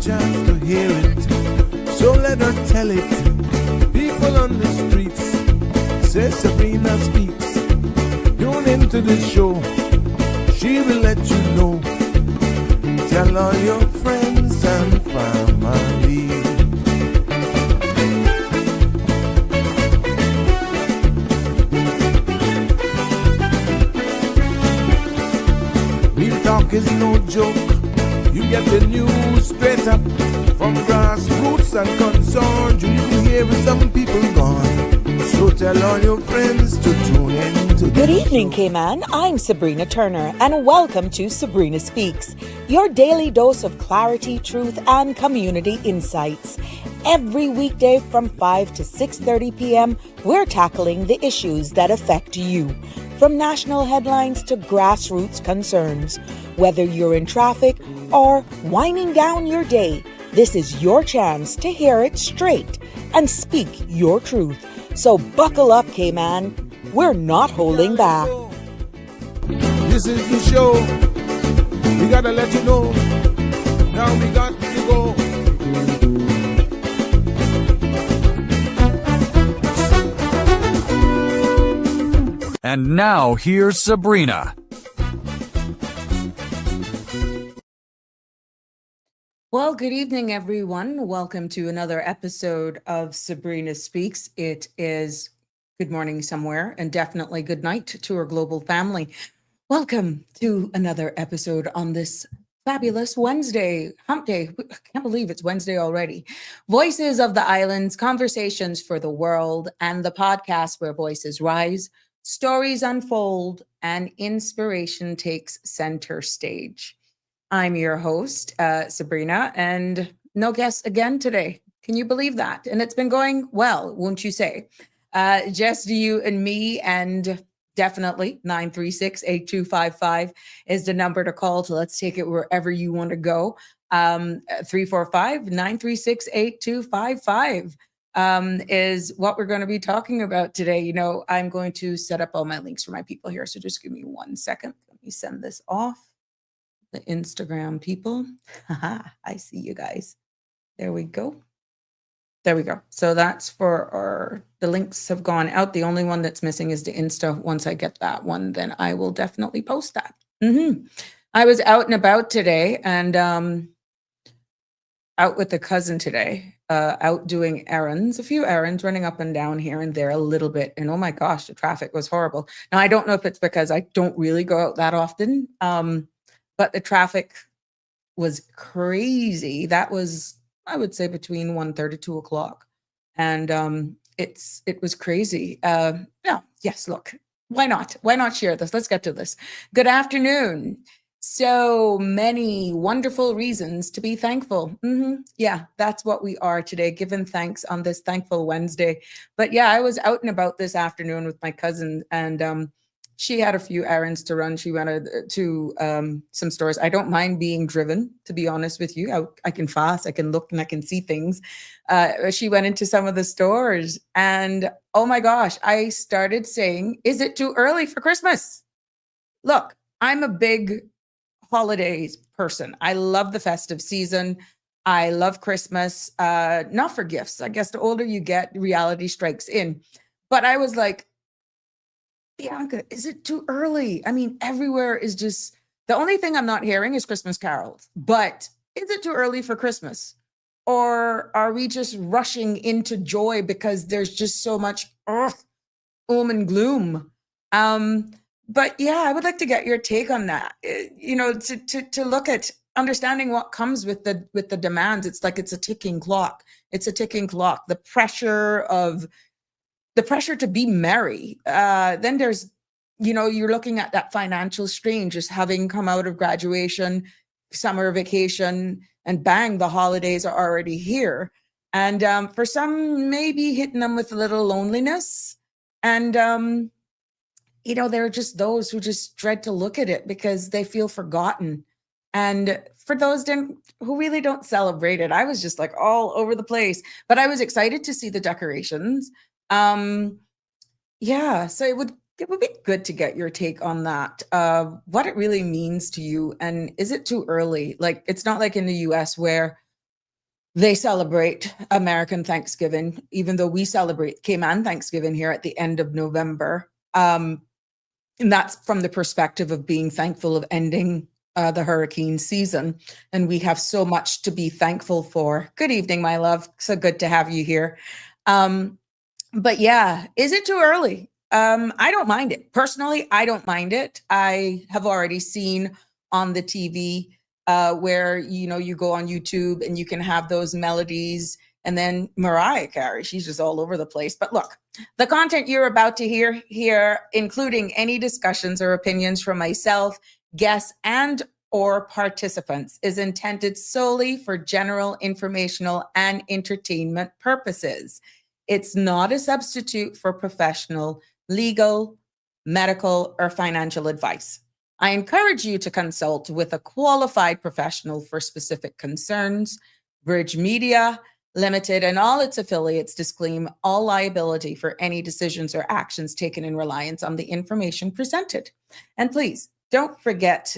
chance to hear it, so let her tell it. People on the streets say Sabrina speaks. Tune into the show, she will let you know. Tell all your friends and family. Real talk is no joke. You get the news straight up from grassroots and concerns. You can hear with some people gone. So tell all your friends to tune in to Good evening, Cayman. I'm Sabrina Turner, and welcome to Sabrina Speaks, your daily dose of clarity, truth, and community insights. Every weekday from 5 to 6:30 p.m., we're tackling the issues that affect you, from national headlines to grassroots concerns. Whether you're in traffic or winding down your day, this is your chance to hear it straight and speak your truth. So buckle up, Cayman. We're not holding back. This is the show. We gotta let you know. Now we got to go. And now here's Sabrina. Well, good evening, everyone. Welcome to another episode of Sabrina Speaks. It is good morning somewhere, and definitely good night to our global family. Welcome to another episode on this fabulous Wednesday, hump day. I can't believe it's Wednesday already. Voices of the Islands, conversations for the world, and the podcast where voices rise, stories unfold, and inspiration takes center stage. I'm your host, Sabrina, and no guests again today. Can you believe that? And it's been going well, won't you say? Just you and me, and definitely 936-8255 is the number to call. So let's take it wherever you want to go. 345-936-8255 is what we're going to be talking about today. You know, I'm going to set up all my links for my people here. So just give me 1 second. Let me send this off. The Instagram people. I see you guys. There we go. There we go. So that's for the links have gone out. The only one that's missing is the Insta. Once I get that one, then I will definitely post that. I was out and about today and out with a cousin today, out doing errands, a few errands, running up and down here and there a little bit. And oh my gosh, the traffic was horrible. Now, I don't know if it's because I don't really go out that often, but the traffic was crazy. That was, I would say, between 1:30 to 2 o'clock. And it was crazy. Yes, look, why not? Why not share this? Let's get to this. Good afternoon. So many wonderful reasons to be thankful. Yeah, that's what we are today, giving thanks on this Thankful Wednesday. But yeah, I was out and about this afternoon with my cousin, and she had a few errands to run. She went to some stores. I don't mind being driven, to be honest with you. I can fast, I can look, and I can see things. She went into some of the stores, and oh my gosh, I started saying, is it too early for Christmas? Look, I'm a big holidays person. I love the festive season. I love Christmas, not for gifts. I guess the older you get, reality strikes in. But I was like, Bianca, is it too early? I mean, everywhere is just, the only thing I'm not hearing is Christmas carols. But is it too early for Christmas? Or are we just rushing into joy because there's just so much and gloom? But yeah, I would like to get your take on that. You know, to look at understanding what comes with the demands. It's like it's a ticking clock. It's a ticking clock. The pressure to be merry. Then there's, you know, you're looking at that financial strain, just having come out of graduation, summer vacation, and bang, the holidays are already here. And for some, maybe hitting them with a little loneliness. And, you know, there are just those who just dread to look at it because they feel forgotten. And for those who really don't celebrate it, I was just like all over the place. But I was excited to see the decorations. Yeah, so it would be good to get your take on that. What it really means to you, and is it too early? Like, it's not like in the US where they celebrate American Thanksgiving, even though we celebrate Cayman Thanksgiving here at the end of November. And that's from the perspective of being thankful of ending the hurricane season. And we have so much to be thankful for. Good evening, my love. So good to have you here. But yeah, is it too early? I don't mind it. Personally, I don't mind it. I have already seen on the TV where, you know, you go on YouTube and you can have those melodies, and then Mariah Carey, she's just all over the place. But look, the content you're about to hear here, including any discussions or opinions from myself, guests, and or participants, is intended solely for general informational and entertainment purposes. It's not a substitute for professional, legal, medical, or financial advice. I encourage you to consult with a qualified professional for specific concerns. Bridge Media Limited and all its affiliates disclaim all liability for any decisions or actions taken in reliance on the information presented. And please don't forget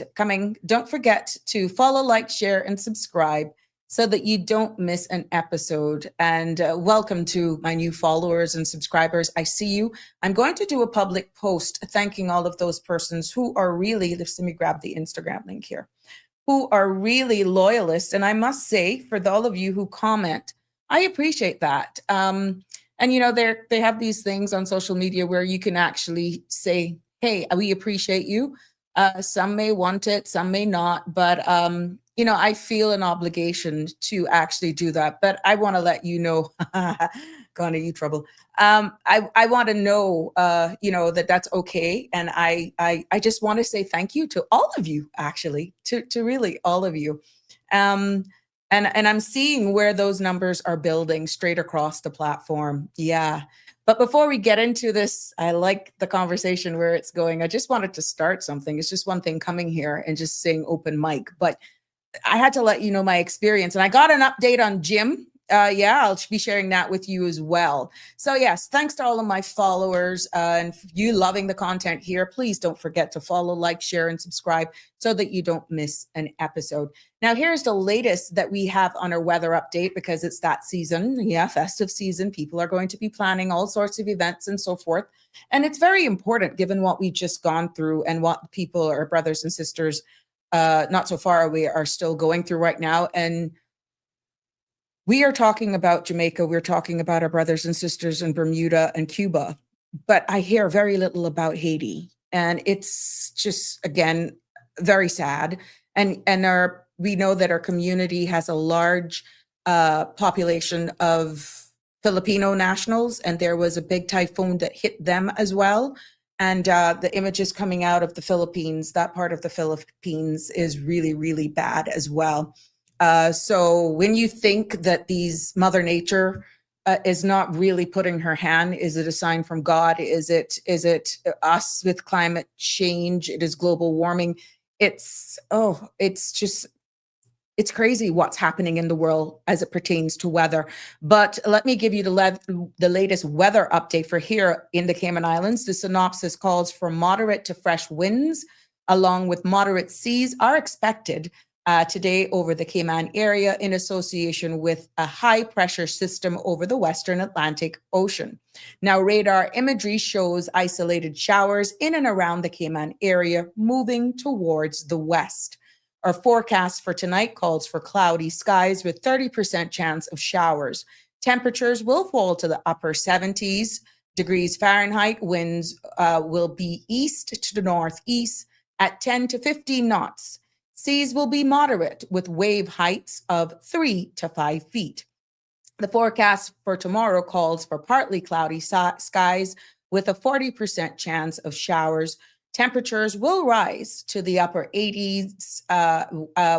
to follow, like, share, and subscribe so that you don't miss an episode. And welcome to my new followers and subscribers. I see you. I'm going to do a public post thanking all of those persons who are really, let me grab the Instagram link here, who are really loyalists. And I must say, for all of you who comment, I appreciate that. And, you know, they have these things on social media where you can actually say, hey, we appreciate you. Some may want it, some may not. But, you know, I feel an obligation to actually do that. But I want to let you know, gonna you trouble. I want to know, you know, that's okay. And I just want to say thank you to all of you, actually, to really all of you. And I'm seeing where those numbers are building straight across the platform. Yeah. But before we get into this, I like the conversation where it's going. I just wanted to start something. It's just one thing coming here and just saying open mic. But I had to let you know my experience. And I got an update on Jim. Yeah, I'll be sharing that with you as well. So yes, thanks to all of my followers and you loving the content here. Please don't forget to follow, like, share, and subscribe so that you don't miss an episode. Now, here's the latest that we have on our weather update, because it's that season. Yeah, festive season. People are going to be planning all sorts of events and so forth. And it's very important given what we've just gone through and what people, our brothers and sisters, not so far away, are still going through right now. And we are talking about Jamaica. We're talking about our brothers and sisters in Bermuda and Cuba, but I hear very little about Haiti. And it's just, again, very sad. And we know that our community has a large population of Filipino nationals, and there was a big typhoon that hit them as well. And the images coming out of the Philippines, that part of the Philippines, is really, really bad as well. So when you think that Mother Nature is not really putting her hand, is it a sign from God? Is it us with climate change? It is global warming. It's crazy what's happening in the world as it pertains to weather. But let me give you the latest weather update for here in the Cayman Islands. The synopsis calls for moderate to fresh winds, along with moderate seas are expected today over the Cayman area in association with a high pressure system over the Western Atlantic Ocean. Now, radar imagery shows isolated showers in and around the Cayman area moving towards the west. Our forecast for tonight calls for cloudy skies with 30% chance of showers. Temperatures will fall to the upper 70s degrees Fahrenheit. Winds will be east to northeast at 10 to 15 knots. Seas will be moderate with wave heights of 3 to 5 feet. The forecast for tomorrow calls for partly cloudy skies with a 40% chance of showers. Temperatures will rise to the upper 80s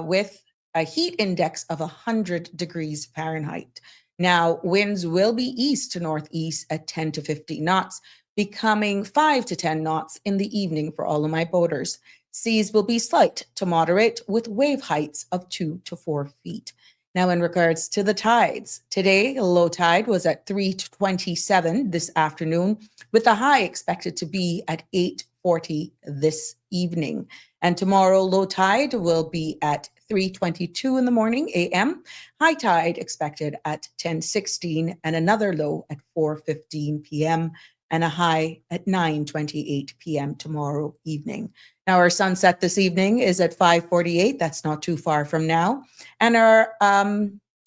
with a heat index of 100 degrees Fahrenheit. Now, winds will be east to northeast at 10 to 15 knots, becoming 5 to 10 knots in the evening for all of my boaters. Seas will be slight to moderate with wave heights of 2 to 4 feet. Now, in regards to the tides, today, low tide was at 3:27 this afternoon, with the high expected to be at 8:40 this evening. And tomorrow, low tide will be at 3:22 in the morning a.m. High tide expected at 10:16 and another low at 4:15 p.m. and a high at 9:28 p.m. tomorrow evening. Now our sunset this evening is at 5:48. That's not too far from now. And our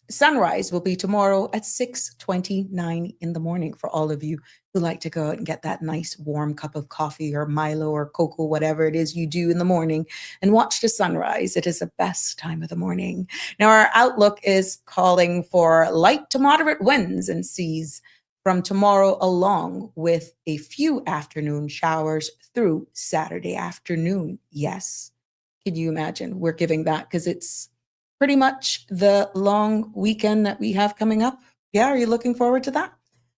sunrise will be tomorrow at 6:29 in the morning for all of you who like to go out and get that nice warm cup of coffee or Milo or cocoa, whatever it is you do in the morning, and watch the sunrise. It is the best time of the morning. Now, our outlook is calling for light to moderate winds and seas from tomorrow, along with a few afternoon showers through Saturday afternoon. Yes. Can you imagine? We're giving that because it's pretty much the long weekend that we have coming up. Yeah, are you looking forward to that?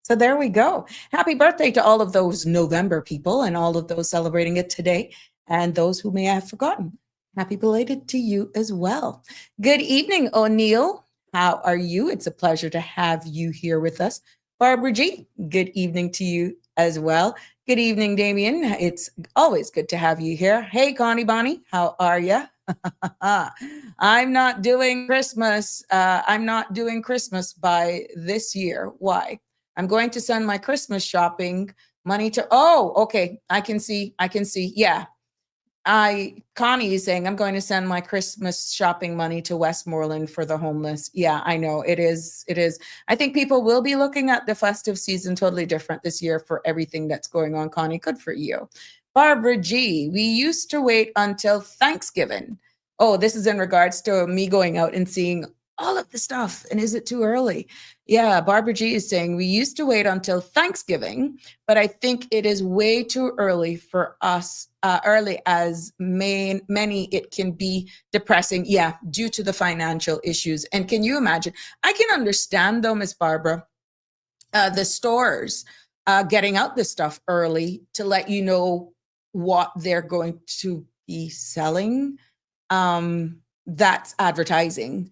So there we go. Happy birthday to all of those November people and all of those celebrating it today, and those who may have forgotten. Happy belated to you as well. Good evening, O'Neill. How are you? It's a pleasure to have you here with us. Barbara G, good evening to you as well. Good evening, Damien. It's always good to have you here. Hey, Connie Bonnie, how are you? I'm not doing Christmas. I'm not doing Christmas by this year. Why? I'm going to send my Christmas shopping money to, oh, okay. I can see. Yeah. Connie is saying I'm going to send my Christmas shopping money to Westmoreland for the homeless. Yeah, I know it is. I think people will be looking at the festive season totally different this year for everything that's going on. Connie, good for you. Barbara G, we used to wait until Thanksgiving. Oh, this is in regards to me going out and seeing all of the stuff. And is it too early? Yeah, Barbara G is saying we used to wait until Thanksgiving, but I think it is way too early for us. Early as many, it can be depressing. Yeah, due to the financial issues. And can you imagine? I can understand though, Miss Barbara, the stores getting out this stuff early to let you know what they're going to be selling. That's advertising.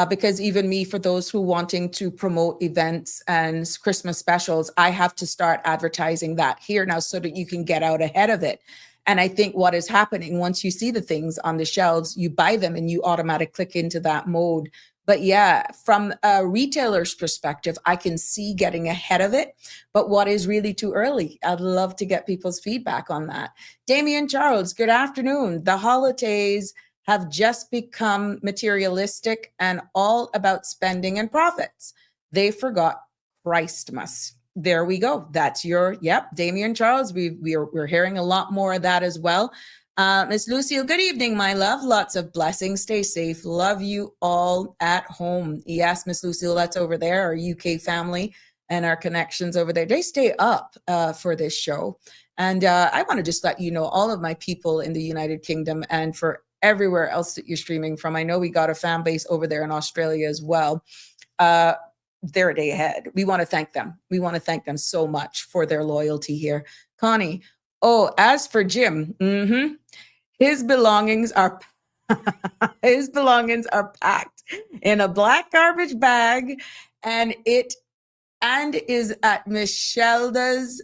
Because even me, for those who wanting to promote events and Christmas specials, I have to start advertising that here now so that you can get out ahead of it. And I think what is happening, once you see the things on the shelves, you buy them and you automatically click into that mode. But yeah, from a retailer's perspective, I can see getting ahead of it. But what is really too early? I'd love to get people's feedback on that. Damien Charles, good afternoon. The holidays have just become materialistic and all about spending and profits. They forgot Christmas. There we go. That's your, yep, Damien Charles. We're hearing a lot more of that as well. Miss Lucille, good evening, my love. Lots of blessings. Stay safe. Love you all at home. Yes, Miss Lucille, that's over there, our UK family and our connections over there. They stay up for this show. And I want to just let you know, all of my people in the United Kingdom and for everywhere else that you're streaming from. I know we got a fan base over there in Australia as well. They're a day ahead. We want to thank them. We want to thank them so much for their loyalty here. Connie, oh, as for Jim, his belongings are packed in a black garbage bag, and is at Miss Shelda's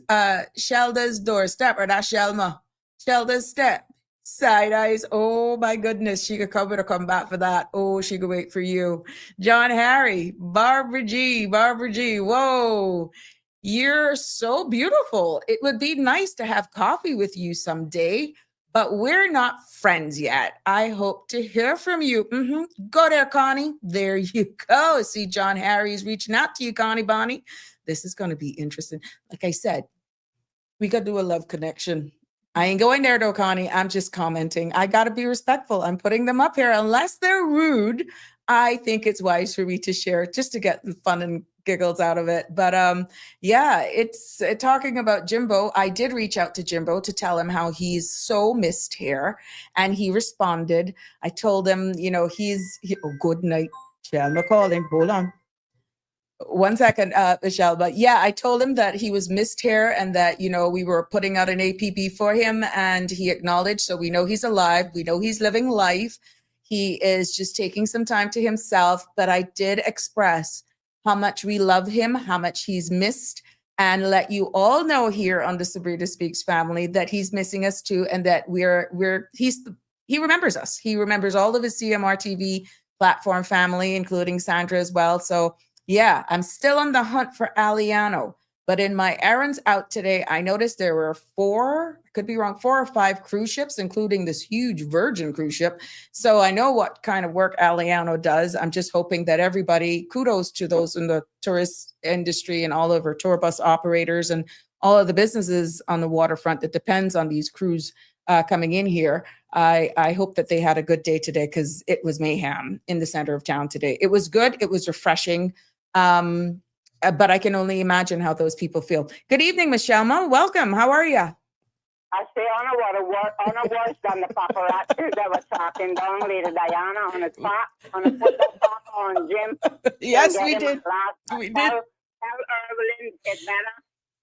doorstep, or that's Shelda's step. Side eyes. Oh my goodness. She could come back for that. Oh, she could wait for you. John Harry, Barbara G. Whoa. You're so beautiful. It would be nice to have coffee with you someday, but we're not friends yet. I hope to hear from you. Go there, Connie. There you go. See, John Harry's reaching out to you, Connie Bonnie. This is going to be interesting. Like I said, we got to do a love connection. I ain't going there though, Connie. I'm just commenting. I got to be respectful. I'm putting them up here. Unless they're rude, I think it's wise for me to share just to get the fun and giggles out of it. But yeah, it's talking about Jimbo. I did reach out to Jimbo to tell him how he's so missed here. And he responded. I told him, you know, oh, good night. Shall I call him? Hold on. 1 second, Michelle. But yeah, I told him that he was missed here and that, you know, we were putting out an APB for him and he acknowledged. So we know he's alive. We know he's living life. He is just taking some time to himself. But I did express how much we love him, how much he's missed, and let you all know here on the Sabrina Speaks family that he's missing us too. And that he's he remembers us. He remembers all of his CMR TV platform family, including Sandra as well. So yeah, I'm still on the hunt for Aliano. But in my errands out today, I noticed there were 4, I could be wrong, 4 or 5 cruise ships, including this huge Virgin cruise ship. So I know what kind of work Aliano does. I'm just hoping that everybody, kudos to those in the tourist industry and all over tour bus operators and all of the businesses on the waterfront that depends on these crews coming in here. I hope that they had a good day today, because it was mayhem in the center of town today. It was good. It was refreshing. But I can only imagine how those people feel. Good evening, Michelle. Welcome. How are you? I say on a worse than the paparazzi that was talking down Lady Diana on a spot, on a football on Jim. Yes, we did. We did. Tell Evelyn it's better.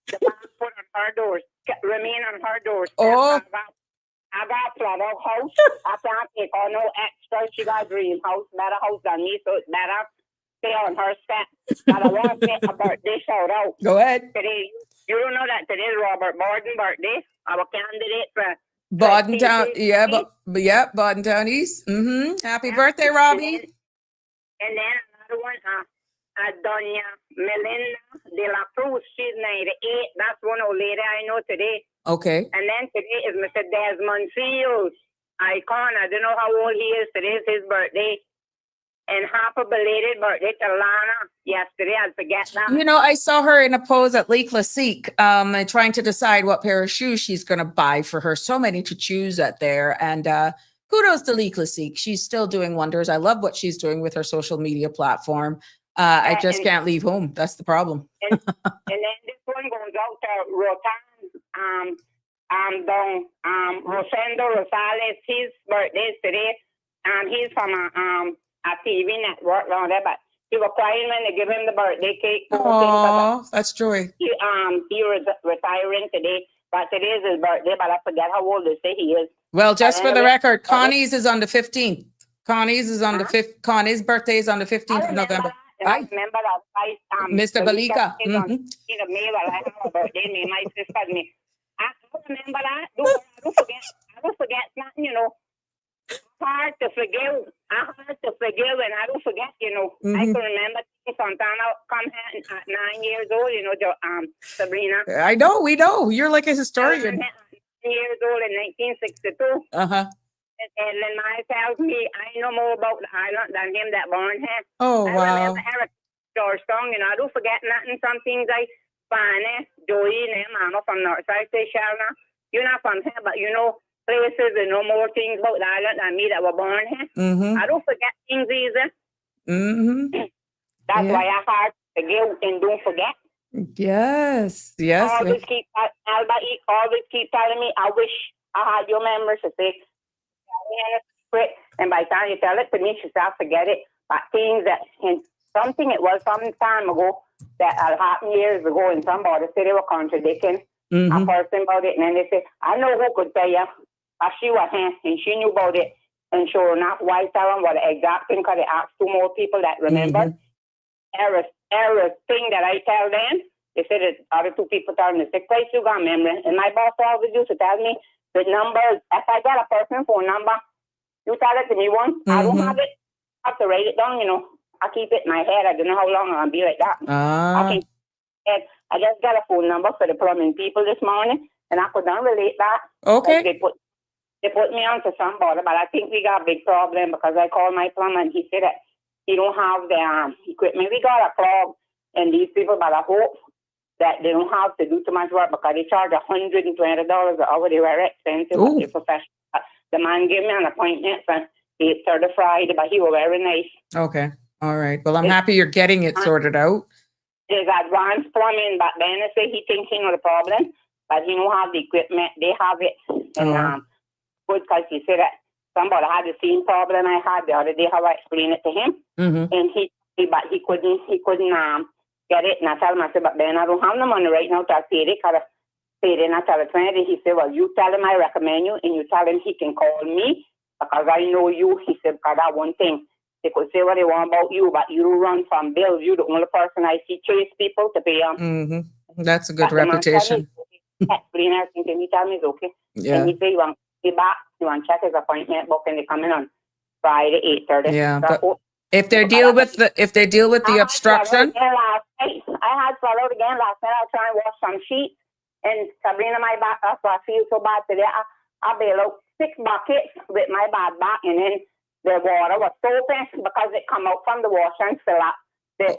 The passport on her doors, remain on her doors. Oh. I got flat out house. I can't take on no extra. She got dream house, better house than me, so it's better. Stay on her step. But I want to make a birthday shout out. Go ahead. Today, you don't know that today is Robert Borden's birthday, our candidate for Bordentown, yeah, Bordentown East. Happy birthday, Robbie. And then another one, Doña Melinda de la Cruz. She's 98. That's one old lady I know today. Okay. And then today is Mr. Desmond Fields, icon. I don't know how old he is. Today is his birthday. And happy belated birthday to Lana yesterday. I'll forget that. You know, I saw her in a pose at Lake Classique, trying to decide what pair of shoes she's going to buy for her. So many to choose at there. And kudos to Lake Classique. She's still doing wonders. I love what she's doing with her social media platform. I just can't leave home. That's the problem. And then this one goes out to Rotan, Rosendo Rosales. His birthday is today. He's from a TV network around there, but he was crying when they give him the birthday cake. Oh, that's joy. He was retiring today, but today is his birthday, but I forget how old they say he is. Well, just for the record, Connie's is on the 15th. Connie's is on the 5th. Connie's birthday is on the 15th of November. I remember that. Mr. Balika. In the mail, I have a birthday name. My sister me. I remember that. I don't forget nothing, you know. Hard to forgive. I hard to forgive, and I don't forget, you know. I can remember Santana come here at 9 years old, you know, Sabrina. I know, we know. You're like a historian. 9 years old in 1962. Uh-huh. And then my tells me I know more about the island than him that born here. Oh, I wow. remember George song, you know, I don't forget nothing. Some things I find, Joey and Mama from Northside, say, Shalna, you're not from here, but you know, places and know more things about the island than me that were born here. I don't forget things either. That's why I hard to forgive and don't forget. Yes. Always keep telling me, I wish I had your memory to say, and by the time you tell it to me, she said, forget it. But things that, and something it was some time ago that happened years ago, and somebody said they were contradicting a person about it, and then they said, I know who could tell you. But she was here, and she knew about it. And sure enough, why tell them what the exact thing, because they asked 2 more people that remember. Error thing that I tell them, they said the other 2 people tell me, the sick place you got memory. And my boss always used to tell me the numbers. If I get a person's phone number, you tell it to me once. I don't have it. I have to write it down, you know. I keep it in my head. I don't know how long I'll be like that. I just got a phone number for the plumbing people this morning, and I could not relate that. Okay. Like they put me on to somebody, but I think we got a big problem because I called my plumber and he said that he don't have the equipment. We got a clog and these people, but I hope that they don't have to do too much work because they charge $120 an hour. They were expensive, but they're professional. The man gave me an appointment for 8:30 Friday, but he was very nice. Okay. All right. Well, I'm happy you're getting it sorted out. There's advanced plumbing, but then they say he thinks he know the problem, but he don't have the equipment. They have it. And good, because he said that somebody had the same problem I had the other day, how I explained it to him. And he couldn't get it. And I told him, I said, but then I don't have no money right now to pay it, because I paid it, and I tell him, he said, well, you tell him I recommend you, and you tell him he can call me, because I know you. He said, because that one thing, they could say what they want about you, but you run from bills. You're the only person I see chase people to pay them. That's a good reputation. Explain everything to me, tell me it's okay. Yeah. And he said, He back. You want to check his appointment book and they coming on Friday 8:30. Yeah, So, but if they deal with the obstruction. I had swallowed again last night. I was trying to wash some sheets, and Sabrina, my back, that's why I feel so bad today. I bailed out 6 buckets with my bad back, and then the water was soaping because it come out from the wash and fill up the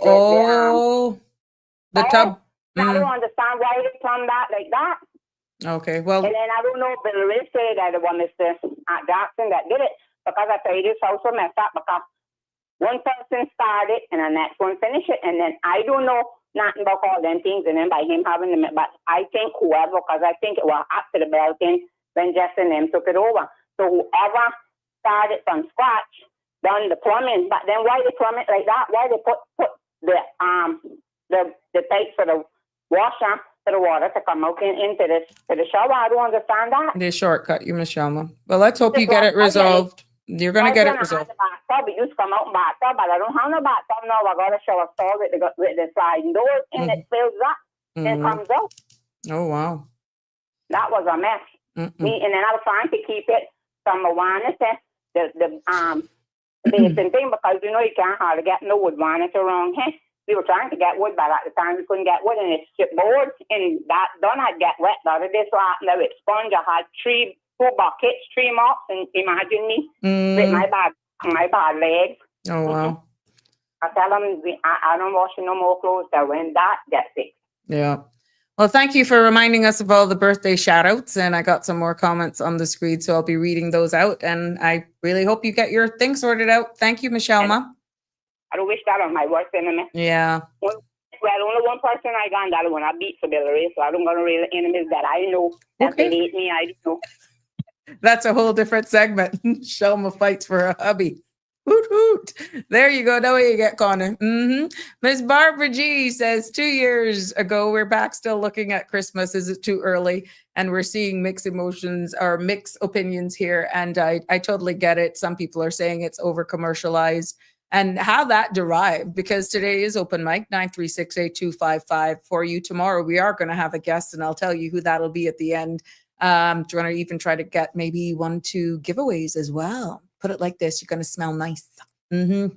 tub. I don't understand why they plumb that like that. Okay, well. And then I don't know if Bill Ray said that it was Mr. Jackson that did it, because I tell you this house was messed up because one person started and the next one finished it, and then I don't know nothing about all them things, and then by him having them, but I think whoever, because I think it was after the bell thing when Jess and them took it over. So whoever started from scratch done the plumbing, but then why they plumb it like that? Why they put the pipe for the washer for the water to come out into the shower? I don't understand that. They shortcut you, Miss Shelma. Well, let's hope you get it resolved. You're going to get it resolved. Bathtub. It used to come out in bathtub, but I don't have no bathtub now. I got a shower stall with the sliding doors, and it fills up and comes out. Oh, wow. That was a mess. And then I was trying to keep it from the vanity, the basin thing, because you can't hardly get no wood vanity around here. We were trying to get wood, but at the time we couldn't get wood, and it's chipboard, and that done had get wet the other day, so now it's sponge. I had 2 buckets, 3 mops, and imagine me with my bad legs. Oh, wow. I tell them I don't wash no more clothes, so when that gets it. Yeah. Well, thank you for reminding us of all the birthday shout outs, and I got some more comments on the screen, so I'll be reading those out, and I really hope you get your thing sorted out. Thank you, Michelle Ma. I don't wish that on my worst enemy. Yeah. Well, only one person I got, that one I beat for Bill Ray, so I don't got no real enemies that I know that they hate me. I don't know. That's a whole different segment. Shelma fights for a hubby. Hoot hoot. There you go. That way you get Connor. Miss Barbara G says 2 years ago, we're back still looking at Christmas. Is it too early? And we're seeing mixed emotions or mixed opinions here. And I totally get it. Some people are saying it's over commercialized. And how that derived, because today is open mic 936-8255 for you. Tomorrow we are going to have a guest, and I'll tell you who that'll be at the end. Do you want to even try to get maybe 1-2 giveaways as well? Put it like this: you're going to smell nice.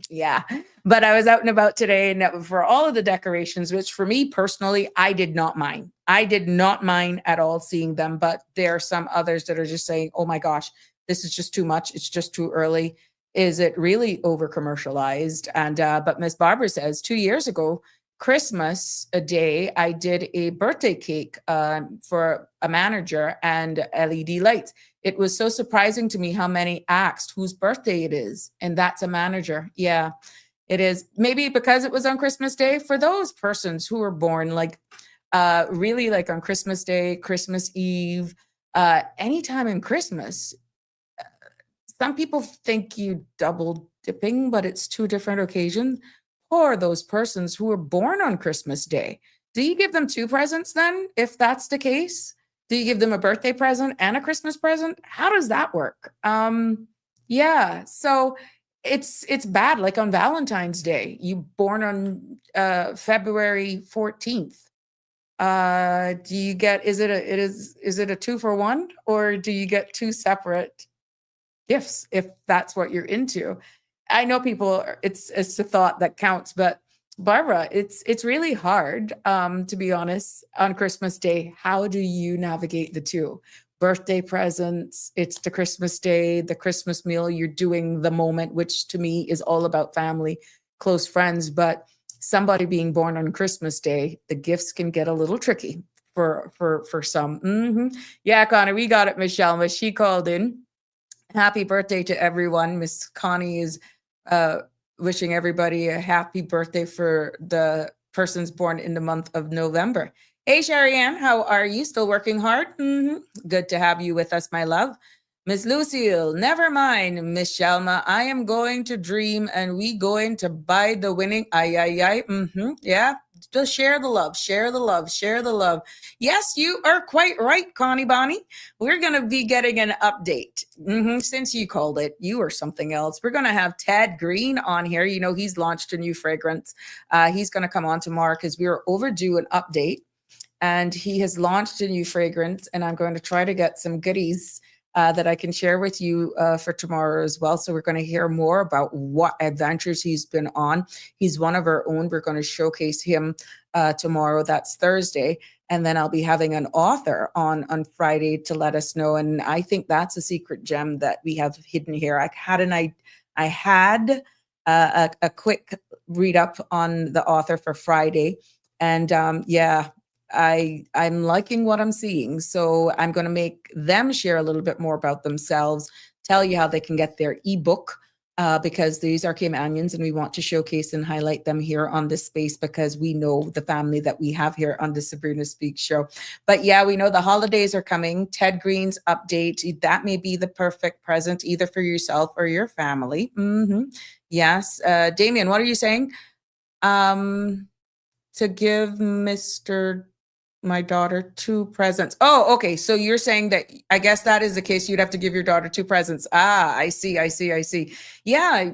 Yeah. But I was out and about today, and for all of the decorations, which for me personally, I did not mind. I did not mind at all seeing them. But there are some others that are just saying, oh my gosh, this is just too much. It's just too early. Is it really over commercialized? And but Miss Barbara says 2 years ago, Christmas a day, I did a birthday cake for a manager and LED lights. It was so surprising to me how many asked whose birthday it is, and that's a manager. Yeah, it is. Maybe because it was on Christmas Day. For those persons who were born really like on Christmas Day, Christmas Eve, anytime in Christmas. Some people think you double dipping, but it's 2 different occasions. Or those persons who were born on Christmas Day. Do you give them 2 presents then, if that's the case? Do you give them a birthday present and a Christmas present? How does that work? Yeah, so it's bad. Like on Valentine's Day, you born on February 14th. Do you get, is it a 2-for-1, or do you get 2 separate gifts if that's what you're into? I know people, it's a thought that counts, but Barbara, it's really hard, to be honest, on Christmas Day. How do you navigate the 2? Birthday presents, it's the Christmas Day, the Christmas meal, you're doing the moment, which to me is all about family, close friends. But somebody being born on Christmas Day, the gifts can get a little tricky for some. Yeah, Connor, we got it, Michelle. But she called in. Happy birthday to everyone. Miss Connie is wishing everybody a happy birthday for the persons born in the month of November. Hey, Sherry Ann, how are you? Still working hard? Good to have you with us, my love. Miss Lucille, never mind, Miss Shelma. I am going to dream and we going to buy the winning. Yeah. Just share the love, share the love, share the love. Yes, you are quite right, Connie Bonnie. We're going to be getting an update. Since you called it, you or something else. We're going to have Ted Green on here. You know, he's launched a new fragrance. He's going to come on tomorrow because we are overdue an update. And he has launched a new fragrance. And I'm going to try to get some goodies that I can share with you for tomorrow as well. So we're going to hear more about what adventures he's been on. He's one of our own. We're going to showcase him tomorrow. That's Thursday. And then I'll be having an author on Friday to let us know. And I think that's a secret gem that we have hidden here. I had a quick read up on the author for Friday. And I'm liking what I'm seeing. So I'm going to make them share a little bit more about themselves, tell you how they can get their ebook, because these are Caymanians and we want to showcase and highlight them here on this space because we know the family that we have here on the Sabrina Speaks show. But yeah, we know the holidays are coming. Ted Green's update, that may be the perfect present either for yourself or your family. Yes. Damien, what are you saying? To give my daughter 2 presents. Oh, okay. So you're saying that, I guess that is the case. You'd have to give your daughter 2 presents. Ah, I see. Yeah.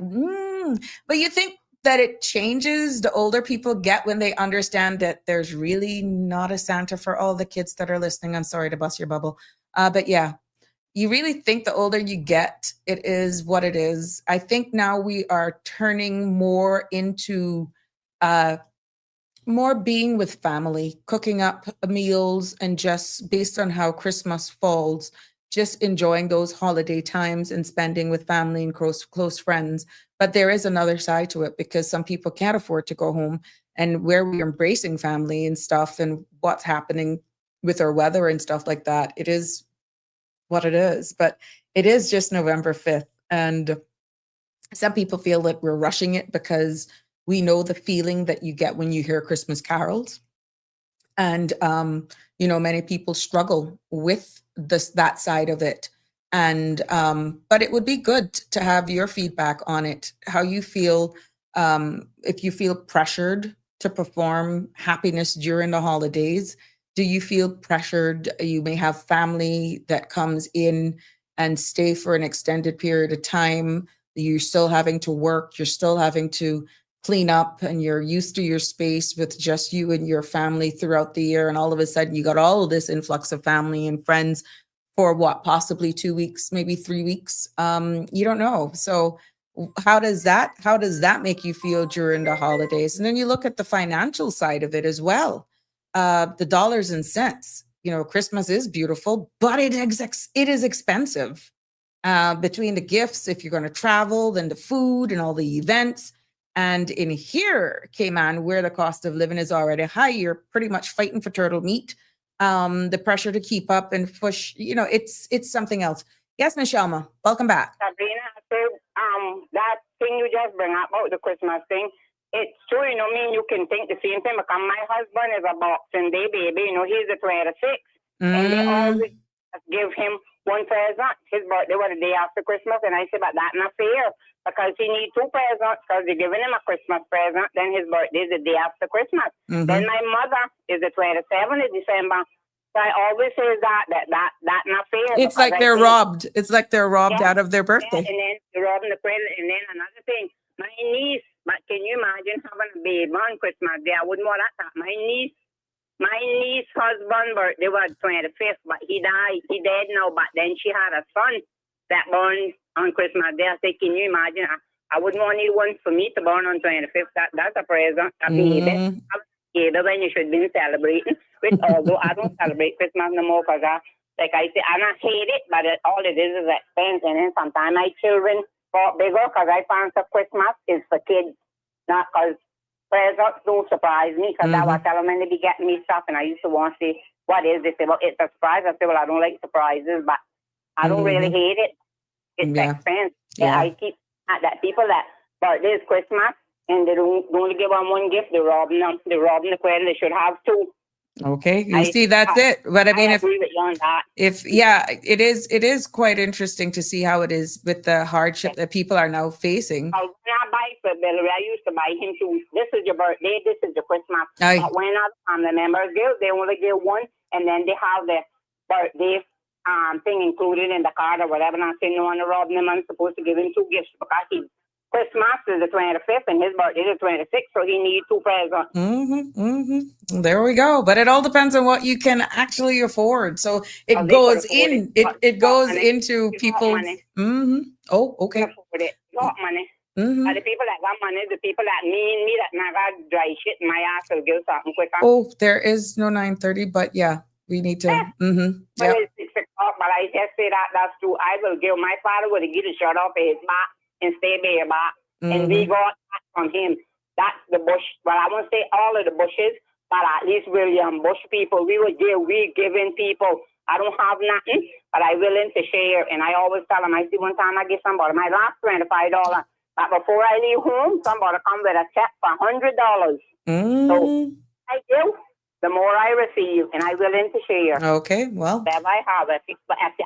But you think that it changes the older people get when they understand that there's really not a Santa for all the kids that are listening. I'm sorry to bust your bubble. But yeah, you really think the older you get, it is what it is. I think now we are turning more into more being with family, cooking up meals, and just based on how Christmas falls, just enjoying those holiday times and spending with family and close friends. But there is another side to it because some people can't afford to go home, and where we're embracing family and stuff and what's happening with our weather and stuff like that, it is what it is. But it is just November 5th. And some people feel that we're rushing it because we know the feeling that you get when you hear Christmas carols. And, many people struggle with that side of it. And, but it would be good to have your feedback on it, how you feel, if you feel pressured to perform happiness during the holidays. Do you feel pressured? You may have family that comes in and stay for an extended period of time. You're still having to work. You're still having to clean up, and you're used to your space with just you and your family throughout the year. And all of a sudden you got all of this influx of family and friends for what, possibly 2 weeks, maybe 3 weeks. You don't know. So how does that make you feel during the holidays? And then you look at the financial side of it as well. The dollars and cents, Christmas is beautiful, but it is expensive. Between the gifts, if you're going to travel, then the food and all the events. And in here, Cayman, where the cost of living is already high, you're pretty much fighting for turtle meat. The pressure to keep up and push, it's something else. Yes, Miss Shelma, welcome back. Sabrina, that thing you just bring up about the Christmas thing, it's true, you can think the same thing, because my husband is a Boxing Day baby, he's the 26th, and they always give him one present. His birthday was the day after Christmas, and I said, but that's not fair, because he needs 2 presents, because they're giving him a Christmas present, then his birthday is the day after Christmas. Then my mother is the 27th of December. So I always say that's not fair. It's like they're robbed. It's like they're robbed out of their birthday. Yeah, and then they're robbing the present. And then another thing, my niece, but can you imagine having a baby on Christmas Day? I wouldn't want that. My niece husband's birthday was 25th, but he died. He dead now, but then she had a son that born on Christmas Day. I said, can you imagine? I wouldn't want anyone for me to born on 25th. That's a present. A baby. When you should be celebrating. Which, although I don't celebrate Christmas no more, because like I say, I don't hate it, but all it is expense. And then sometimes my children got bigger, because I find that Christmas is for kids, not because presents don't surprise me, because I was telling them when they be getting me stuff, and I used to want to say, what is this? They say, well, it's a surprise. I say, well, I don't like surprises, but I don't really hate it. It's expense. Yeah. I keep that people that birthday is Christmas, and they don't only give them one gift, they're robbing them. They're robbing the queen. They should have 2. Okay, you see, that's it. But I mean, I agree with you on that. It is quite interesting to see how it is with the hardship that people are now facing. When I buy for Billy, I used to buy him shoes. This is your birthday, this is your Christmas. But when other family members give, they only give one, and then they have the birthday thing included in the card or whatever. And I say, no, I'm robbing him. I'm supposed to give him 2 gifts, because he's Christmas is the 25th and his birthday is the 26th, so he needs 2 presents. There we go. But it all depends on what you can actually afford. So it Oh, they could goes afford in. it. It goes Money. into They got people's. money. Oh, They okay. can afford it. They got money. Mm-hmm. And the people that got money, the people that mean me, that never dry shit in my ass will give something quicker. Oh, there is no 9:30, but yeah, we need to. But it's 6 o'clock, but I just say that's true. I will give, my father would give a shut up his back and stay bare back. And we got that from him. That's the Bush. Well, I won't say all of the Bushes, but at least William Bush people, we giving people. I don't have nothing, but I willing to share. And I always tell them, I see one time I give somebody my last $25. But before I leave home, somebody come with a check for $100. So I do. The more I receive, and I willing to share. Okay, well. Whatever I have, if you ask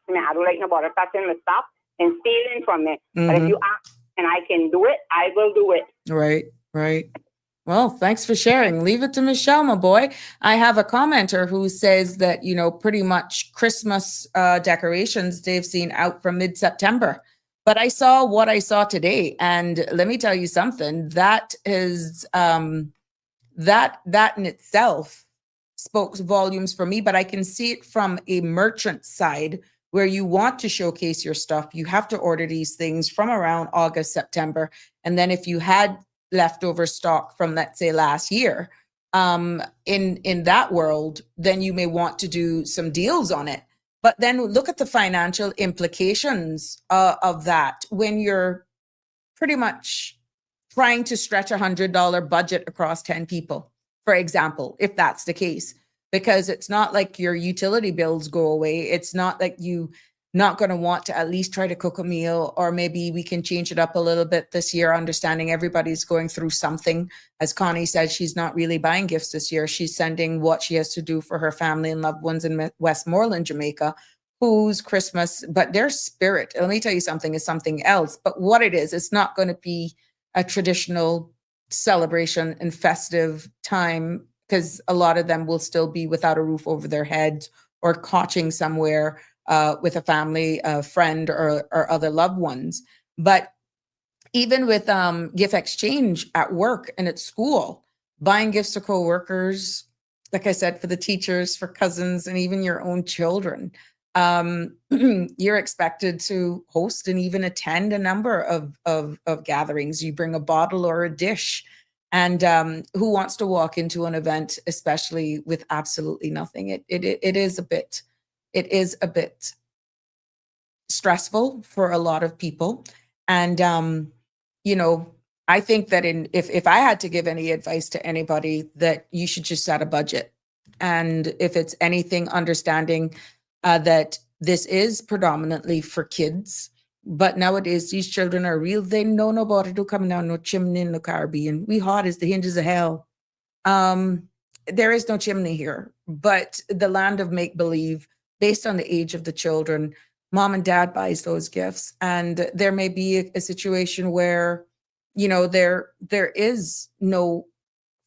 me, I don't like nobody touching the stuff and stealing from me. But if you ask and I can do it, I will do it. Right. Well, thanks for sharing. Leave it to Michelle, my boy. I have a commenter who says that, pretty much Christmas decorations they've seen out from mid-September. But I saw what I saw today. And let me tell you something, that is that in itself spoke volumes for me, but I can see it from a merchant side where you want to showcase your stuff. You have to order these things from around August, September. And then if you had leftover stock from, let's say, last year, in that world, then you may want to do some deals on it. But then look at the financial implications of that when you're pretty much trying to stretch $100 budget across 10 people, for example, if that's the case, because it's not like your utility bills go away. It's not like you not going to want to at least try to cook a meal, or maybe we can change it up a little bit this year, understanding everybody's going through something. As Connie said, she's not really buying gifts this year. She's sending what she has to do for her family and loved ones in Westmoreland, Jamaica, whose Christmas, but their spirit, let me tell you something, is something else. But what it is, it's not going to be a traditional celebration and festive time, because a lot of them will still be without a roof over their heads or couching somewhere with a family, a friend, or other loved ones. But even with gift exchange at work and at school, buying gifts to coworkers, like I said, for the teachers, for cousins, and even your own children, you're expected to host and even attend a number of gatherings. You bring a bottle or a dish, and who wants to walk into an event, especially with absolutely nothing? It is a bit stressful for a lot of people. And I think that if I had to give any advice to anybody, that you should just set a budget. And if it's anything, understanding that this is predominantly for kids, but nowadays these children are real. They know nobody to come down no chimney in the Caribbean. We hot as the hinges of hell. There is no chimney here, but the land of make-believe, based on the age of the children, mom and dad buys those gifts. And there may be a situation where, there is no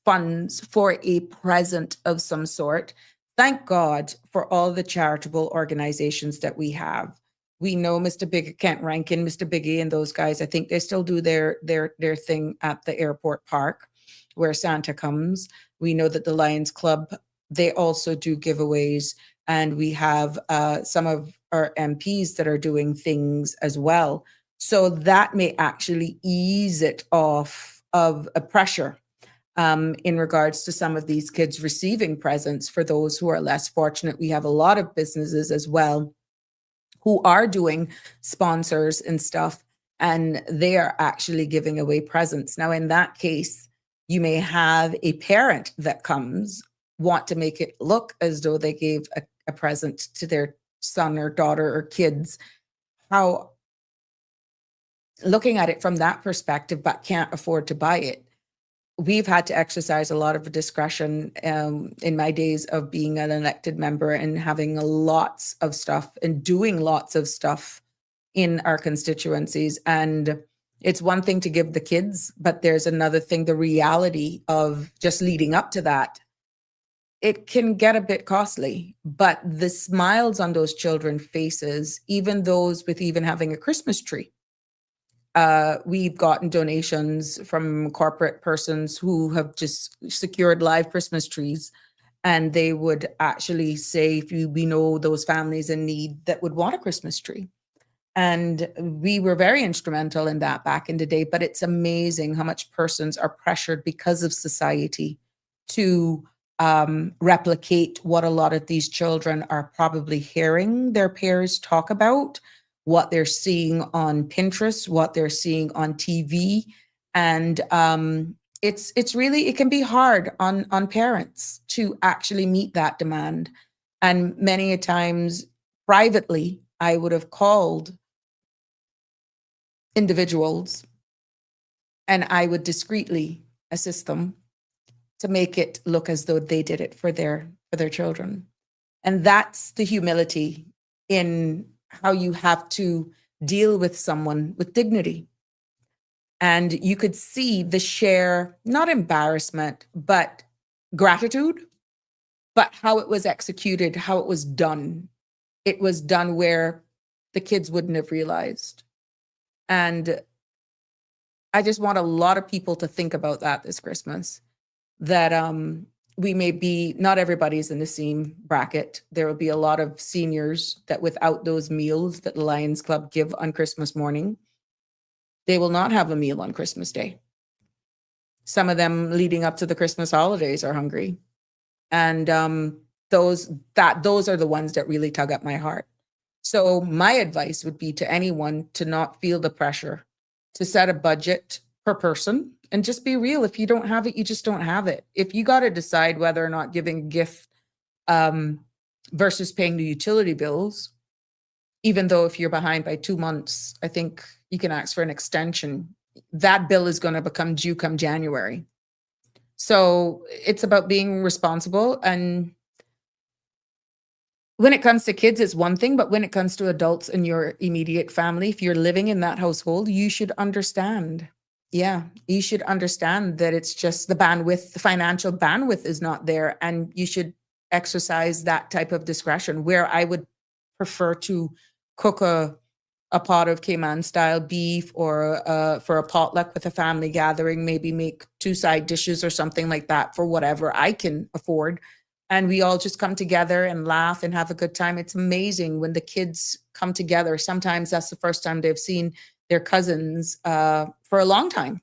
funds for a present of some sort. Thank God for all the charitable organizations that we have. We know Mr. Big Kent Rankin, Mr. Biggie, and those guys. I think they still do their thing at the airport park where Santa comes. We know that the Lions Club, they also do giveaways, and we have some of our MPs that are doing things as well. So that may actually ease it off of a pressure in regards to some of these kids receiving presents. For those who are less fortunate, we have a lot of businesses as well who are doing sponsors and stuff, and they are actually giving away presents. Now, in that case, you may have a parent that comes, want to make it look as though they gave a present to their son or daughter or kids. How, looking at it from that perspective, but can't afford to buy it. We've had to exercise a lot of discretion in my days of being an elected member and having lots of stuff and doing lots of stuff in our constituencies. And it's one thing to give the kids, but there's another thing, the reality of just leading up to that. It can get a bit costly, but the smiles on those children's faces, even those with even having a Christmas tree, We've gotten donations from corporate persons who have just secured live Christmas trees. And they would actually say, if we know those families in need that would want a Christmas tree. And we were very instrumental in that back in the day. But it's amazing how much persons are pressured because of society to replicate what a lot of these children are probably hearing their peers talk about, what they're seeing on Pinterest, what they're seeing on TV. And it's really, it can be hard on parents to actually meet that demand. And many a times privately, I would have called individuals and I would discreetly assist them to make it look as though they did it for their children. And that's the humility in how you have to deal with someone with dignity. And you could see the share, not embarrassment, but gratitude, but how it was executed, how it was done. It was done where the kids wouldn't have realized. And I just want a lot of people to think about that this Christmas, that we may be, not everybody's in the same bracket. There will be a lot of seniors that without those meals that the Lions Club give on Christmas morning, they will not have a meal on Christmas Day. Some of them leading up to the Christmas holidays are hungry. And those are the ones that really tug at my heart. So my advice would be to anyone to not feel the pressure to set a budget per person and just be real. If you don't have it, you just don't have it. If you got to decide whether or not giving a gift versus paying the utility bills, even though if you're behind by 2 months, I think you can ask for an extension. That bill is going to become due come January. So it's about being responsible. And when it comes to kids, it's one thing, but when it comes to adults in your immediate family, if you're living in that household, you should understand. Yeah, you should understand that it's just the bandwidth, the financial bandwidth is not there. And you should exercise that type of discretion, where I would prefer to cook a pot of Cayman style beef, or for a potluck with a family gathering, maybe make 2 side dishes or something like that for whatever I can afford. And we all just come together and laugh and have a good time. It's amazing when the kids come together. Sometimes that's the first time they've seen their cousins for a long time.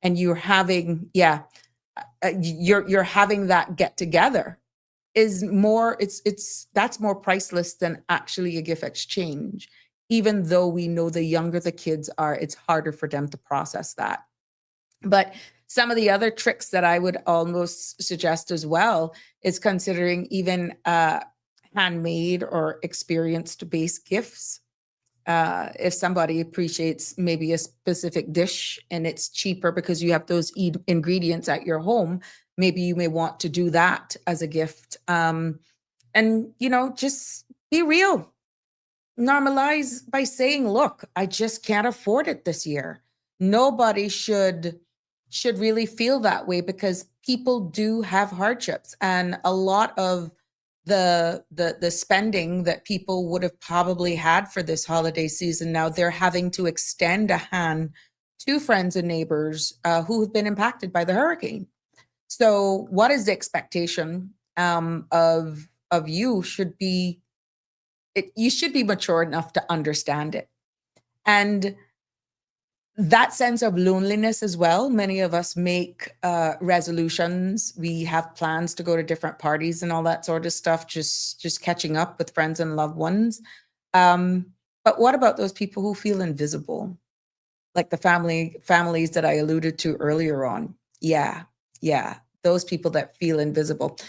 And you're having, you're having that get together is more, that's more priceless than actually a gift exchange. Even though we know the younger the kids are, it's harder for them to process that. But some of the other tricks that I would almost suggest as well is considering even handmade or experience-based gifts. If somebody appreciates maybe a specific dish and it's cheaper because you have those ingredients at your home, maybe you may want to do that as a gift. And, just be real. Normalize by saying, look, I just can't afford it this year. Nobody should really feel that way, because people do have hardships, and a lot of the spending that people would have probably had for this holiday season, now they're having to extend a hand to friends and neighbors who have been impacted by the hurricane. So what is the expectation of you should be, you should be mature enough to understand it. And that sense of loneliness as well. Many of us make resolutions. We have plans to go to different parties and all that sort of stuff, just catching up with friends and loved ones. But what about those people who feel invisible? Like the families that I alluded to earlier on. Yeah. Those people that feel invisible.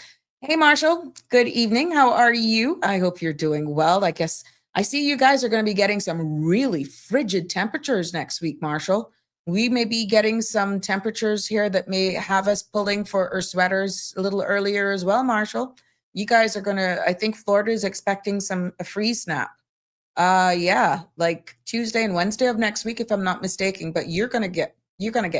Hey, Marshall, good evening. How are you? I hope you're doing well. I guess I see you guys are going to be getting some really frigid temperatures next week, Marshall. We may be getting some temperatures here that may have us pulling for our sweaters a little earlier as well, Marshall. You guys are going to, I think Florida is expecting a freeze snap. Yeah, like Tuesday and Wednesday of next week, if I'm not mistaken, but you're going to get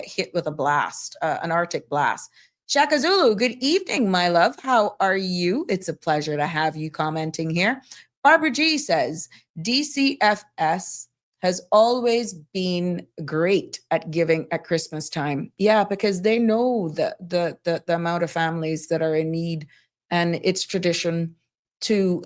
hit with a blast, an Arctic blast. Shaka Zulu, good evening, my love. How are you? It's a pleasure to have you commenting here. Barbara G says, DCFS has always been great at giving at Christmas time. Yeah, because they know the amount of families that are in need, and it's tradition to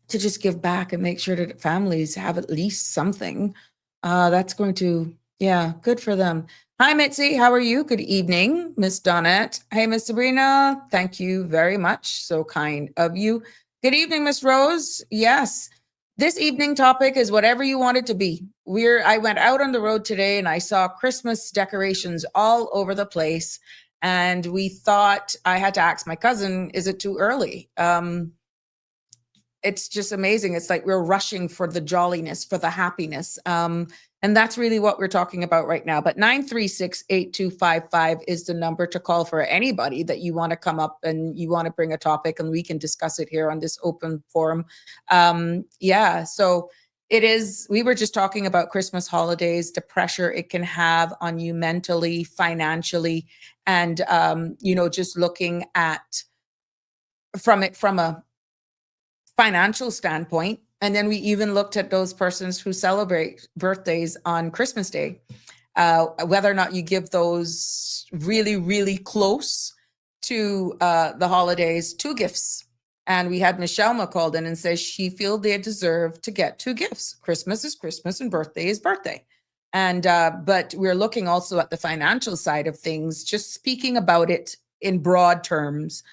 just give back and make sure that families have at least something. That's going to, yeah, good for them. Hi, Mitzi. How are you? Good evening, Miss Donette. Hey, Miss Sabrina. Thank you very much. So kind of you. Good evening, Miss Rose. Yes. This evening topic is whatever you want it to be. I went out on the road today and I saw Christmas decorations all over the place. And we thought, I had to ask my cousin, is it too early? It's just amazing. It's like we're rushing for the jolliness, for the happiness. And that's really what we're talking about right now. But 936-8255 is the number to call for anybody that you want to come up and you want to bring a topic and we can discuss it here on this open forum. Yeah, so it is, we were just talking about Christmas holidays, the pressure it can have on you mentally, financially, and, just looking at from a financial standpoint. And then we even looked at those persons who celebrate birthdays on Christmas Day, whether or not you give those really, really close to the holidays 2 gifts. And we had Michelle called in and says she feels they deserve to get 2 gifts. Christmas is Christmas and birthday is birthday. And but we're looking also at the financial side of things, just speaking about it in broad terms.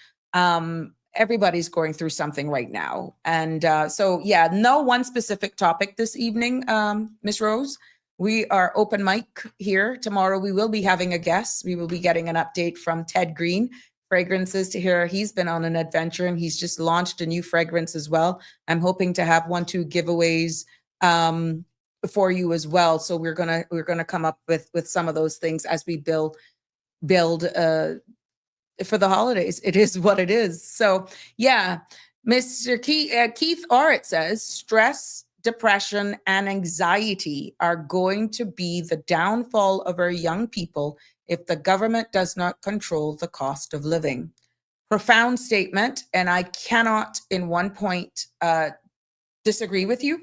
Everybody's going through something right now. And so, yeah, no one specific topic this evening, Miss Rose. We are open mic here. Tomorrow we will be having a guest. We will be getting an update from Ted Green, Fragrances, to hear he's been on an adventure and he's just launched a new fragrance as well. I'm hoping to have 1-2 giveaways for you as well. So we're gonna come up with some of those things as we build for the holidays. It is what it is. So yeah, Mr. Keith Orrit says stress, depression, and anxiety are going to be the downfall of our young people if the government does not control the cost of living. Profound statement, and I cannot in one point disagree with you.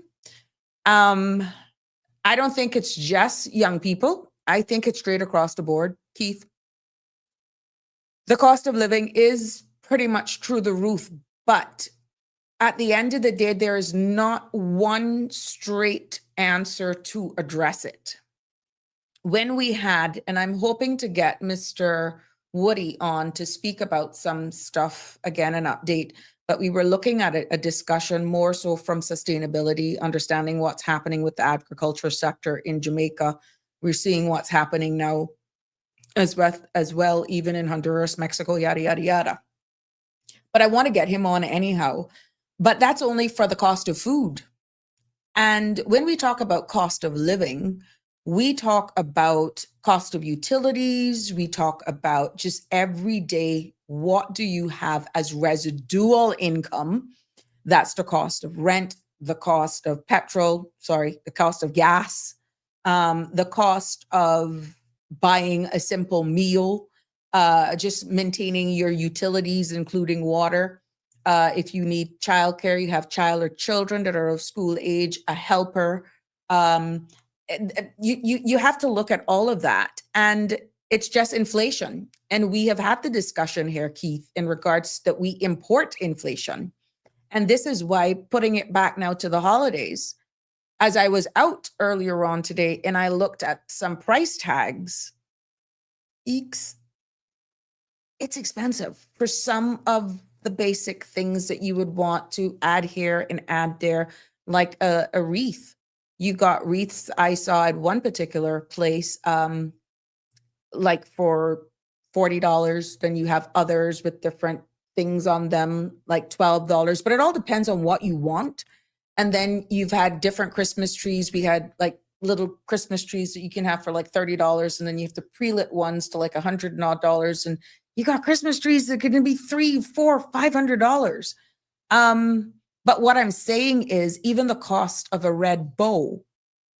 I don't think it's just young people. I think it's straight across the board, Keith. The cost of living is pretty much through the roof, but at the end of the day, there is not one straight answer to address it. When we had, and I'm hoping to get Mr. Woody on to speak about some stuff, again, an update, but we were looking at a discussion more so from sustainability, understanding what's happening with the agriculture sector in Jamaica. We're seeing what's happening now as well, even in Honduras, Mexico, yada, yada, yada. But I want to get him on anyhow. But that's only for the cost of food. And when we talk about cost of living, we talk about cost of utilities. We talk about just everyday, what do you have as residual income? That's the cost of rent, the cost of the cost of gas, the cost of buying a simple meal, just maintaining your utilities, including water. If you need childcare, you have child or children that are of school age, a helper. You have to look at all of that. And it's just inflation. And we have had the discussion here, Keith, in regards that we import inflation. And this is why, putting it back now to the holidays, as I was out earlier on today and I looked at some price tags, it's expensive for some of the basic things that you would want to add here and add there, like a wreath. You got wreaths I saw at one particular place, like for $40. Then you have others with different things on them, like $12. But it all depends on what you want. And then you've had different Christmas trees. We had like little Christmas trees that you can have for like $30. And then you have the pre-lit ones to like $100 and odd. And you got Christmas trees that can be $300, $400, $500. But what I'm saying is even the cost of a red bow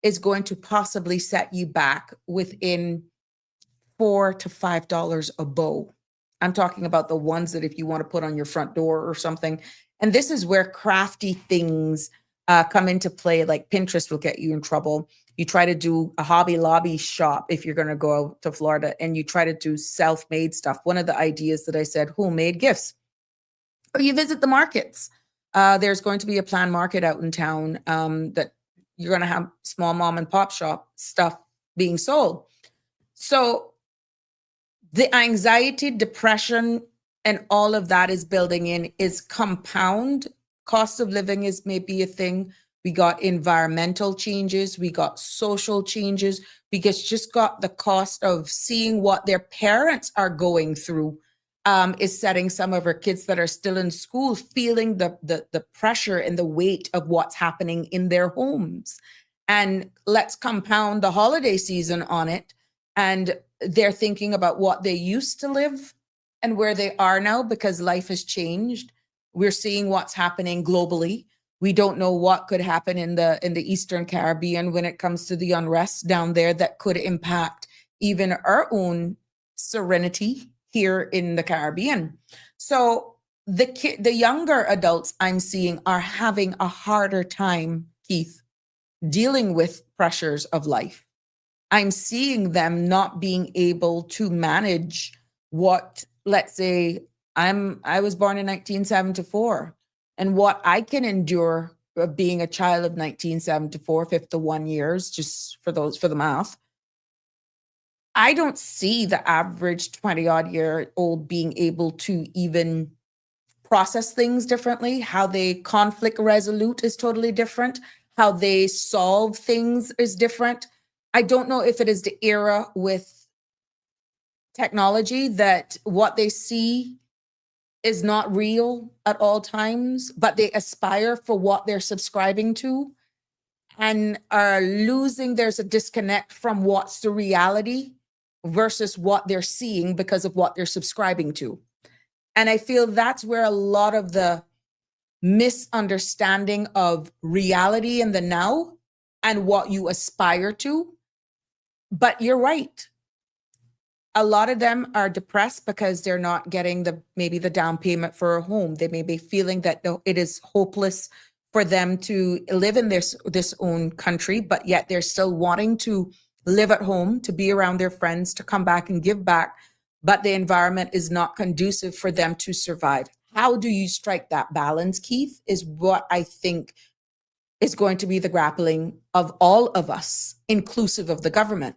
is going to possibly set you back within $4 to $5 a bow. I'm talking about the ones that if you want to put on your front door or something. And this is where crafty things come into play. Like Pinterest will get you in trouble. You try to do a Hobby Lobby shop if you're going to go out to Florida, and you try to do self-made stuff. One of the ideas that I said, homemade gifts. Or you visit the markets. There's going to be a planned market out in town that you're going to have small mom and pop shop stuff being sold. So the anxiety, depression, and all of that is building in is compound. Cost of living is maybe a thing. We got environmental changes. We got social changes. We just got the cost of seeing what their parents are going through is setting some of our kids that are still in school feeling the pressure and the weight of what's happening in their homes. And let's compound the holiday season on it. And they're thinking about what they used to live and where they are now because life has changed. We're seeing what's happening globally. We don't know what could happen in the Eastern Caribbean when it comes to the unrest down there that could impact even our own serenity here in the Caribbean. So the younger adults I'm seeing are having a harder time, Keith, dealing with pressures of life. I'm seeing them not being able to manage what, let's say, I was born in 1974, and what I can endure of being a child of 1974, 51 years, just for the math. I don't see the average 20-odd-year-old being able to even process things differently. How they conflict resolute is totally different. How they solve things is different. I don't know if it is the era with technology that what they see is not real at all times, but they aspire for what they're subscribing to and are losing. There's a disconnect from what's the reality versus what they're seeing because of what they're subscribing to. And I feel that's where a lot of the misunderstanding of reality in the now and what you aspire to. But you're right. A lot of them are depressed because they're not getting maybe the down payment for a home. They may be feeling that it is hopeless for them to live in this own country, but yet they're still wanting to live at home, to be around their friends, to come back and give back, but the environment is not conducive for them to survive. How do you strike that balance, Keith, is what I think is going to be the grappling of all of us, inclusive of the government.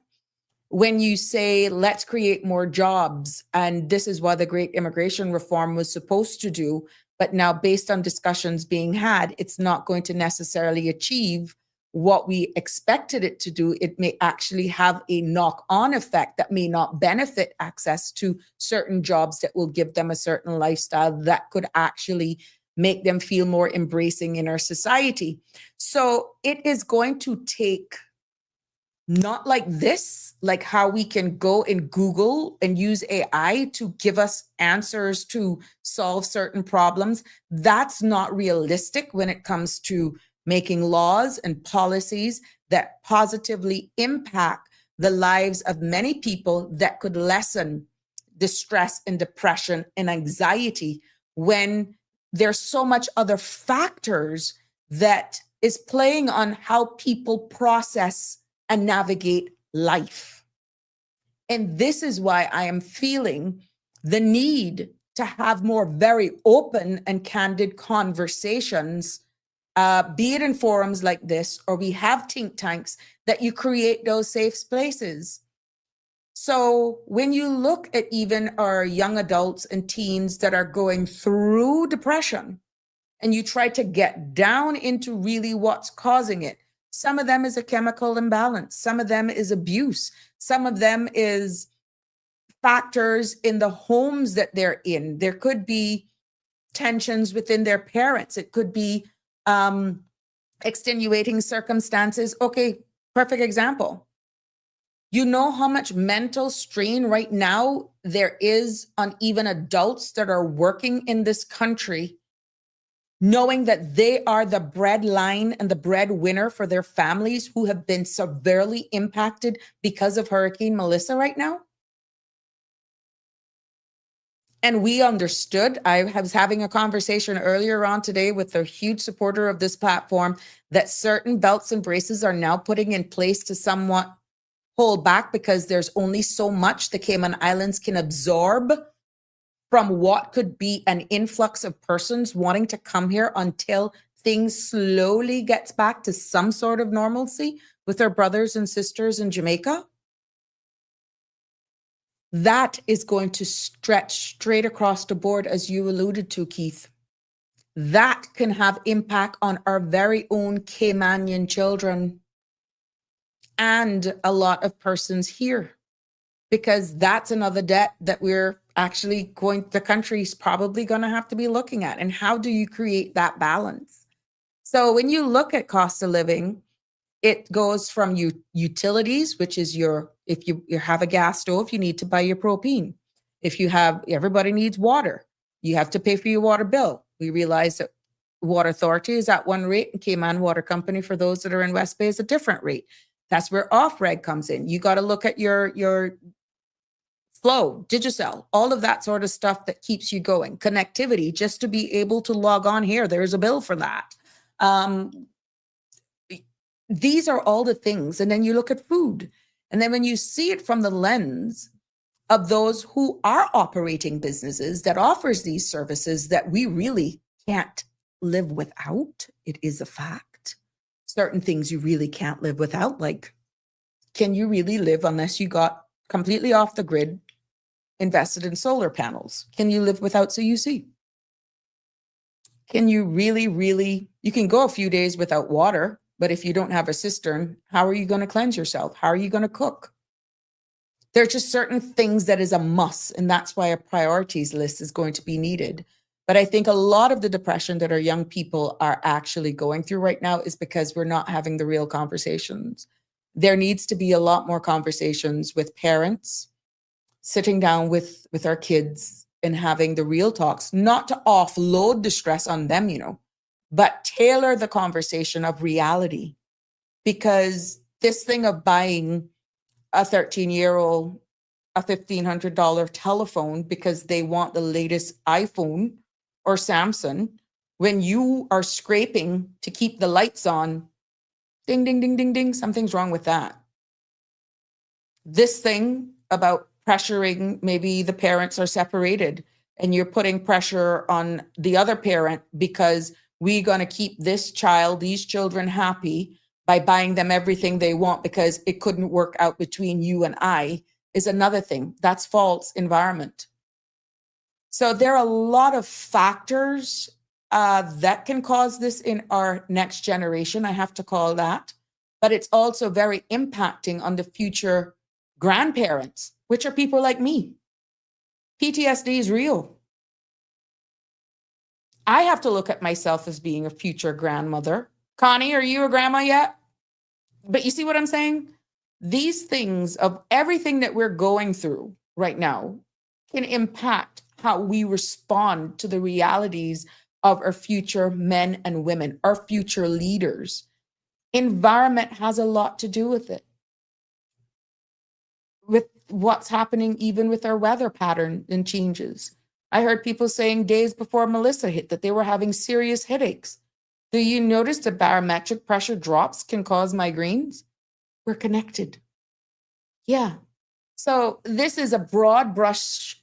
When you say, let's create more jobs, and this is what the great immigration reform was supposed to do, but now based on discussions being had, it's not going to necessarily achieve what we expected it to do. It may actually have a knock-on effect that may not benefit access to certain jobs that will give them a certain lifestyle that could actually make them feel more embracing in our society. So it is going to take not like this, like how we can go and Google and use AI to give us answers to solve certain problems. That's not realistic when it comes to making laws and policies that positively impact the lives of many people that could lessen distress and depression and anxiety when there's so much other factors that is playing on how people process and navigate life. And this is why I am feeling the need to have more very open and candid conversations, be it in forums like this, or we have think tanks that you create those safe spaces. So when you look at even our young adults and teens that are going through depression, and you try to get down into really what's causing it, some of them is a chemical imbalance. Some of them is abuse. Some of them is factors in the homes that they're in. There could be tensions within their parents. It could be extenuating circumstances. Okay, perfect example. You know how much mental strain right now there is on even adults that are working in this country, knowing that they are the breadline and the breadwinner for their families who have been severely impacted because of Hurricane Melissa right now? And we understood. I was having a conversation earlier on today with a huge supporter of this platform that certain belts and braces are now putting in place to somewhat hold back because there's only so much the Cayman Islands can absorb from what could be an influx of persons wanting to come here until things slowly gets back to some sort of normalcy with their brothers and sisters in Jamaica. That is going to stretch straight across the board, as you alluded to, Keith. That can have impact on our very own Caymanian children and a lot of persons here, because that's another debt that we're actually the country's probably going to have to be looking at. And how do you create that balance? So when you look at cost of living, it goes from utilities, which is if you have a gas stove, you need to buy your propane. If you have, everybody needs water. You have to pay for your water bill. We realize that Water Authority is at one rate and Cayman Water Company, for those that are in West Bay, is a different rate. That's where off-reg comes in. You got to look at your flow, Digicel, all of that sort of stuff that keeps you going. Connectivity, just to be able to log on here, there's a bill for that. These are all the things. And then you look at food. And then when you see it from the lens of those who are operating businesses that offers these services that we really can't live without, it is a fact. Certain things you really can't live without, like, can you really live unless you got completely off the grid, invested in solar panels? Can you live without CUC? Can you really, you can go a few days without water, but if you don't have a cistern, how are you going to cleanse yourself? How are you going to cook? There's just certain things that is a must, and that's why a priorities list is going to be needed. But I think a lot of the depression that our young people are actually going through right now is because we're not having the real conversations. There needs to be a lot more conversations with parents, sitting down with our kids and having the real talks, not to offload the stress on them, but tailor the conversation of reality. Because this thing of buying a 13-year-old a $1,500 telephone because they want the latest iPhone or Samsung, when you are scraping to keep the lights on, ding, ding, ding, ding, ding, something's wrong with that. This thing about pressuring, maybe the parents are separated and you're putting pressure on the other parent because we're going to keep these children happy by buying them everything they want because it couldn't work out between you and I, is another thing. That's false environment. So there are a lot of factors that can cause this in our next generation, I have to call that. But it's also very impacting on the future grandparents, which are people like me. PTSD is real. I have to look at myself as being a future grandmother. Connie, are you a grandma yet? But you see what I'm saying? These things of everything that we're going through right now can impact how we respond to the realities of our future men and women, our future leaders. Environment has a lot to do with it. With what's happening even with our weather pattern and changes. I heard people saying days before Melissa hit that they were having serious headaches. Do you notice the barometric pressure drops can cause migraines? We're connected. Yeah. So this is a broad brush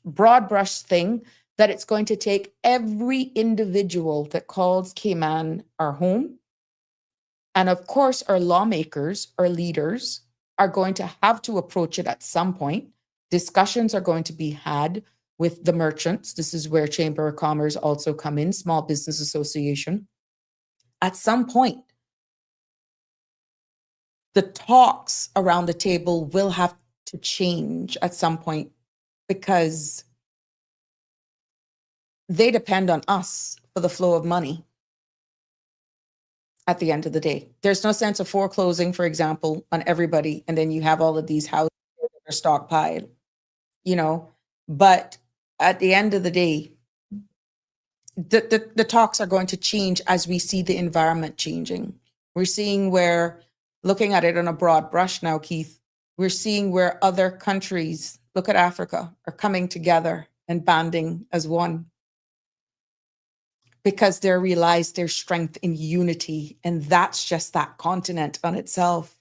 thing that it's going to take every individual that calls Cayman our home. And of course, our lawmakers, our leaders are going to have to approach it at some point. Discussions are going to be had with the merchants. This is where Chamber of Commerce also come in, Small Business Association. At some point, the talks around the table will have to change at some point because they depend on us for the flow of money at the end of the day. There's no sense of foreclosing, for example, on everybody, and then you have all of these houses that are stockpiled, but at the end of the day, the talks are going to change as we see the environment changing. We're seeing where, looking at it on a broad brush now, Keith, we're seeing where other countries, look at Africa, are coming together and banding as one, because they realize their strength in unity. And that's just that continent on itself.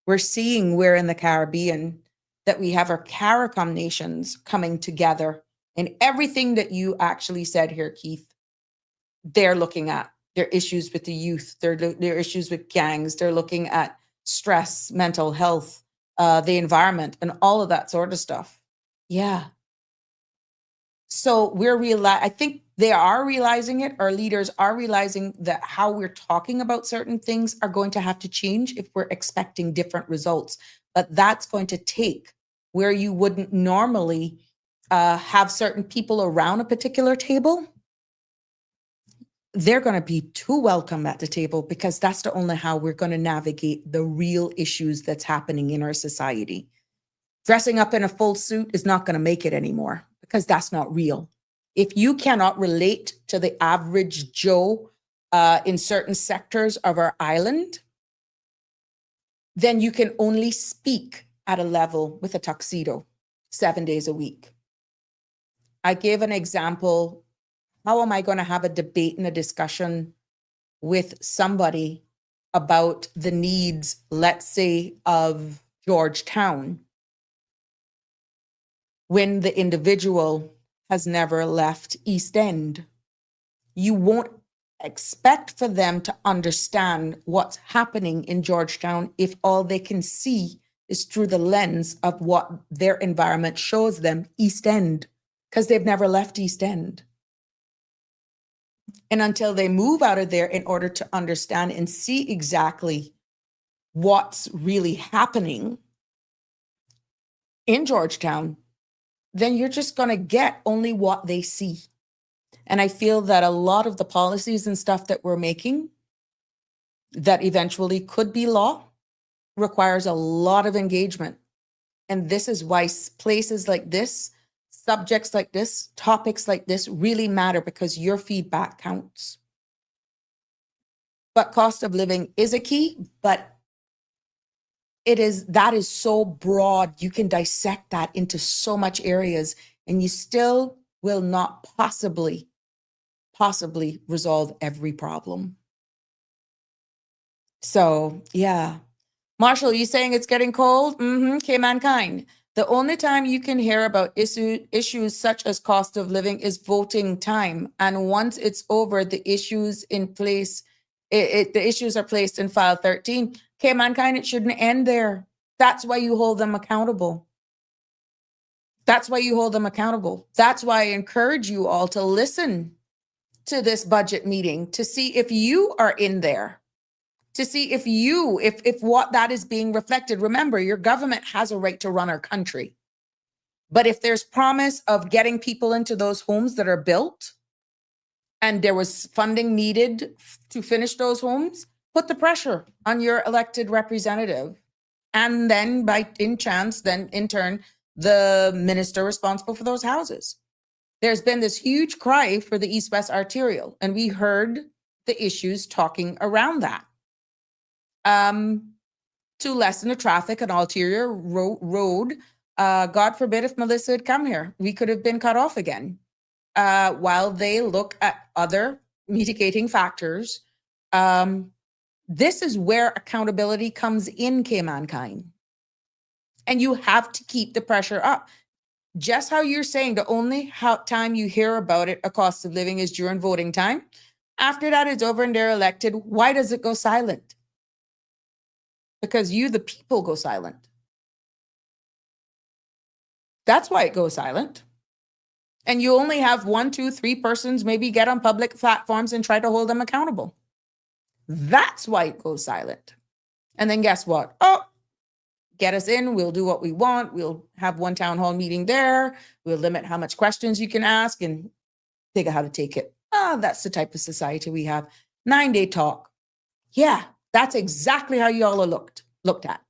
We're seeing where in the Caribbean that we have our CARICOM nations coming together, and everything that you actually said here, Keith, they're looking at their issues with the youth, their issues with gangs, they're looking at stress, mental health, the environment, and all of that sort of stuff. Yeah. So I think they are realizing it. Our leaders are realizing that how we're talking about certain things are going to have to change if we're expecting different results. But that's going to take where you wouldn't normally have certain people around a particular table. They're going to be too welcome at the table, because that's the only how we're going to navigate the real issues that's happening in our society. Dressing up in a full suit is not going to make it anymore, because that's not real. If you cannot relate to the average Joe in certain sectors of our island, then you can only speak at a level with a tuxedo 7 days a week. I gave an example. How am I going to have a debate and a discussion with somebody about the needs, let's say, of Georgetown, when the individual has never left East End? You won't expect for them to understand what's happening in Georgetown if all they can see is through the lens of what their environment shows them, East End, because they've never left East End. And until they move out of there in order to understand and see exactly what's really happening in Georgetown, then you're just going to get only what they see. And I feel that a lot of the policies and stuff that we're making that eventually could be law requires a lot of engagement. And this is why places like this, subjects like this, topics like this really matter, because your feedback counts. But cost of living is a key, but that is so broad. You can dissect that into so much areas, and you still will not possibly resolve every problem. So yeah. Marshall, you saying it's getting cold? Cayman kind. The only time you can hear about issues such as cost of living is voting time. And once it's over, the issues in place, the issues are placed in file 13. Cayman kind, it shouldn't end there. That's why you hold them accountable. That's why you hold them accountable. That's why I encourage you all to listen to this budget meeting, to see if you are in there, to see if what that is being reflected. Remember, your government has a right to run our country. But if there's promise of getting people into those homes that are built, and there was funding needed to finish those homes, put the pressure on your elected representative. And then in turn, the minister responsible for those houses. There's been this huge cry for the East-West Arterial, and we heard the issues talking around that. To lessen the traffic on Ulterior Road, God forbid if Melissa had come here, we could have been cut off again. While they look at other mitigating factors, this is where accountability comes in, Cayman kind. And you have to keep the pressure up. Just how you're saying the only time you hear about it, a cost of living, is during voting time. After that, it's over and they're elected. Why does it go silent? Because you, the people, go silent. That's why it goes silent. And you only have 1, 2, 3 persons maybe get on public platforms and try to hold them accountable. That's why it goes silent. And then guess what? Oh, get us in. We'll do what we want. We'll have one town hall meeting there. We'll limit how much questions you can ask and figure how to take it. That's the type of society we have. 9-day talk. Yeah, that's exactly how you all are looked at.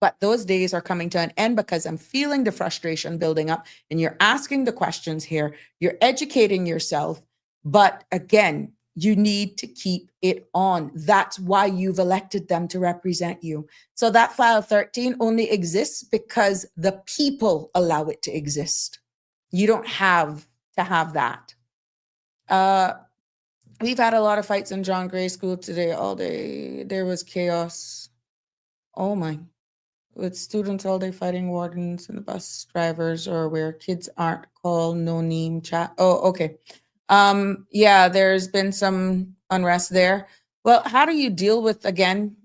But those days are coming to an end, because I'm feeling the frustration building up, and you're asking the questions here. You're educating yourself. But again, you need to keep it on. That's why you've elected them to represent you. So that file 13 only exists because the people allow it to exist. You don't have to have that. We've had a lot of fights in John Gray School today, all day. There was chaos. Oh my. With students all day fighting wardens and the bus drivers, or where kids aren't called, no name chat. Oh, okay. Yeah, there's been some unrest there. Well, how do you deal with, again,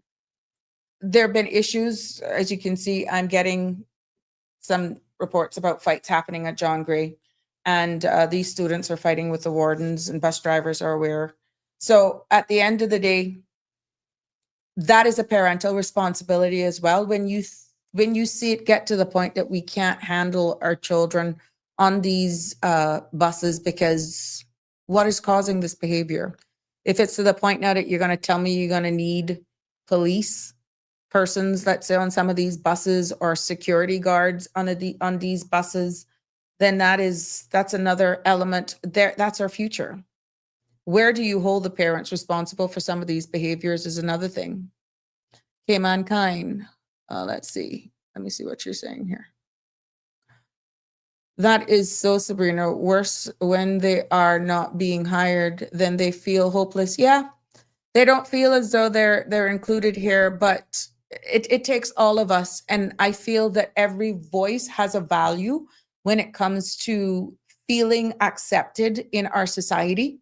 there have been issues. As you can see, I'm getting some reports about fights happening at John Gray, and these students are fighting with the wardens, and bus drivers are aware. So at the end of the day, that is a parental responsibility as well. When you see it get to the point that we can't handle our children on these buses, because what is causing this behavior? If it's to the point now that you're going to tell me you're going to need police persons, let's say on some of these buses, or security guards on these buses, then that's another element there. That's our future. Where do you hold the parents responsible for some of these behaviors is another thing. Okay, mankind. Let's see. Let me see what you're saying here. That is so, Sabrina. Worse when they are not being hired, then they feel hopeless. Yeah, they don't feel as though they're included here, but it takes all of us. And I feel that every voice has a value when it comes to feeling accepted in our society,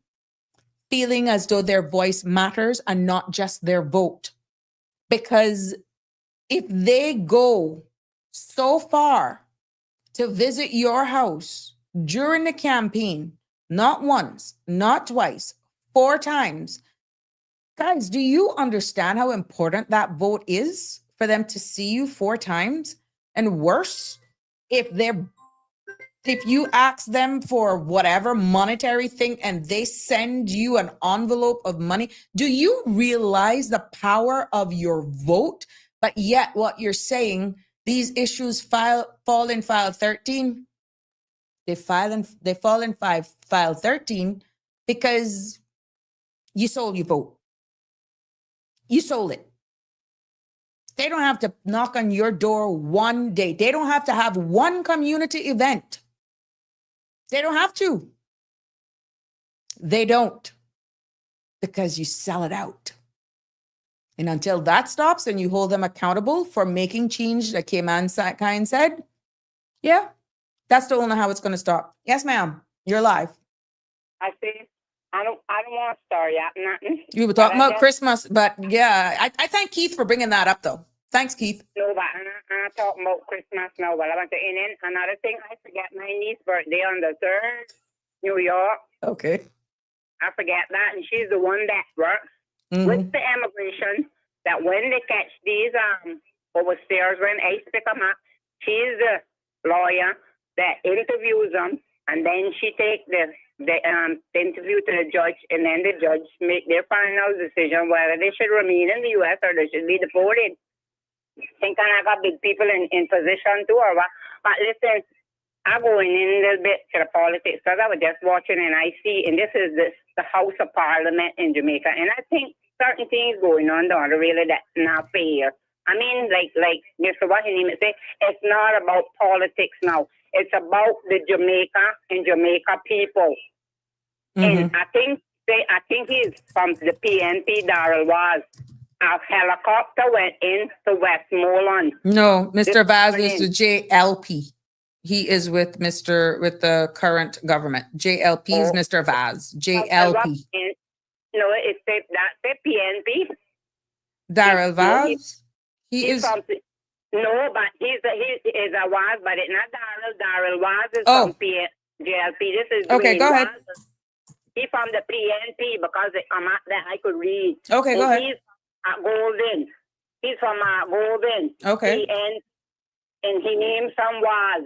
feeling as though their voice matters and not just their vote. Because if they go so far to visit your house during the campaign, not once, not twice, 4 times, guys, do you understand how important that vote is for them to see you 4 times? And worse, if you ask them for whatever monetary thing and they send you an envelope of money, do you realize the power of your vote? But yet what you're saying, these issues fall in file 13. They fall in file 13 because you sold your vote. You sold it. They don't have to knock on your door one day. They don't have to have one community event. They don't have to. They don't, because you sell it out. And until that stops and you hold them accountable for making change, like Cayman kind said, yeah, that's the only how it's going to stop. Yes, ma'am. You're live. I see. I don't want to start yet. Nothing. You were talking about Christmas, but yeah, I thank Keith for bringing that up, though. Thanks, Keith. No, but I'm not talking about Christmas now. But I want to, and then another thing, I forget my niece's birthday on the 3rd, New York. Okay. I forget that, and she's the one that works with the immigration. That when they catch these overstairs, when I pick them up, she's the lawyer that interviews them, and then she takes the interview to the judge, and then the judge make their final decision whether they should remain in the U.S. or they should be deported. Think I got big people in position too, or what? But listen, I'm going in a little bit to the politics because I was just watching and I see, and this is the House of Parliament in Jamaica, and I think certain things going on there are really that's not fair. I mean, like Mr. Washington say, it's not about politics now. It's about the Jamaica people. And I think he's from the PNP, Darrell was. A helicopter went into Westmoreland. No, Mr. Vaz is the JLP. He is with the current government. JLP is Mr. Vaz. JLP. No, it's that's the PNP. Darrell Vaz. He is from. No, but he is a Vaz, but it's not Darrell. Darrell Vaz is from JLP. This is okay. Go ahead. He's from the PNP because I'm at that I could read. Okay, go ahead. He's Golden. He's from Golden. Okay. And he named some Vaz.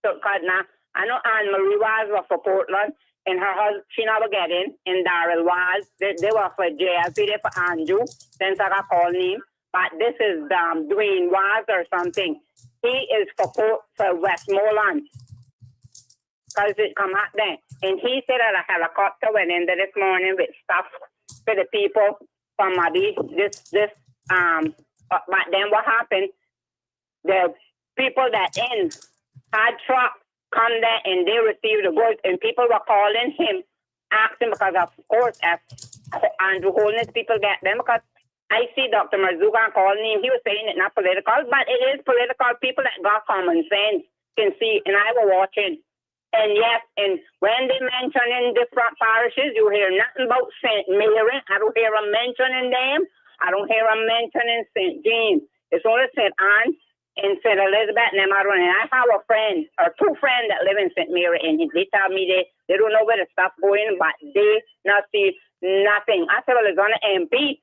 So, cause now I know Anne Marie Vaz was for Portland, and her husband she never get in. And Darrell Vaz, they were for JLP, they for Andrew. Since I got called name, but this is Dwayne Vaz or something. He is for Westmoreland. Because it come out there. And he said that a helicopter went in there this morning with stuff for the people from Madi. But then what happened? The people that in had trucks come there and they receive the goods, and people were calling him, asking, because of course, as Andrew Holness people get them, because I see Dr. Marzuka calling him, he was saying it's not political, but it is political. People that got common sense can see, and I was watching. And yes, and when they mention in different parishes, you hear nothing about St. Mary. I don't hear them mentioning them. I don't hear them mentioning St. James. It's only St. Anne and St. Elizabeth and them are running. I have a friend, or two friends that live in St. Mary, and they tell me they don't know where the stuff going, but they not see nothing. I said, well, it's on the MP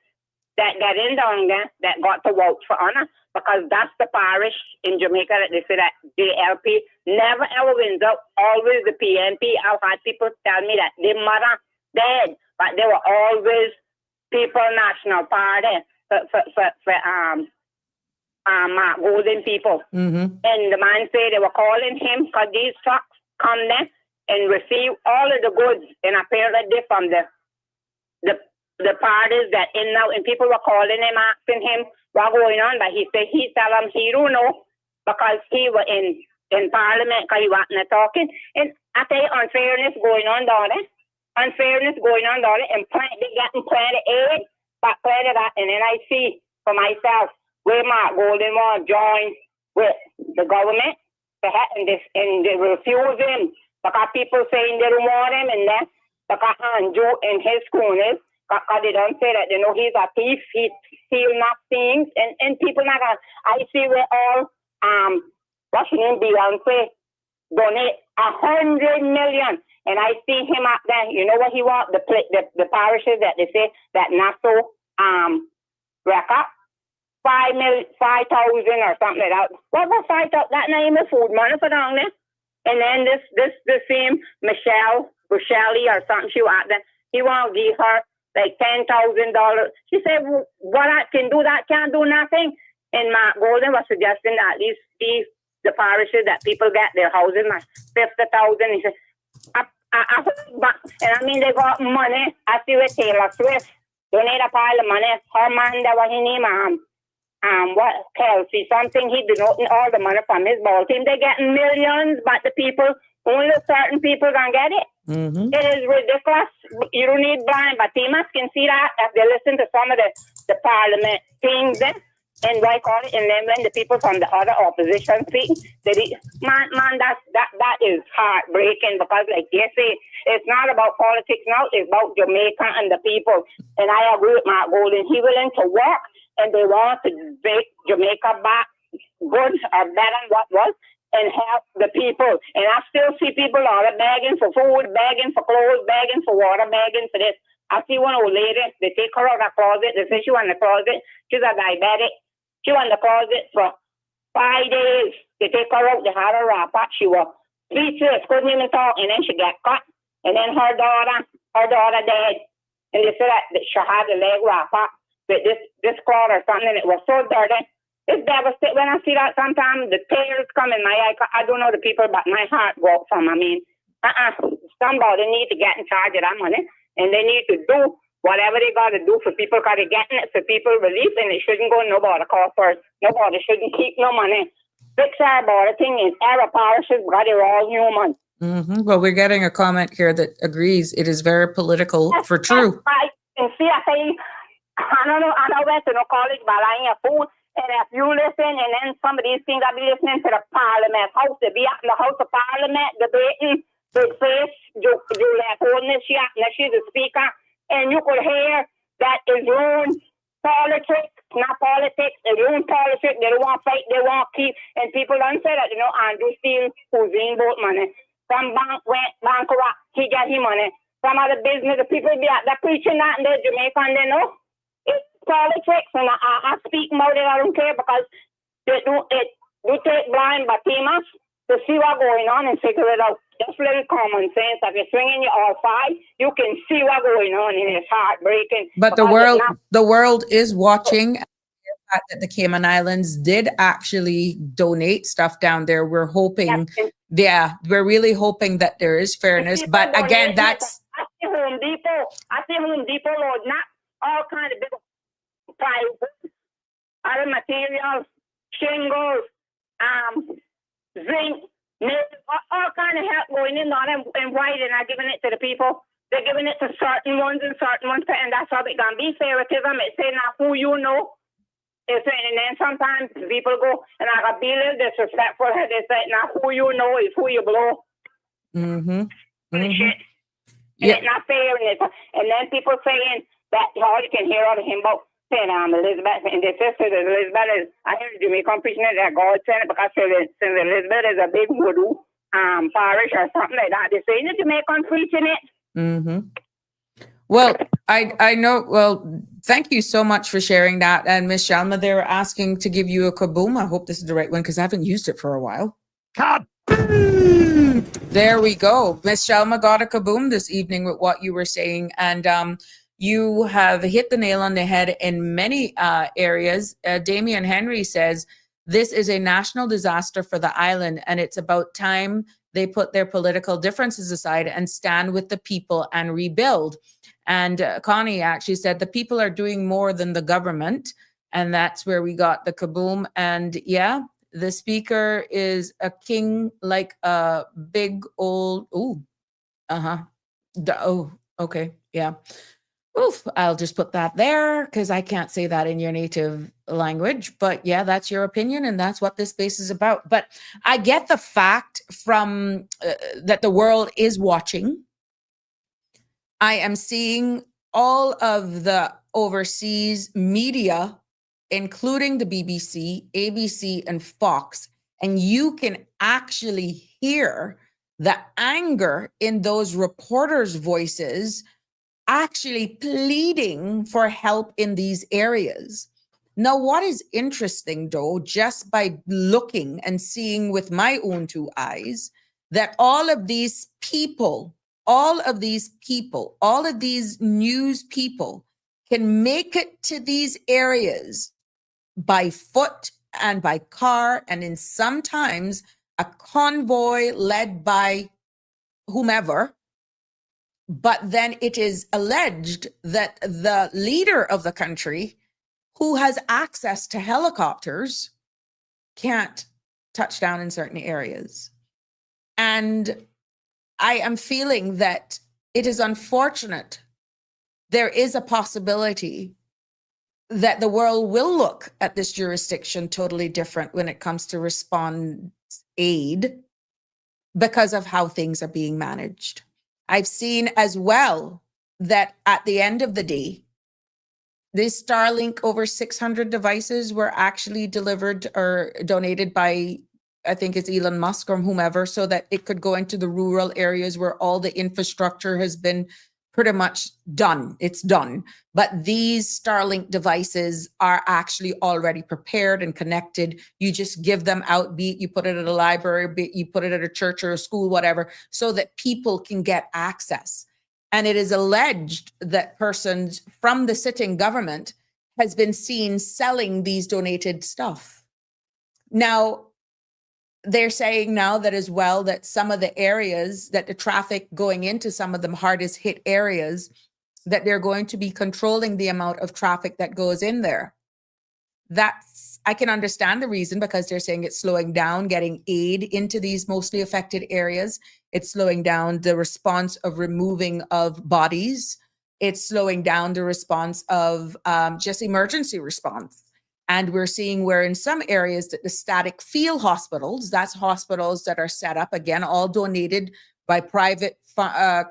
that got in down there that got to vote for honor, because that's the parish in Jamaica that they say that JLP never ever wins out, always the PNP. I've had people tell me that their mother dead, but they were always People National Party for golden people. And the man said they were calling him because these trucks come there and receive all of the goods, and apparently they from the parties that in now, and people were calling him, asking him what going on, but he said he tell them he don't know, because he was in Parliament, because he wasn't talking. And I tell you, unfairness going on down there, and they getting plenty aid, but plenty that, and then I see for myself where Mark Golden was joined with the government, and they refuse him, because people saying they don't want him, and then because Andrew and his cronies, because they don't say that they know he's a thief, he steal not things, and people not gonna. I see where all what's your name, Beyonce donate 100 million, and I see him out there. You know what he want? The parishes that they say that Nassau record 5,000 or something like that. What was 5,000? That name is food money for down there. And then the same Michelle or something, she out there. He want to give her like $10,000. She said, well, what I can do, that can't do nothing. And Mark Golden was suggesting that at least the parishes that people get their houses, 50,000. He said, and I mean, they got money. I see with Taylor Swift. They need a pile of money. Her man, that was his name, what, Kelsey, something, he denoting all the money from his ball team. They're getting millions, but the people, only certain people can get it. It is ridiculous. You don't need blind, but Timas can see that if they listen to some of the parliament things then, and like all it, and then when the people from the other opposition speak, that is heartbreaking, because like they say, it's not about politics now, it's about Jamaica and the people. And I agree with Mark Golden. He willing to work, and they want to make Jamaica back good or better than what was, and help the people. And I still see people all begging for food, begging for clothes, begging for water, begging for this. I see one old lady, they take her out of the closet, they say she was in the closet, she's a diabetic. She was in the closet for 5 days. They take her out, they had her wrap up. She was speechless, couldn't even talk, and then she got cut. And then her daughter died. And they said that she had the leg wrap up with this cloth or something, and it was so dirty. It's devastating. When I see that, sometimes the tears come in my eye. I don't know the people, but my heart goes from. I mean, somebody need to get in charge of that money, and they need to do whatever they got to do for people, because they're getting it for people relief, and it shouldn't go nobody cost first. Nobody shouldn't keep no money. Fix our border thing in error parishes, because they're all human. Well, we're getting a comment here that agrees it is very political for true. I can see, I say, I don't know, I went to no college, but I ain't a fool. And if you listen, and then some of these things, I'll be listening to the Parliament House. They be out in the House of Parliament debating with face, Juliet Holness, she's a speaker, and you could hear that is ruined politics, not politics, they ruin politics, they don't want to fight, they want to keep, and people don't say that, Andrew steal Cuisine boat money. Some bank went bankrupt, he got his money. Some other business, the people be out there preaching that in the Jamaica, and they know it's politics, and I speak about it, I don't care, because they do take blind but Timas to see what's going on and figure it out. Just little common sense. If you're swinging your all five, you can see what's going on, and it's heartbreaking. But the world is watching. The fact that the Cayman Islands did actually donate stuff down there. We're hoping, we're really hoping that there is fairness. But again, that's I see Home Depot, Lord, not all kind of big plywood, other materials, shingles, zinc, All kind of help going in on them in writing are giving it to the people. They're giving it to certain ones and that's how it gonna be favoritism. It's saying now who you know. And then sometimes people go and I got be a little disrespectful. They say now who you know is who you blow. Shit. And it's not fair. And then people saying that all you can hear out of him about saying Elizabeth and the sister Elizabeth is I hear Jamaican preaching it that God sent it because since Elizabeth is a big voodoo parish or something like that. They're saying the Jamaican preaching it. Well, I know. Well, thank you so much for sharing that. And Miss Shalma, they were asking to give you a kaboom. I hope this is the right one because I haven't used it for a while. Kaboom! There we go. Miss Shalma got a kaboom this evening with what you were saying. And you have hit the nail on the head in many areas. Damian Henry says, this is a national disaster for the island, and it's about time they put their political differences aside and stand with the people and rebuild. And Connie actually said the people are doing more than the government. And that's where we got the kaboom. And yeah, the speaker is a king like a big old, okay, yeah. Oof, I'll just put that there because I can't say that in your native language. But yeah, that's your opinion and that's what this space is about. But I get the fact from that the world is watching. I am seeing all of the overseas media, including the BBC, ABC, and Fox, and you can actually hear the anger in those reporters' voices actually pleading for help in these areas. Now, what is interesting, though, just by looking and seeing with my own two eyes, that all of these news people can make it to these areas by foot and by car, and in sometimes a convoy led by whomever. But then it is alleged that the leader of the country, who has access to helicopters, can't touch down in certain areas. And I am feeling that it is unfortunate. There is a possibility that the world will look at this jurisdiction totally different when it comes to response aid because of how things are being managed. I've seen as well that at the end of the day, this Starlink over 600 devices were actually delivered or donated by, I think it's Elon Musk or whomever, so that it could go into the rural areas where all the infrastructure has been pretty much done. It's done. But these Starlink devices are actually already prepared and connected. You just give them out, be it you put it at a library, be it you put it at a church or a school, whatever, so that people can get access. And it is alleged that persons from the sitting government has been seen selling these donated stuff. Now, they're saying now that as well that some of the areas that the traffic going into some of the hardest hit areas, that they're going to be controlling the amount of traffic that goes in there. That's, I can understand the reason, because they're saying it's slowing down getting aid into these mostly affected areas. It's slowing down the response of removing of bodies. It's slowing down the response of just emergency response. And we're seeing where in some areas that the static field hospitals, that's hospitals that are set up, again, all donated by private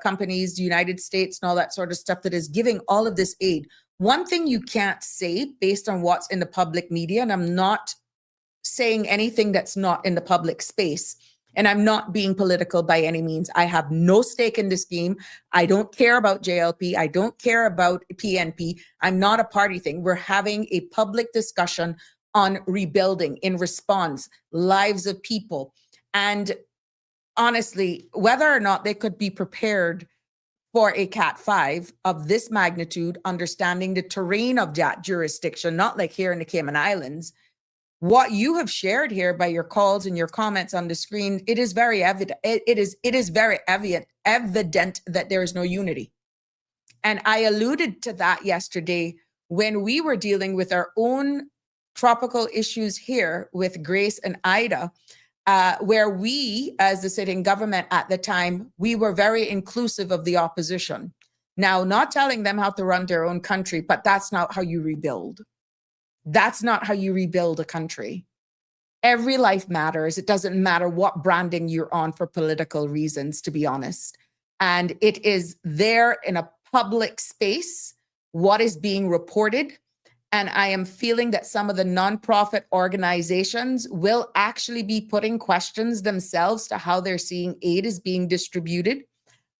companies, the United States and all that sort of stuff, that is giving all of this aid. One thing you can't say based on what's in the public media, and I'm not saying anything that's not in the public space, and I'm not being political by any means. I have no stake in this game. I don't care about JLP. I don't care about PNP. I'm not a party thing. We're having a public discussion on rebuilding in response, lives of people. And honestly, whether or not they could be prepared for a Cat 5 of this magnitude, understanding the terrain of that jurisdiction, not like here in the Cayman Islands, what you have shared here by your calls and your comments on the screen, it is very evident. It is very evident that there is no unity. And I alluded to that yesterday when we were dealing with our own tropical issues here with Grace and Ida. where we, as the sitting government at the time, we were very inclusive of the opposition. Now, not telling them how to run their own country, but that's not how you rebuild. That's not how you rebuild a country. Every life matters. It doesn't matter what branding you're on for political reasons, to be honest. And it is there in a public space, what is being reported. And I am feeling that some of the nonprofit organizations will actually be putting questions themselves to how they're seeing aid is being distributed.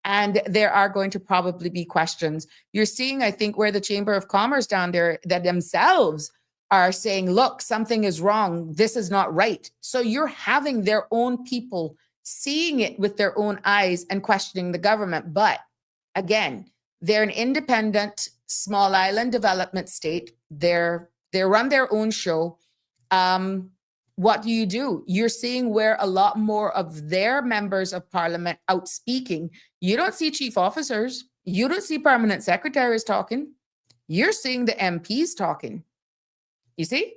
And there are going to probably be questions. You're seeing, I think, where the Chamber of Commerce down there that themselves are saying, look, something is wrong. This is not right. So you're having their own people seeing it with their own eyes and questioning the government. But again, they're an independent small island development state. They run their own show. What do? You're seeing where a lot more of their members of parliament out speaking. You don't see chief officers. You don't see permanent secretaries talking. You're seeing the MPs talking. You see?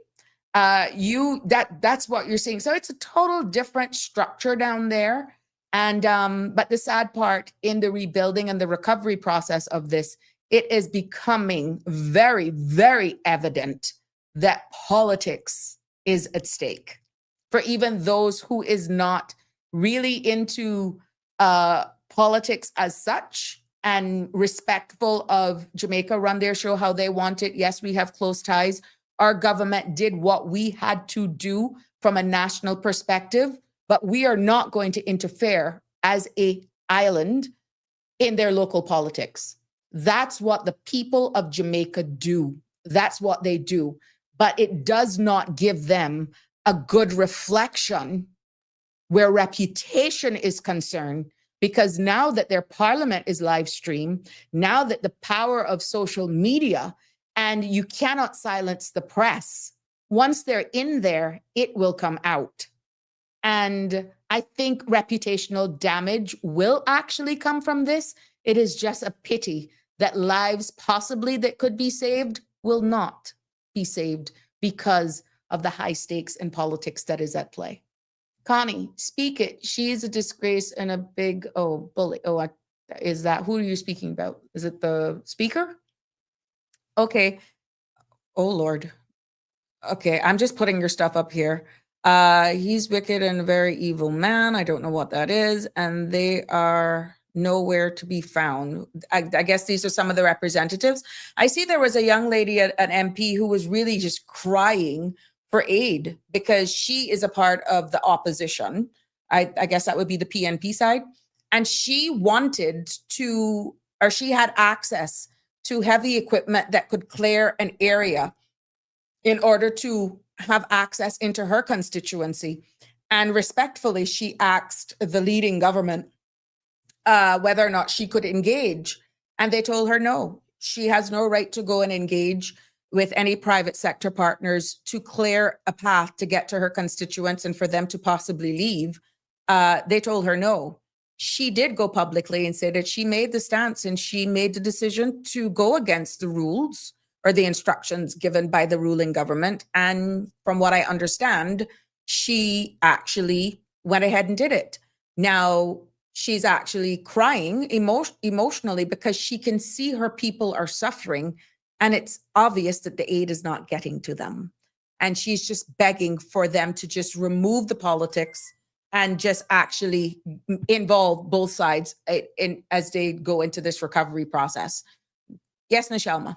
That's what you're seeing. So it's a total different structure down there. And but the sad part in the rebuilding and the recovery process of this, it is becoming very, very evident that politics is at stake for even those who is not really into politics as such and respectful of Jamaica run their show how they want it. Yes, we have close ties. Our government did what we had to do from a national perspective, but we are not going to interfere as an island in their local politics. That's what the people of Jamaica do. That's what they do. But it does not give them a good reflection where reputation is concerned, because now that their parliament is live streamed, now that the power of social media, and you cannot silence the press, once they're in there, it will come out. And I think reputational damage will actually come from this. It is just a pity that lives possibly that could be saved will not be saved because of the high stakes in politics that is at play. Connie, speak it. She's a disgrace and a big, bully. Is that, who are you speaking about? Is it the speaker? Okay. Oh, Lord. Okay, I'm just putting your stuff up here. He's wicked and a very evil man. I don't know what that is. And they are nowhere to be found. I guess these are some of the representatives. I see there was a young lady, an MP, who was really just crying for aid because she is a part of the opposition. I guess that would be the PNP side. And she wanted to, or she had access to heavy equipment that could clear an area in order to have access into her constituency. And respectfully, she asked the leading government whether or not she could engage. And they told her no, she has no right to go and engage with any private sector partners to clear a path to get to her constituents and for them to possibly leave. They told her no. She did go publicly and say that she made the stance and she made the decision to go against the rules or the instructions given by the ruling government. And from what I understand, she actually went ahead and did it. Now, she's actually crying emotionally because she can see her people are suffering and it's obvious that the aid is not getting to them. And she's just begging for them to just remove the politics and just actually involve both sides in as they go into this recovery process. Yes, Nishalma.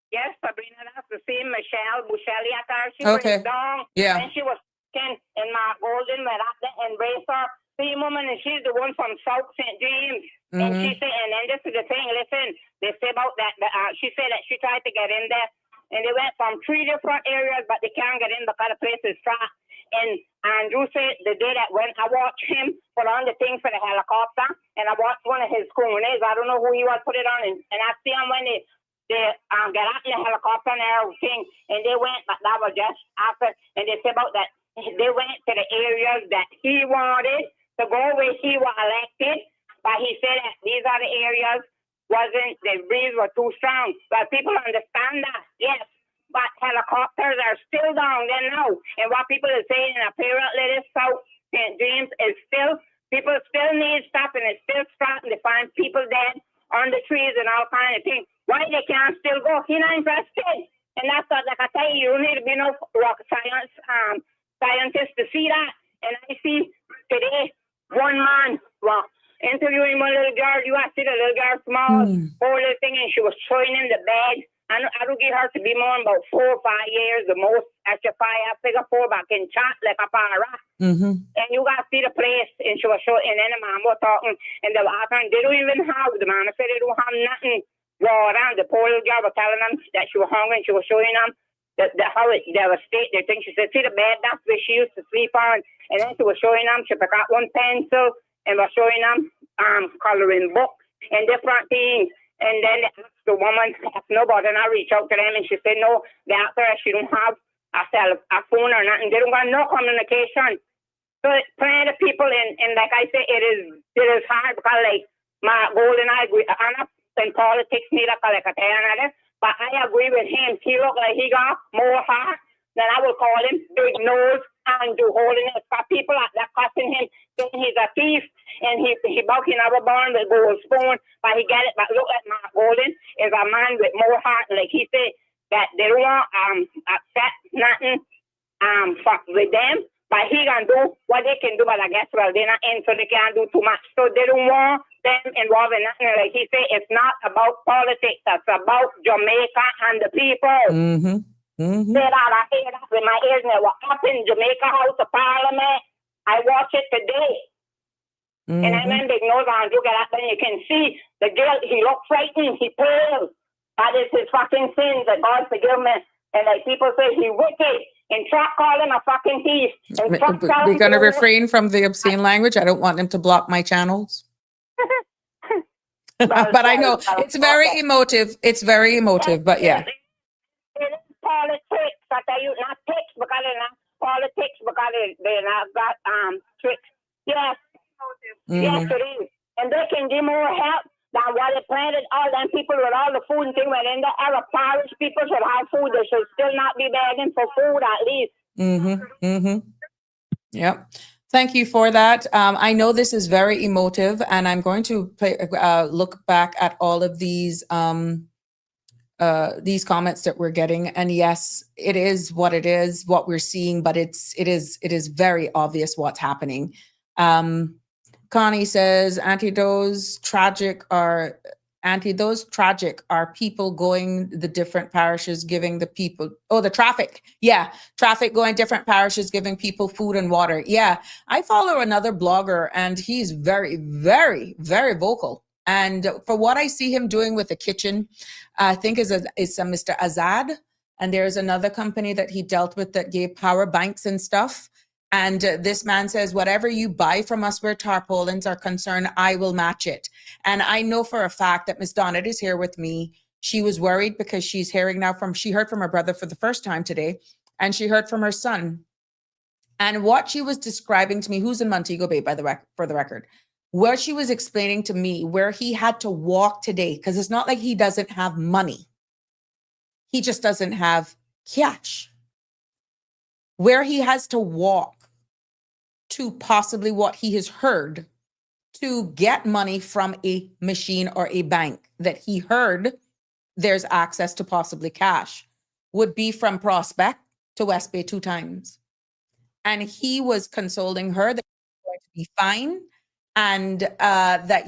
Yes, Sabrina, that's the same Michelle Busheliatar. She Okay. went down Yeah. and she was in my golden went up there and embraced her. See, woman, and she's the one from South St. James. And she said, and then this is the thing, listen, they say about that, she said that she tried to get in there and they went from 3 different areas, but they can't get in because the place is flat. And Andrew said the day that when I watched him put on the thing for the helicopter and I watched one of his schooners, I don't know who he was, put it on, and I see him when they get out in the helicopter and everything, and they went, but that was just after, and they said about that, they went to the areas that he wanted to go where he was elected, but he said that these are the areas the breeze were too strong. But people understand that, yes, but helicopters are still down there now, and what people are saying, apparently this South St. James is still, people still need stuff, and it's still starting to find people dead on the trees and all kind of things. Why they can't still go? He's not interested. And that's what, like I tell you, you need to be no rocket scientist to see that. And I see today one man, interviewing one little girl. You have to see the little girl, small, poor little thing, and she was showing him the bed. I don't give her to be more than about 4 or 5 years, the most. At your fire, figure 4 back in chat like a para. And you got to see the place, and she was showing, and then the man was talking, and they were asking, they don't even have, the man said they don't have nothing raw around. The poor little girl was telling them that she was hungry, and she was showing them how it devastated. They think, she said, see the bed, that's where she used to sleep on. And then she was showing them, she picked up one pencil, and was showing them coloring books and different things. And then the woman asked nobody, and I reached out to them, and she said, no, the answer is she don't have a phone or nothing. They don't got no communication. So plenty of people, and like I say, it is hard because like my goal and I agree. I'm not in politics neither, like I tell you, but I agree with him. He look like he got more heart than I would call him big nose and do holiness. For people that cussing him, saying he's a thief, and he about he never born with gold spoon, but he get it. But look at Mark Golden is a man with more heart. Like he said that they don't want upset nothing with them, but he can do what they can do. But I guess they're not in, so they can't do too much. So they don't want them involved in nothing. Like he said, it's not about politics. It's about Jamaica and the people. Say that I hear that with my ears now. What happened in Jamaica House of Parliament? I watch it today. And I remember big nose on, look at that, then you can see the guilt. He looked frightened, he pale. That is his fucking sins that God forgive me. And like people say, he wicked. And Trump call him a fucking thief. We're going to refrain from the obscene language. I don't want them to block my channels. But I know it's very emotive. It's very emotive, but yeah. It is politics. I tell you, not tricks, because they're not politics, because they're not got tricks. Yes. Yes, it is. And they can give more help than what they planted. All them people with all the food and things, but in the Arab parish, people should have food. They should still not be begging for food at least. Yep. Thank you for that. I know this is very emotive, and I'm going to look back at all of these comments that we're getting. And yes, it is what we're seeing, but it is very obvious what's happening. Connie says, those tragic are people going the different parishes, giving the people, the traffic. Yeah. Traffic going different parishes, giving people food and water. Yeah. I follow another blogger, and he's very, very, very vocal. And for what I see him doing with the kitchen, I think is a Mr. Azad. And there's another company that he dealt with that gave power banks and stuff. And this man says, whatever you buy from us where tarpaulins are concerned, I will match it. And I know for a fact that Miss Donna is here with me. She was worried because she's hearing now she heard from her brother for the first time today, and she heard from her son. And what she was describing to me, who's in Montego Bay, for the record, where she was explaining to me where he had to walk today, because it's not like he doesn't have money. He just doesn't have cash. Where he has to walk to possibly what he has heard to get money from a machine or a bank that he heard there's access to possibly cash would be from Prospect to West Bay 2 times. And he was consoling her that he's going to be fine, and that,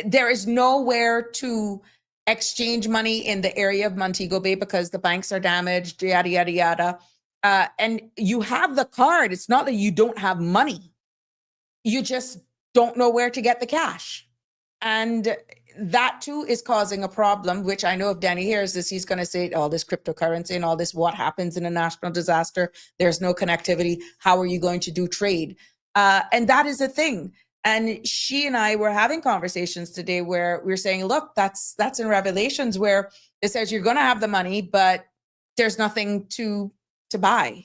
there is nowhere to exchange money in the area of Montego Bay because the banks are damaged, yada, yada, yada. And you have the card. It's not that you don't have money. You just don't know where to get the cash. And that too is causing a problem, which I know if Danny hears this, he's going to say all this cryptocurrency and all this, what happens in a national disaster? There's no connectivity. How are you going to do trade? And that is a thing. And she and I were having conversations today where we're saying, look, that's in Revelations where it says you're going to have the money, but there's nothing to buy.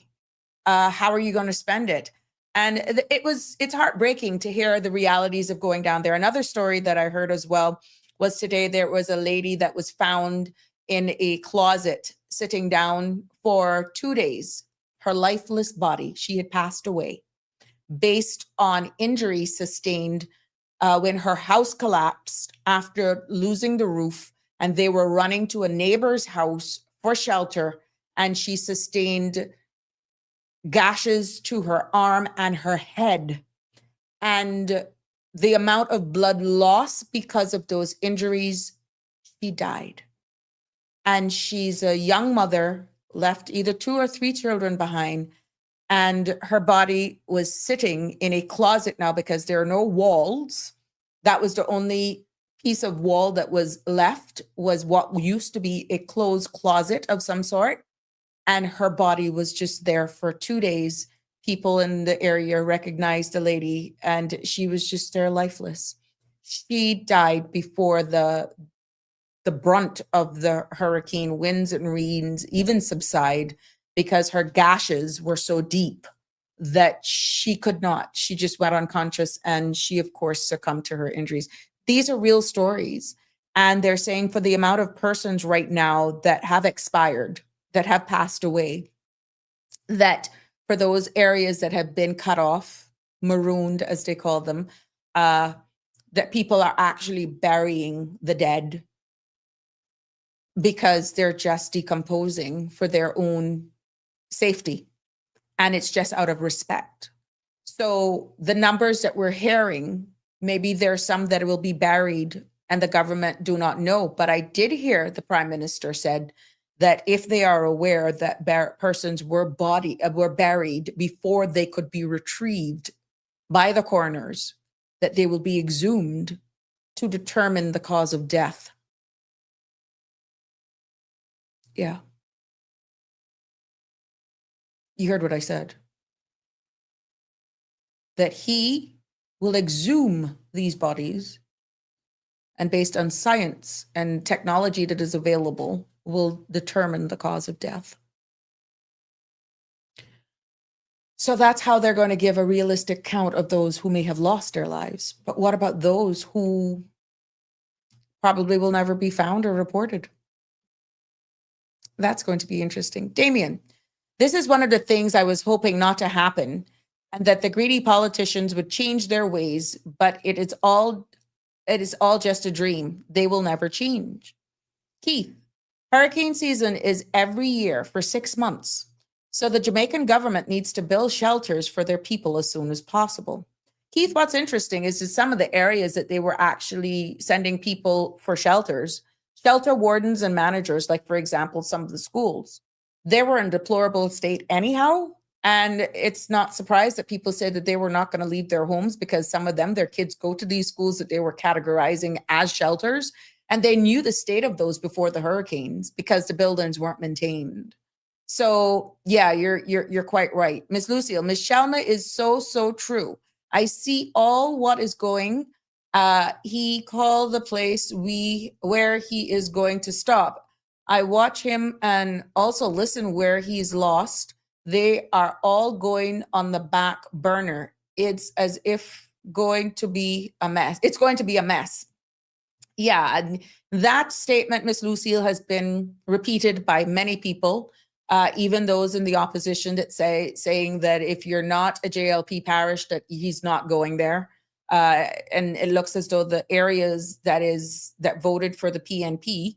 How are you going to spend it? And it's heartbreaking to hear the realities of going down there. Another story that I heard as well was today there was a lady that was found in a closet sitting down for 2 days, her lifeless body. She had passed away. based on injuries sustained when her house collapsed after losing the roof, and they were running to a neighbor's house for shelter, and she sustained gashes to her arm and her head. And the amount of blood loss because of those injuries, she died. And she's a young mother, left either 2 or 3 children behind, and her body was sitting in a closet now because there are no walls. That was the only piece of wall that was left, was what used to be a closed closet of some sort. And her body was just there for 2 days. People in the area recognized the lady, and she was just there lifeless. She died before the brunt of the hurricane winds and rains even subside, because her gashes were so deep that she could not. She just went unconscious, and she, of course, succumbed to her injuries. These are real stories. And they're saying for the amount of persons right now that have expired, that have passed away, that for those areas that have been cut off, marooned, as they call them, that people are actually burying the dead because they're just decomposing for their own safety. And it's just out of respect. So the numbers that we're hearing, maybe there's some that will be buried and the government do not know. But I did hear the Prime Minister said that if they are aware that persons were buried before they could be retrieved by the coroners, that they will be exhumed to determine the cause of death. Yeah. You heard what I said. That he will exhume these bodies, and based on science and technology that is available, will determine the cause of death. So that's how they're going to give a realistic count of those who may have lost their lives. But what about those who probably will never be found or reported? That's going to be interesting. Damien, this is one of the things I was hoping not to happen, and that the greedy politicians would change their ways, but it is all just a dream. They will never change. Keith, hurricane season is every year for 6 months. So the Jamaican government needs to build shelters for their people as soon as possible. Keith, what's interesting is that some of the areas that they were actually sending people for shelters, shelter wardens and managers, like, for example, some of the schools, they were in deplorable state anyhow. And it's not surprised that people said that they were not going to leave their homes, because some of them, their kids go to these schools that they were categorizing as shelters. And they knew the state of those before the hurricanes because the buildings weren't maintained. So yeah, you're quite right. Miss Lucille, Miss Shelma is so true. I see all what is going. He called the place where he is going to stop. I watch him and also listen where he's lost. They are all going on the back burner. It's as if going to be a mess. It's going to be a mess. Yeah, and that statement, Miss Lucille, has been repeated by many people, even those in the opposition that saying that if you're not a JLP parish, that he's not going there. And it looks as though the areas that voted for the PNP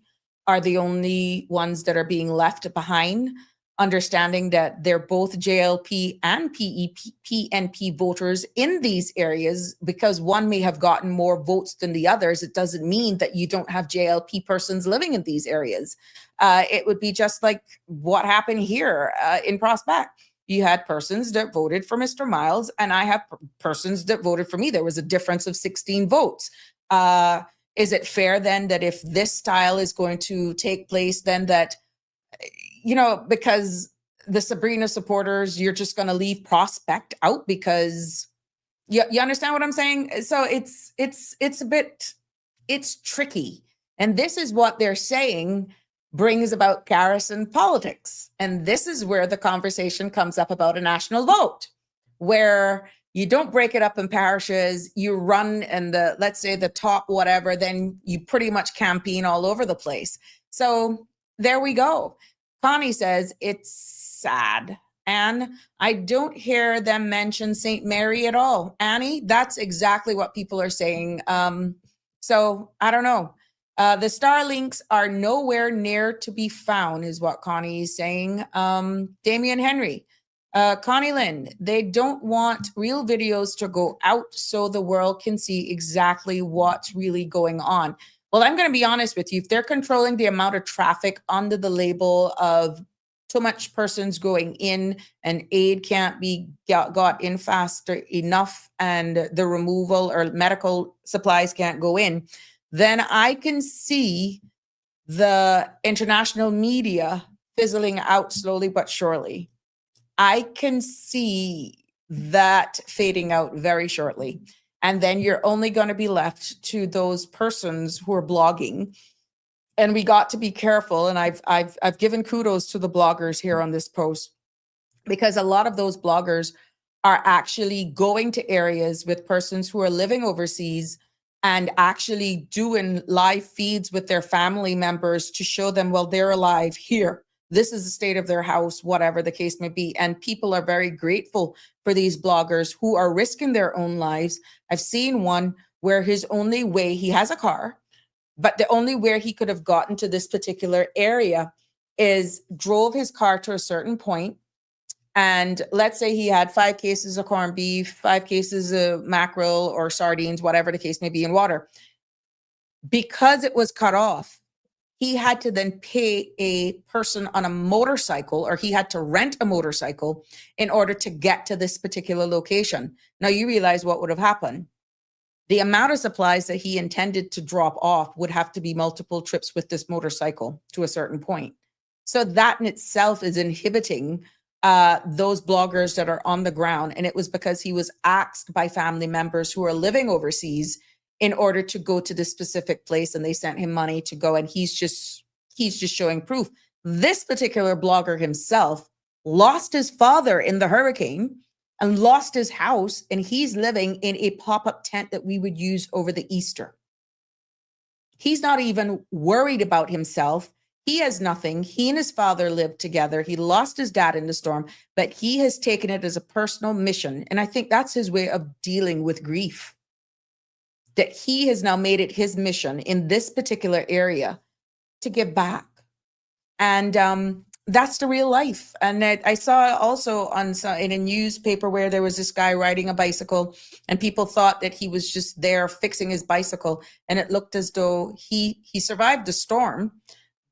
are the only ones that are being left behind, understanding that they're both JLP and PNP voters in these areas. Because one may have gotten more votes than the others, it doesn't mean that you don't have JLP persons living in these areas. It would be just like what happened here in Prospect. You had persons that voted for Mr. Miles, and I have persons that voted for me. There was a difference of 16 votes. Is it fair then that if this style is going to take place, then that, because the Sabrina supporters, you're just going to leave Prospect out because you understand what I'm saying? So it's tricky. And this is what they're saying brings about garrison politics. And this is where the conversation comes up about a national vote, where you don't break it up in parishes, you run in let's say the top whatever, then you pretty much campaign all over the place. So there we go. Connie says, it's sad. And I don't hear them mention St. Mary at all. Annie, that's exactly what people are saying. So I don't know. The Starlinks are nowhere near to be found, is what Connie is saying. Damian Henry, Connie Lynn, they don't want real videos to go out so the world can see exactly what's really going on. Well, I'm going to be honest with you. If they're controlling the amount of traffic under the label of too much persons going in and aid can't be got in faster enough and the removal or medical supplies can't go in, then I can see the international media fizzling out slowly but surely. I can see that fading out very shortly. And then you're only going to be left to those persons who are blogging. And we got to be careful. And I've given kudos to the bloggers here on this post, because a lot of those bloggers are actually going to areas with persons who are living overseas and actually doing live feeds with their family members to show them, well, they're alive here. This is the state of their house, whatever the case may be. And people are very grateful for these bloggers who are risking their own lives. I've seen one where his only way, he has a car, but the only way he could have gotten to this particular area is drove his car to a certain point. And let's say he had 5 cases of corned beef, 5 cases of mackerel or sardines, whatever the case may be, in water. Because it was cut off, he had to then pay a person on a motorcycle, or he had to rent a motorcycle in order to get to this particular location. Now you realize what would have happened. The amount of supplies that he intended to drop off would have to be multiple trips with this motorcycle to a certain point. So that in itself is inhibiting those bloggers that are on the ground. And it was because he was asked by family members who are living overseas in order to go to this specific place, and they sent him money to go, and he's just showing proof. This particular blogger himself lost his father in the hurricane and lost his house, and he's living in a pop-up tent that we would use over the Easter. He's not even worried about himself. He has nothing. He and his father lived together. He lost his dad in the storm, but he has taken it as a personal mission. And I think that's his way of dealing with grief, that he has now made it his mission in this particular area to give back. And that's the real life. And I saw also in a newspaper where there was this guy riding a bicycle, and people thought that he was just there fixing his bicycle. And it looked as though he survived the storm,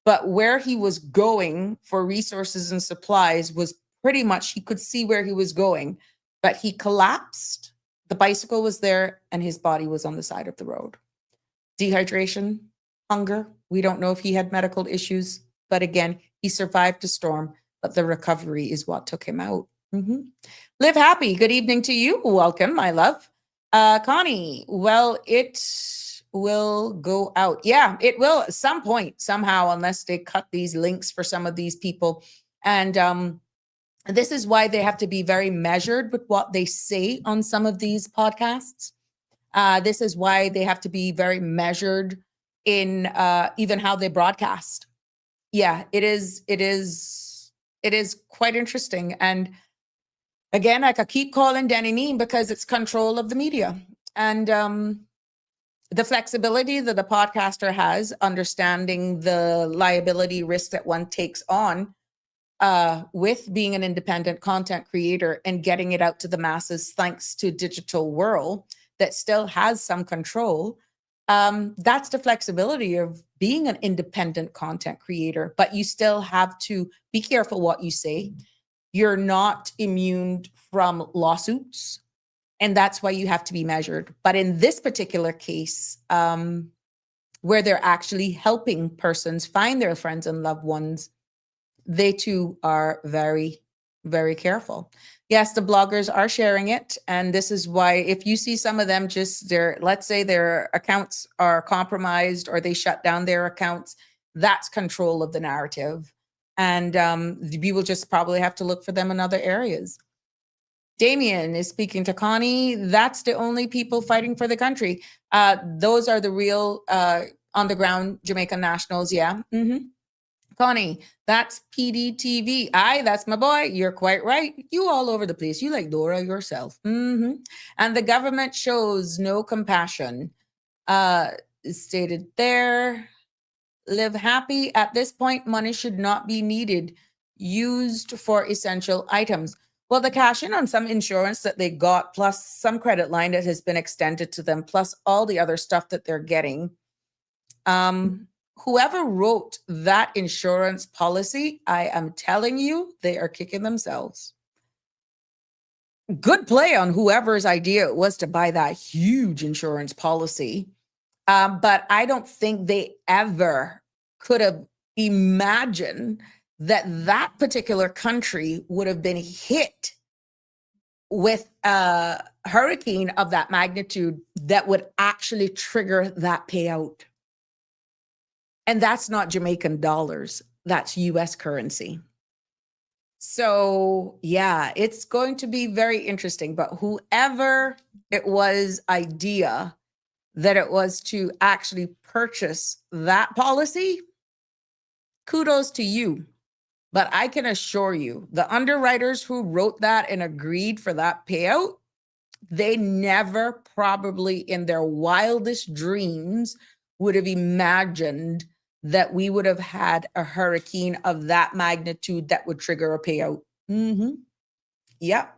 but where he was going for resources and supplies was pretty much, he could see where he was going, but he collapsed. The bicycle was there and his body was on the side of the road. Dehydration, hunger. We don't know if he had medical issues, but again, he survived the storm, but the recovery is what took him out. Mm-hmm. Live happy. Good evening to you. Welcome, my love. Connie, well, it will go out. Yeah, it will at some point, somehow, unless they cut these links for some of these people. And this is why they have to be very measured with what they say on some of these podcasts. This is why they have to be very measured in even how they broadcast. Yeah, it is quite interesting. And again, I could keep calling Danny Neem because it's control of the media. And the flexibility that the podcaster has, understanding the liability risk that one takes on with being an independent content creator and getting it out to the masses thanks to a digital world that still has some control. That's the flexibility of being an independent content creator, but you still have to be careful what you say. You're not immune from lawsuits, and that's why you have to be measured. But in this particular case, where they're actually helping persons find their friends and loved ones, they too are very, very careful. Yes, the bloggers are sharing it. And this is why if you see some of them let's say their accounts are compromised or they shut down their accounts, that's control of the narrative. And we will just probably have to look for them in other areas. Damien is speaking to Connie. That's the only people fighting for the country. Those are the real on the ground Jamaican nationals. Yeah. Mm-hmm. Connie, that's PDTV. Aye, that's my boy. You're quite right. You all over the place. You like Dora yourself. And the government shows no compassion. Stated there. Live happy. At this point, money should not be needed, used for essential items. Well, the cash in on some insurance that they got, plus some credit line that has been extended to them, plus all the other stuff that they're getting. Whoever wrote that insurance policy, I am telling you, they are kicking themselves. Good play on whoever's idea it was to buy that huge insurance policy. But I don't think they ever could have imagined that that particular country would have been hit with a hurricane of that magnitude that would actually trigger that payout. And that's not Jamaican dollars, that's US currency. So yeah, it's going to be very interesting. But whoever it was idea that it was to actually purchase that policy, kudos to you. But I can assure you, the underwriters who wrote that and agreed for that payout, they never probably in their wildest dreams would have imagined that we would have had a hurricane of that magnitude that would trigger a payout. Yep.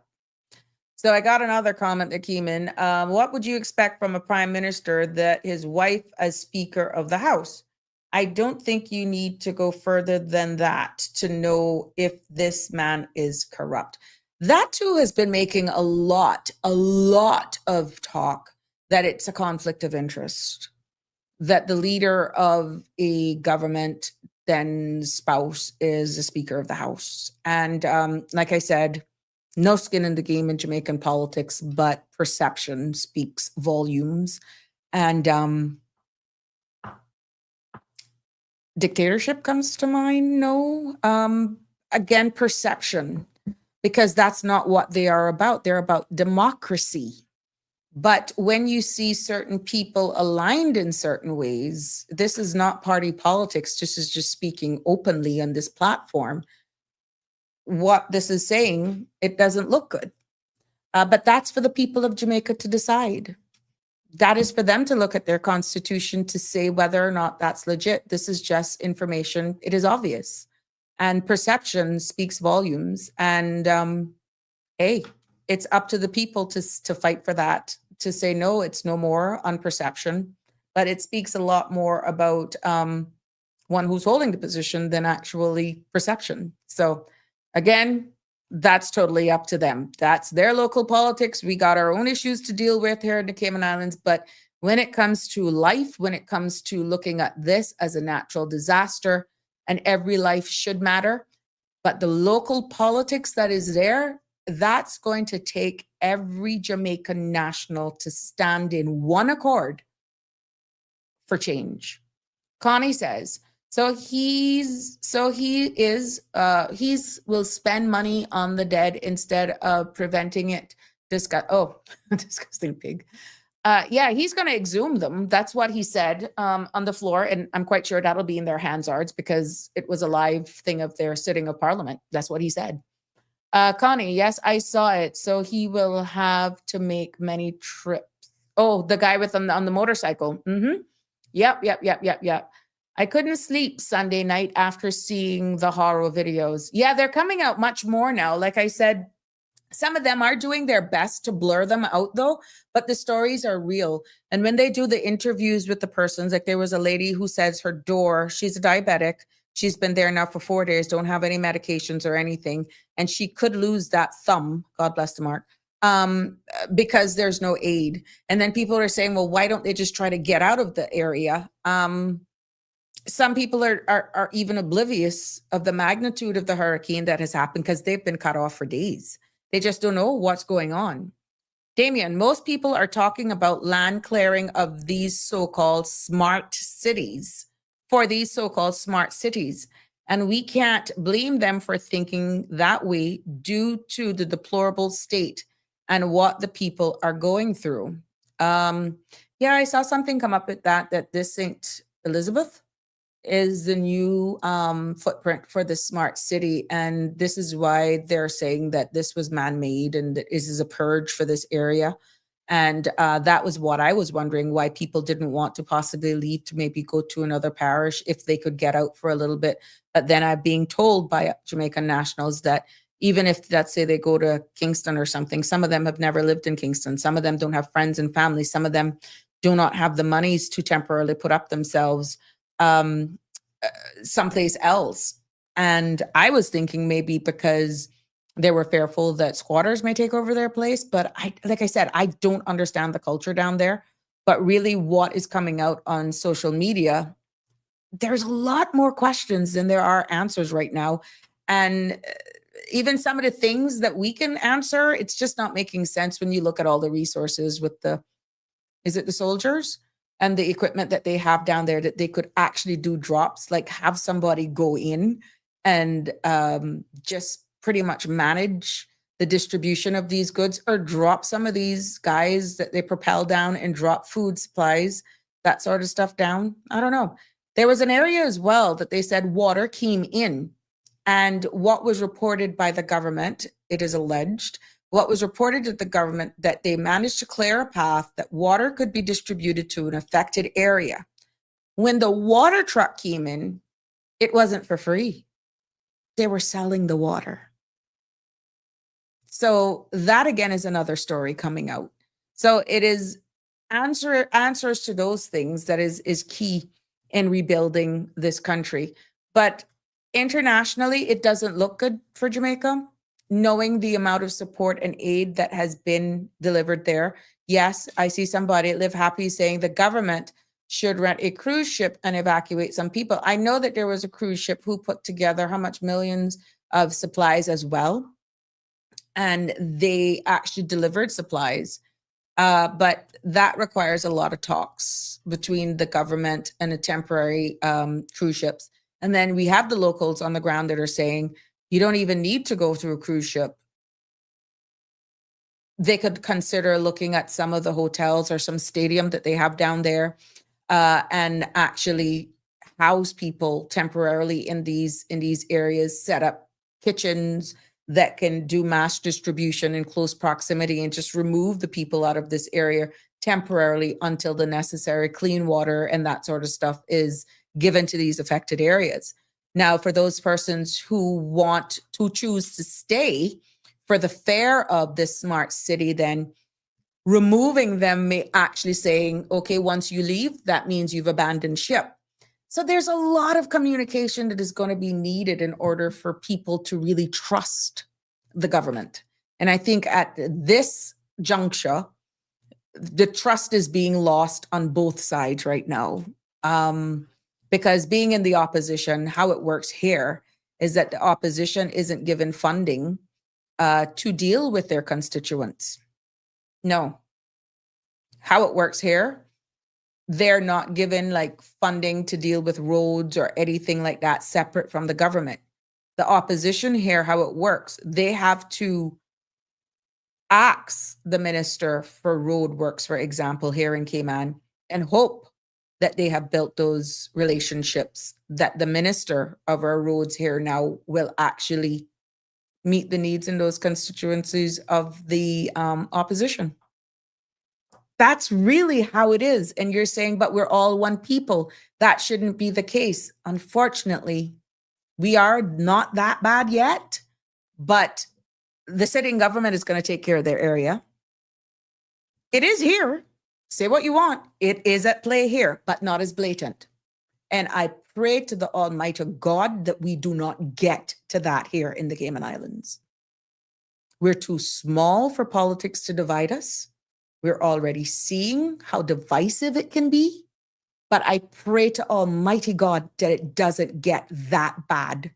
So I got another comment that came in. What would you expect from a prime minister that his wife as Speaker of the House? I don't think you need to go further than that to know if this man is corrupt. That too has been making a lot of talk that it's a conflict of interest, that the leader of a government then spouse is the Speaker of the House. And like I said, no skin in the game in Jamaican politics, but perception speaks volumes. And dictatorship comes to mind. No. Again, perception, because that's not what they are about. They're about democracy. But when you see certain people aligned in certain ways, this is not party politics. This is just speaking openly on this platform. What this is saying, it doesn't look good. But that's for the people of Jamaica to decide. That is for them to look at their constitution to say whether or not that's legit. This is just information. It is obvious. And perception speaks volumes. And hey, it's up to the people to fight for that, to say, no, it's no more on perception. But it speaks a lot more about one who's holding the position than actually perception. So again, that's totally up to them. That's their local politics. We got our own issues to deal with here in the Cayman Islands. But when it comes to life, when it comes to looking at this as a natural disaster, and every life should matter, but the local politics that is there, that's going to take every Jamaican national to stand in one accord for change. Connie says, he will spend money on the dead instead of preventing it. Disgusting pig. Yeah, he's going to exhume them. That's what he said on the floor. And I'm quite sure that'll be in their Hansards because it was a live thing of their sitting of parliament. That's what he said. Connie, yes, I saw it. So he will have to make many trips. Oh, the guy with on the motorcycle. Yep. I couldn't sleep Sunday night after seeing the horror videos. Yeah, they're coming out much more now. Like I said, some of them are doing their best to blur them out though, but the stories are real. And when they do the interviews with the persons, like there was a lady who says her door, she's a diabetic. She's been there now for 4 days, don't have any medications or anything. And she could lose that thumb, God bless the mark, because there's no aid. And then people are saying, well, why don't they just try to get out of the area? Some people are even oblivious of the magnitude of the hurricane that has happened because they've been cut off for days. They just don't know what's going on. Damien, most people are talking about land clearing of these so-called smart cities, for these so-called smart cities. And we can't blame them for thinking that way due to the deplorable state and what the people are going through. Yeah, I saw something come up with that this St. Elizabeth is the new footprint for the smart city. And this is why they're saying that this was man-made and that this is a purge for this area. And that was what I was wondering, why people didn't want to possibly leave to maybe go to another parish if they could get out for a little bit. But then I'm being told by Jamaican nationals that even if, let's say, they go to Kingston or something, some of them have never lived in Kingston. Some of them don't have friends and family. Some of them do not have the monies to temporarily put up themselves someplace else. And I was thinking maybe because they were fearful that squatters may take over their place. But like I said, I don't understand the culture down there. But really what is coming out on social media, there's a lot more questions than there are answers right now. And even some of the things that we can answer, it's just not making sense when you look at all the resources with is it the soldiers and the equipment that they have down there, that they could actually do drops, like have somebody go in and just pretty much manage the distribution of these goods, or drop some of these guys that they propel down and drop food supplies, that sort of stuff down. I don't know. There was an area as well that they said water came in, and what was reported by the government, it is alleged, what was reported to the government, that they managed to clear a path that water could be distributed to an affected area. When the water truck came in, it wasn't for free. They were selling the water. So that again is another story coming out. So it is answers to those things that is key in rebuilding this country. But internationally, it doesn't look good for Jamaica, knowing the amount of support and aid that has been delivered there. Yes, I see somebody at Live Happy saying the government should rent a cruise ship and evacuate some people. I know that there was a cruise ship who put together how much millions of supplies as well. And they actually delivered supplies. But that requires a lot of talks between the government and the temporary cruise ships. And then we have the locals on the ground that are saying, you don't even need to go through a cruise ship. They could consider looking at some of the hotels or some stadium that they have down there and actually house people temporarily in these areas, set up kitchens that can do mass distribution in close proximity, and just remove the people out of this area temporarily until the necessary clean water and that sort of stuff is given to these affected areas. Now, for those persons who choose to stay for the fare of this smart city, then removing them may actually saying, okay, once you leave, that means you've abandoned ship. So there's a lot of communication that is going to be needed in order for people to really trust the government. And I think at this juncture, the trust is being lost on both sides right now. Because being in the opposition, how it works here is that the opposition isn't given funding to deal with their constituents. No. How it works here, they're not given like funding to deal with roads or anything like that separate from the government. The opposition here, how it works, they have to ask the minister for road works, for example, here in Cayman, and hope that they have built those relationships, that the minister of our roads here now will actually meet the needs in those constituencies of the opposition. That's really how it is. And you're saying, but we're all one people. That shouldn't be the case. Unfortunately, we are not that bad yet, but the sitting government is going to take care of their area. It is here. Say what you want. It is at play here, but not as blatant. And I pray to the Almighty God that we do not get to that here in the Cayman Islands. We're too small for politics to divide us. We're already seeing how divisive it can be. But I pray to Almighty God that it doesn't get that bad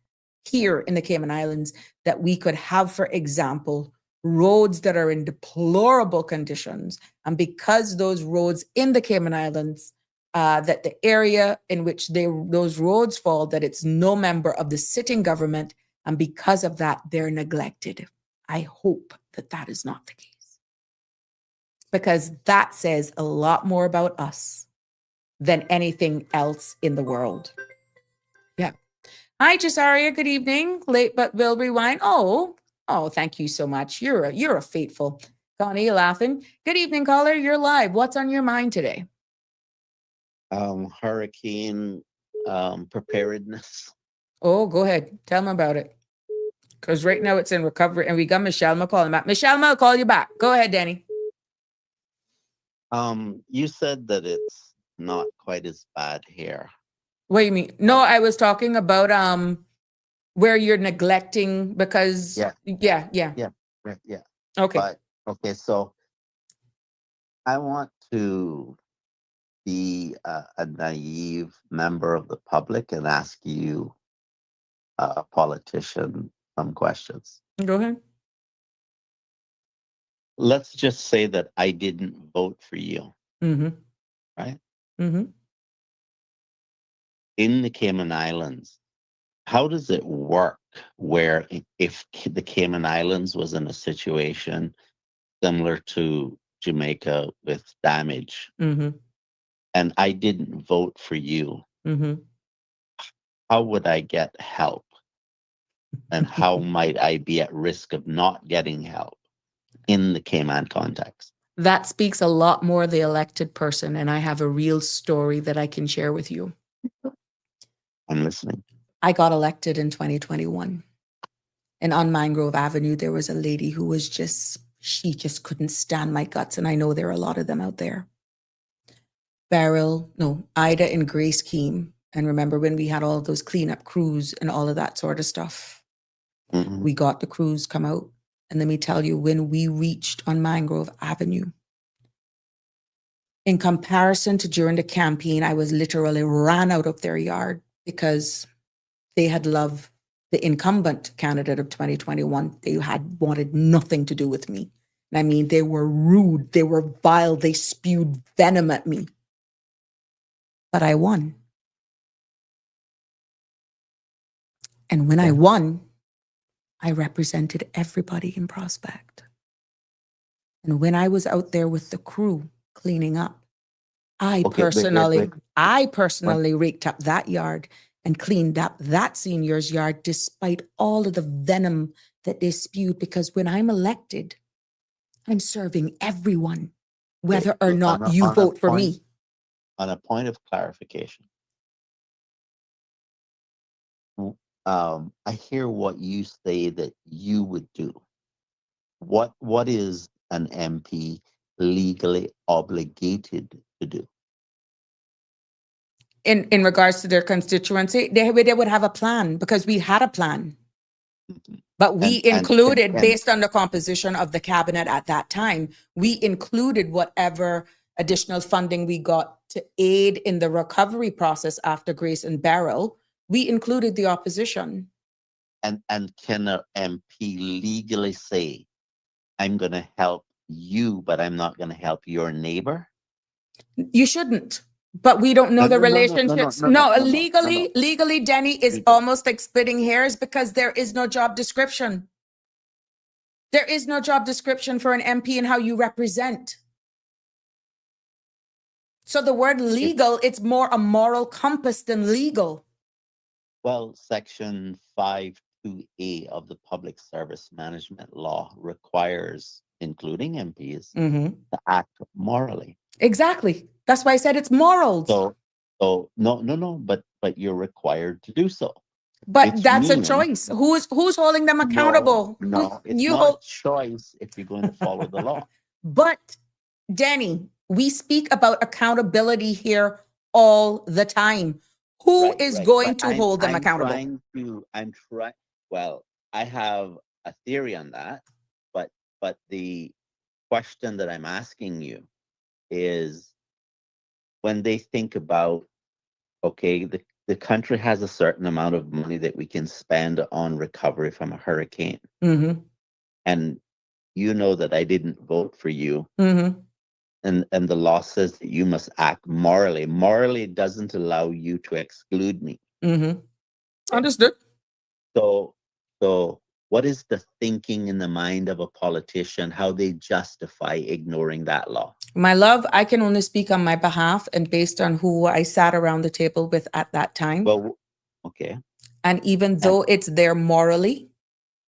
here in the Cayman Islands, that we could have, for example, roads that are in deplorable conditions. And because those roads in the Cayman Islands, that the area in which those roads fall, that it's no member of the sitting government. And because of that, they're neglected. I hope that that is not the case. Because that says a lot more about us than anything else in the world. Hi, Jasaria. Good evening. Late but will rewind. Oh, thank you so much. You're a faithful. Connie, laughing. Good evening, caller. You're live. What's on your mind today? Hurricane preparedness. Oh, go ahead. Tell me about it. Because right now it's in recovery, and we got Michelle. I'll call him back. Michelle, I'll call you back. Go ahead, Danny. You said that it's not quite as bad here. What do you mean? No, I was talking about where you're neglecting because yeah. Right, yeah. Okay. But okay, so I want to be a naive member of the public and ask you, a politician, some questions. Go ahead. Let's just say that I didn't vote for you, Mm-hmm. right? Mm-hmm. In the Cayman Islands, how does it work where if the Cayman Islands was in a situation similar to Jamaica with damage Mm-hmm. and I didn't vote for you, Mm-hmm. how would I get help? And how might I be at risk of not getting help in the Cayman context? That speaks a lot more of the elected person, and I have a real story that I can share with you. I'm listening. I got elected in 2021. And on Mangrove Avenue, there was a lady who was she just couldn't stand my guts. And I know there are a lot of them out there. Ida and Grace came. And remember when we had all those cleanup crews and all of that sort of stuff? Mhm. We got the crews come out. And let me tell you, when we reached on Mangrove Avenue, in comparison to during the campaign, I was literally ran out of their yard because they had loved the incumbent candidate of 2021. They had wanted nothing to do with me. I mean, they were rude, they were vile, they spewed venom at me. But I won. And when I won, I represented everybody in Prospect. And when I was out there with the crew cleaning up, I personally raked up that yard and cleaned up that senior's yard despite all of the venom that they spewed, because when I'm elected, I'm serving everyone, whether or not you vote for me. On a point of clarification, I hear what you say that you would do. What is an MP legally obligated to do? In regards to their constituency, they would have a plan, because we had a plan. Mhm. But we included, and- based on the composition of the cabinet at that time, we included whatever additional funding we got to aid in the recovery process after Grace and Beryl. We included the opposition. And can an MP legally say, I'm going to help you, but I'm not going to help your neighbor? You shouldn't. But we don't know the relationships. No, legally, Denny, is almost like splitting hairs, because there is no job description. There is no job description for an MP and how you represent. So the word legal, it's more a moral compass than legal. Well, Section 5(2)(a) of the Public Service Management Law requires, including MPs, to act morally. Exactly. That's why I said it's morals. So no, but you're required to do so. But that's a choice. Who's holding them accountable? No, it's not a choice if you're going to follow the law. But Danny, we speak about accountability here all the time. Who is going to hold them accountable? Well, I have a theory on that, but the question that I'm asking you is, when they think about, okay, the country has a certain amount of money that we can spend on recovery from a hurricane. Mm-hmm. And you know that I didn't vote for you. Mm-hmm. And the law says that you must act morally. Morally doesn't allow you to exclude me. Mm-hmm. Understood. So what is the thinking in the mind of a politician, how they justify ignoring that law? My love, I can only speak on my behalf and based on who I sat around the table with at that time. Well, Okay. And even though it's there morally,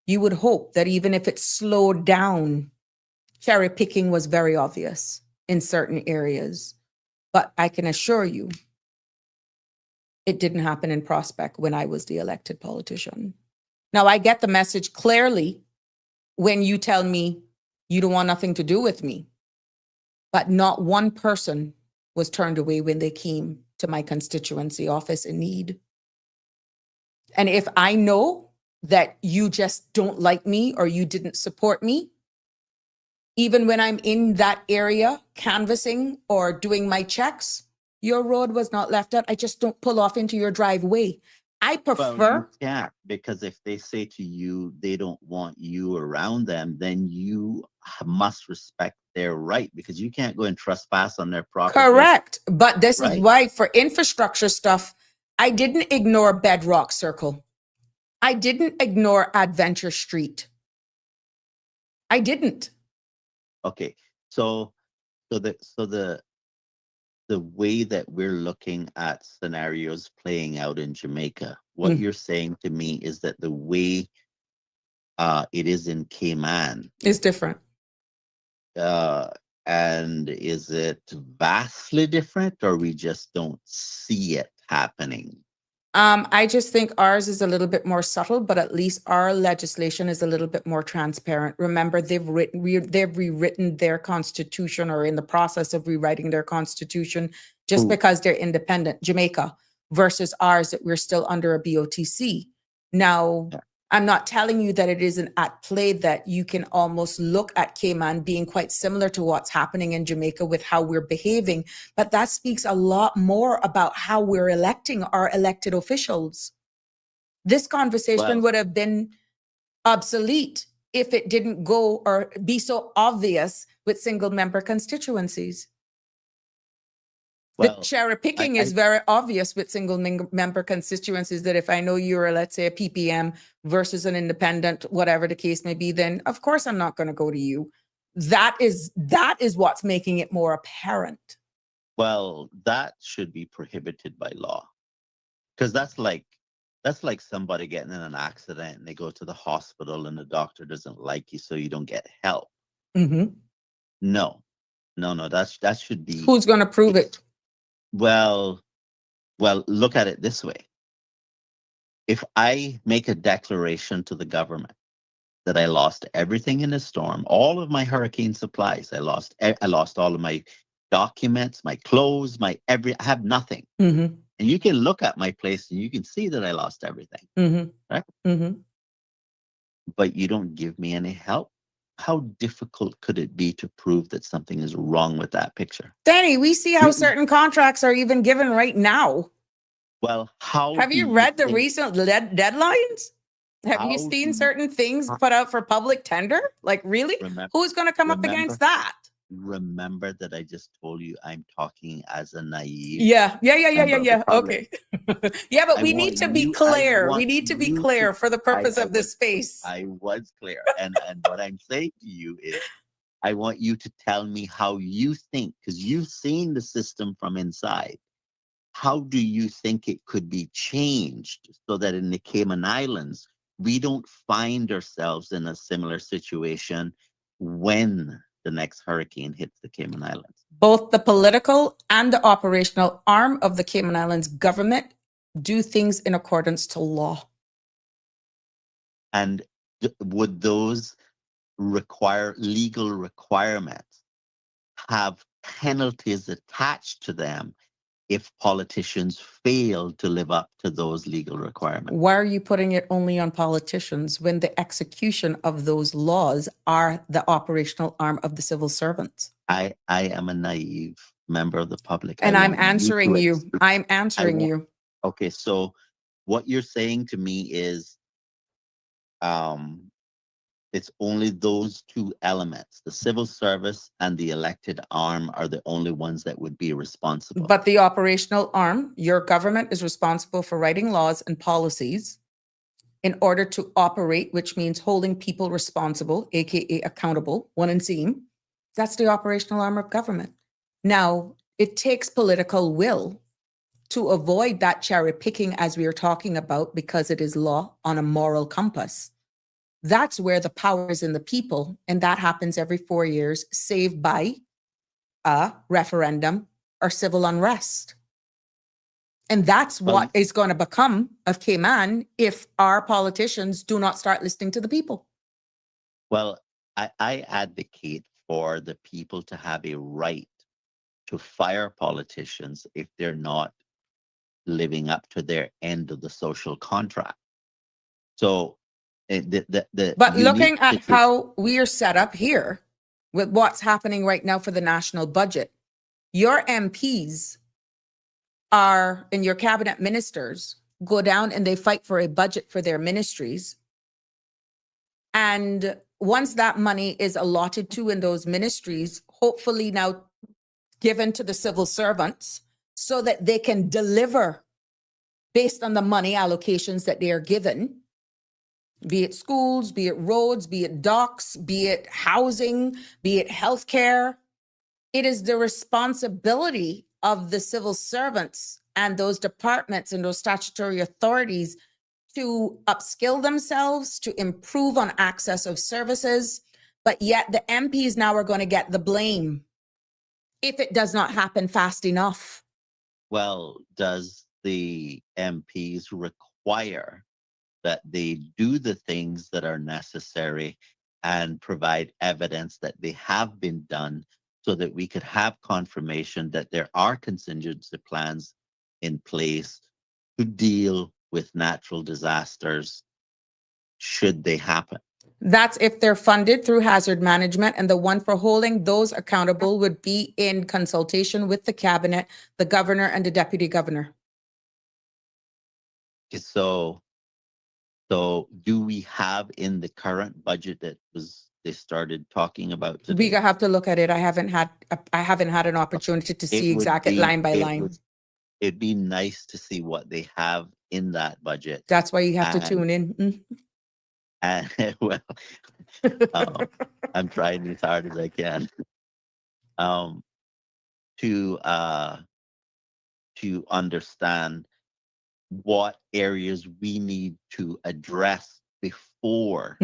you would hope that even if it slowed down, cherry picking was very obvious in certain areas. But I can assure you, it didn't happen in Prospect when I was the elected politician. Now, I get the message clearly when you tell me you don't want nothing to do with me. But not one person was turned away when they came to my constituency office in need. And if I know that you just don't like me or you didn't support me, even when I'm in that area canvassing or doing my checks, your road was not left out. I just don't pull off into your driveway. I Well, prefer. you can't, because if they say to you they don't want you around them, then you must respect their right, because you can't go and trespass on their property. Correct. But this is Right. why for infrastructure stuff, I didn't ignore Bedrock Circle. I didn't ignore Adventure Street. I didn't. Okay. So the way that we're looking at scenarios playing out in Jamaica, what Mm. you're saying to me is that the way it is in Cayman, It's different. and is it vastly different, or we just don't see it happening? I just think ours is a little bit more subtle, but at least our legislation is a little bit more transparent. Remember, they've rewritten their constitution, or in the process of rewriting their constitution, just Who? because they're independent, Jamaica, versus ours that we're still under a BOTC. Now, Yeah. I'm not telling you that it isn't at play, that you can almost look at Cayman being quite similar to what's happening in Jamaica with how we're behaving, but that speaks a lot more about how we're electing our elected officials. This conversation Well, would have been obsolete if it didn't go or be so obvious with single member constituencies. The well, cherry picking I is very obvious with single member constituencies, that if I know you're, let's say, a PPM versus an independent, whatever the case may be, then of course I'm not going to go to you. That is what's making it more apparent. well, that should be prohibited by law, because that's like somebody getting in an accident and they go to the hospital and the doctor doesn't like you, so you don't get help. Mm-hmm. No, that should be. Who's going to prove it? Well, look at it this way. If I make a declaration to the government that I lost everything in a storm, all of my hurricane supplies, I lost all of my documents, my clothes, I have nothing. Mm-hmm. And you can look at my place and you can see that I lost everything. Mm-hmm. Right? Mm-hmm. But you don't give me any help. How difficult could it be to prove that something is wrong with that picture? Danny, we see how certain contracts are even given right now. Well, how have you read the recent deadlines? Have you seen certain things put out for public tender? Like, really? Who's going to come up against that? Remember that I just told you I'm talking as a naive. Yeah. Okay. Yeah, but we need to be clear. We need to be clear for the purpose of this space. I was clear. And what I'm saying to you is, I want you to tell me how you think, because you've seen the system from inside. How do you think it could be changed so that in the Cayman Islands, we don't find ourselves in a similar situation when the next hurricane hits the Cayman Islands? Both the political and the operational arm of the Cayman Islands government do things in accordance to law. And would those legal requirements have penalties attached to them if politicians fail to live up to those legal requirements? Why are you putting it only on politicians when the execution of those laws are the operational arm of the civil servants? I am a naive member of the public. And I'm answering you. I'm answering you. Okay, so what you're saying to me is it's only those two elements, the civil service and the elected arm, are the only ones that would be responsible. But the operational arm, your government, is responsible for writing laws and policies in order to operate, which means holding people responsible, aka accountable, one and same. That's the operational arm of government. Now, it takes political will to avoid that cherry picking as we are talking about, because it is law on a moral compass. That's where the power is in the people. And that happens every 4 years, save by a referendum or civil unrest. And that's what is going to become of Cayman if our politicians do not start listening to the people. Well, I advocate for the people to have a right to fire politicians if they're not living up to their end of the social contract. So, but looking at how we are set up here with what's happening right now for the national budget, your MPs are, and your cabinet ministers go down and they fight for a budget for their ministries. And once that money is allotted to in those ministries, hopefully now given to the civil servants so that they can deliver based on the money allocations that they are given, be it schools, be it roads, be it docks, be it housing, be it healthcare. It is the responsibility of the civil servants and those departments and those statutory authorities to upskill themselves, to improve on access of services. But yet the MPs now are going to get the blame if it does not happen fast enough. Well, does the MPs require that they do the things that are necessary and provide evidence that they have been done so that we could have confirmation that there are contingency plans in place to deal with natural disasters should they happen? That's if they're funded through hazard management, and the one for holding those accountable would be in consultation with the cabinet, the governor, and the deputy governor. So do we have in the current budget that they started talking about today? We have to look at it. I haven't had an opportunity to see exactly line by line. It'd be nice to see what they have in that budget. That's why you have to tune in. And well, I'm trying as hard as I can to understand what areas we need to address before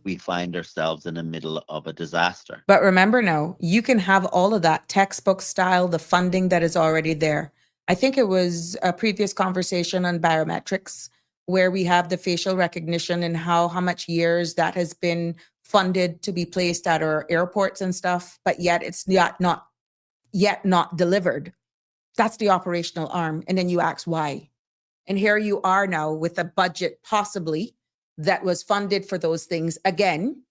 we find ourselves in the middle of a disaster. But remember now, you can have all of that textbook style, the funding that is already there. I think it was a previous conversation on biometrics where we have the facial recognition and how much years that has been funded to be placed at our airports and stuff, but yet it's not delivered. That's the operational arm. And then you ask why. And here you are now with a budget possibly that was funded for those things, again,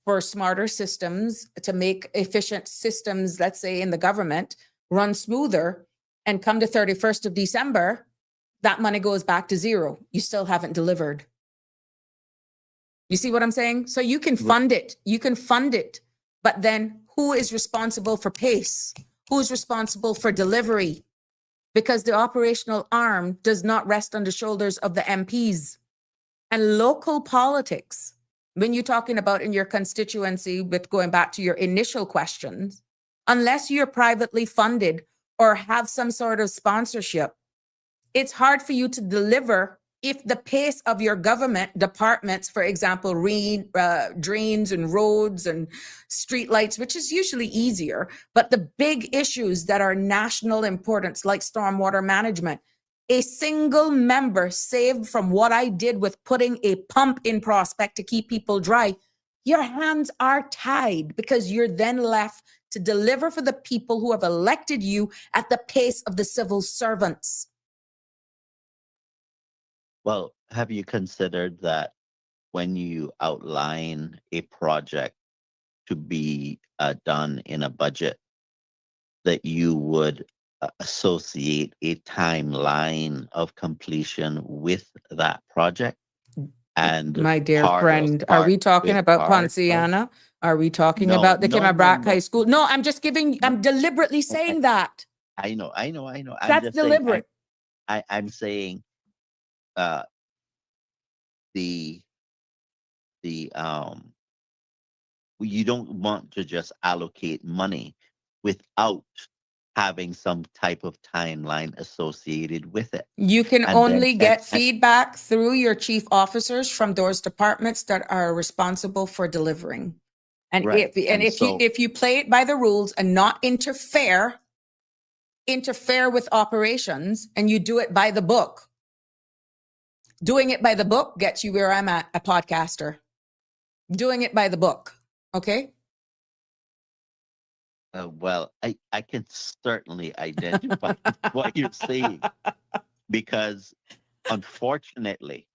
for smarter systems to make efficient systems, let's say in the government, run smoother. And come to 31st of December, that money goes back to zero. You still haven't delivered. You see what I'm saying? So you can fund it. You can fund it. But then who is responsible for pace? Who's responsible for delivery? Because the operational arm does not rest on the shoulders of the MPs. And local politics, when you're talking about in your constituency, with going back to your initial questions, unless you're privately funded or have some sort of sponsorship, it's hard for you to deliver if the pace of your government departments, for example, drains and roads and streetlights, which is usually easier, but the big issues that are national importance, like stormwater management, a single member saved from what I did with putting a pump in Prospect to keep people dry, your hands are tied because you're then left to deliver for the people who have elected you at the pace of the civil servants. Well, have you considered that when you outline a project to be done in a budget, that you would associate a timeline of completion with that project? And my dear friend, are we talking about Ponciana? Are we talking about the Kimabrak High School? No, I'm just I'm deliberately saying that. I know. That's just deliberate. I'm saying you don't want to just allocate money without having some type of timeline associated with it. You can And then, only get feedback through your chief officers from those departments that are responsible for delivering. And right. if you play it by the rules and not interfere with operations, and you do it by the book, doing it by the book gets you where I'm at, a podcaster. Doing it by the book. Okay. Well, I can certainly identify what you're saying, because unfortunately,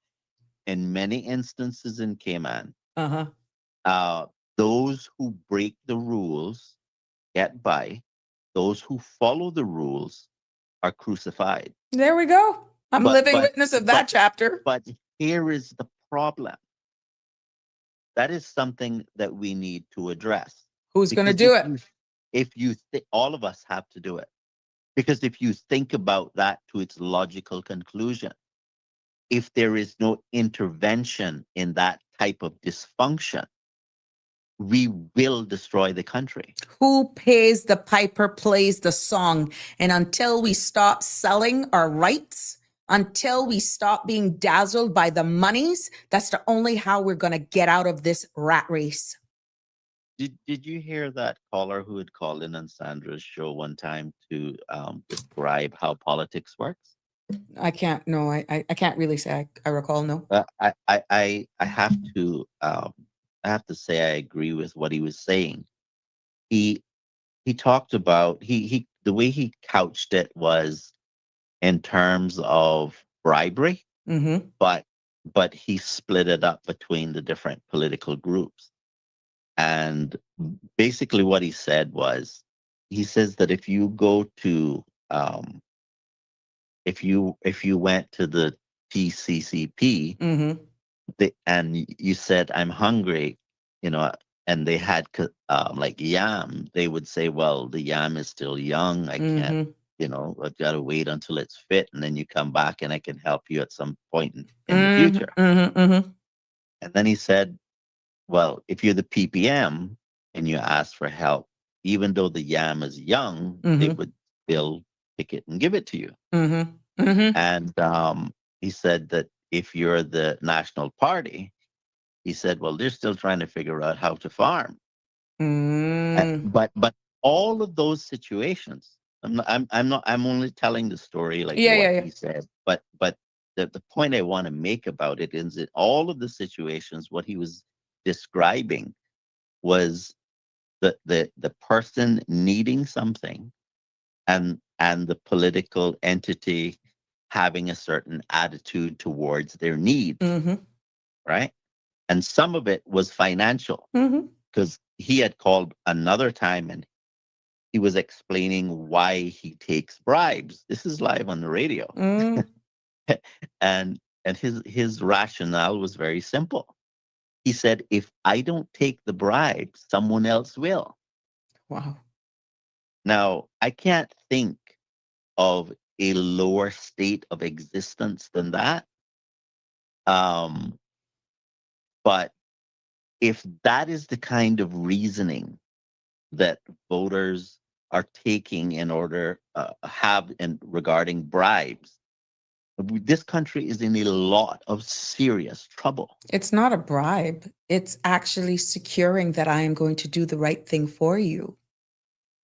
in many instances in Cayman, those who break the rules get by. Those who follow the rules are crucified. There we go. I'm But- living but- witness of that chapter. But here is the problem. That is something that we need to address. Who's going to Because do it? If you all of us have to do it, because if you think about that to its logical conclusion, if there is no intervention in that type of dysfunction, we will destroy the country. Who pays the piper plays the song. And until we stop selling our rights, until we stop being dazzled by the monies, that's the only how we're going to get out of this rat race. Did you hear that caller who had called in on Sandra's show one time to describe how politics works? I can't. No, I can't really say I recall. No. I have to say I agree with what he was saying. He talked about he the way he couched it was in terms of bribery, Mm-hmm. but he split it up between the different political groups. And basically what he said was, he says that if you go to if you went to the TCCP, Mm-hmm. and you said, I'm hungry, and they had like yam, they would say, well, the yam is still young, I can't, I've got to wait until it's fit, and then you come back and I can help you at some point in the future. Mm-hmm. Mm-hmm. And then he said, well, if you're the PPM and you ask for help, even though the yam is young, they would still pick it and give it to you. Mm-hmm. Mm-hmm. And he said that if you're the National Party, he said, well, they're still trying to figure out how to farm. But all of those situations, I'm only telling the story like what he said. But the point I want to make about it is that all of the situations, what he was describing was the person needing something, and the political entity having a certain attitude towards their need, right? And some of it was financial, because he had called another time and he was explaining why he takes bribes. This is live on the radio. and his rationale was very simple. He said, if I don't take the bribe, someone else will. Wow. Now, I can't think of a lower state of existence than that. But if that is the kind of reasoning that voters are taking in order regarding bribes, this country is in a lot of serious trouble. It's not a bribe. It's actually securing that I am going to do the right thing for you.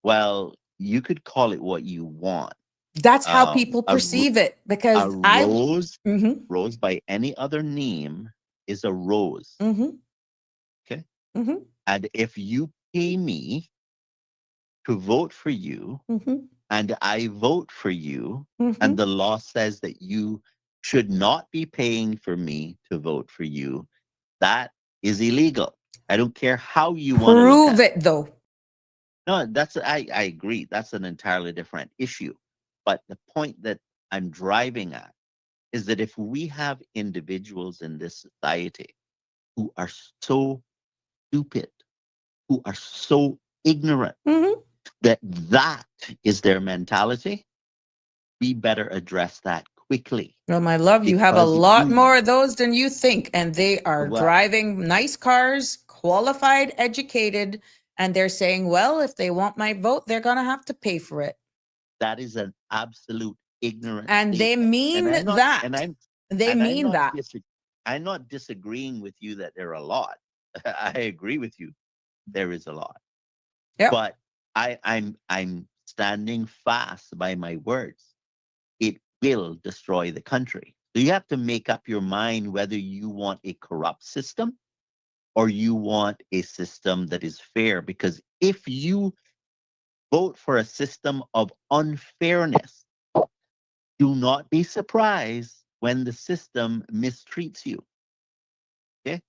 Well, you could call it what you want. That's how people perceive it, because rose by any other name is a rose. Okay. And if you pay me to vote for you, and I vote for you, and the law says that you should not be paying for me to vote for you, that is illegal. I don't care how you want to prove it, though. No, I agree. That's an entirely different issue. But the point that I'm driving at is that if we have individuals in this society who are so stupid, who are so ignorant, that is their mentality, we better address that quickly. Well, my love, you have a lot more of those than you think. And they are driving nice cars, qualified, educated. And they're saying, well, if they want my vote, they're going to have to pay for it. that is an absolute ignorant And they statement. mean And I'm not, that. and I'm They and mean that. I'm not disagreeing with you that there are a lot. I agree with you. There is a lot. Yep. But I'm standing fast by my words. It will destroy the country. So you have to make up your mind whether you want a corrupt system or you want a system that is fair. Because if you vote for a system of unfairness, do not be surprised when the system mistreats you. Okay?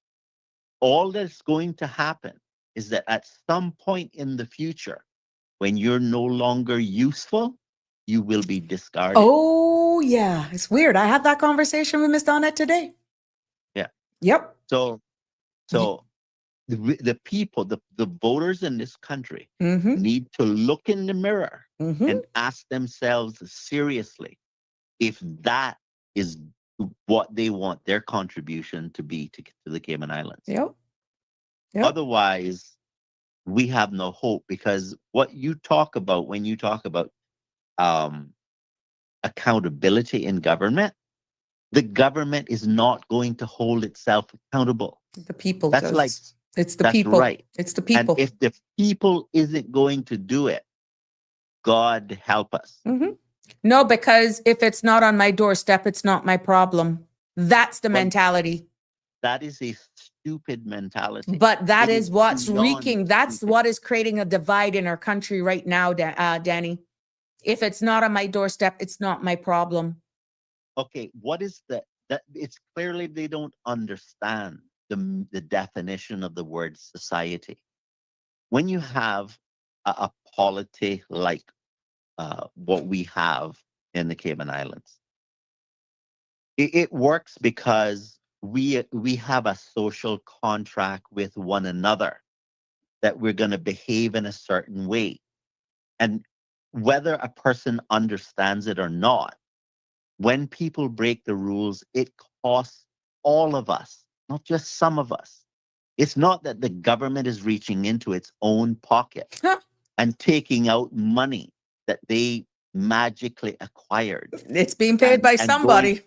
All that's going to happen is that at some point in the future, when you're no longer useful, you will be discarded. Oh, yeah. It's weird. I had that conversation with Miss Donnette today. Yeah. Yep. So the people, the voters in this country Mm-hmm. need to look in the mirror Mm-hmm. and ask themselves seriously if that is what they want their contribution to be to the Cayman Islands. Yep. Yep. Otherwise, we have no hope, because what you talk about when you talk about accountability in government, the government is not going to hold itself accountable. The people That's does. like, It's the that's people. right. It's the And people. if the people isn't going to do it, God help us. Mm-hmm. No, because if it's not on my doorstep, it's not my problem. That's the But mentality. that is a stupid mentality. But that It is what's beyond wreaking. That's stupid. what is creating a divide in our country right now, Danny. If it's not on my doorstep, it's not my problem. Okay, what is that? It's clearly they don't understand the definition of the word society. When you have a polity like what we have in the Cayman Islands, it works because we have a social contract with one another that we're going to behave in a certain way. And whether a person understands it or not, when people break the rules, it costs all of us, not just some of us. It's not that the government is reaching into its own pocket and taking out money that they magically acquired. It's being paid by somebody.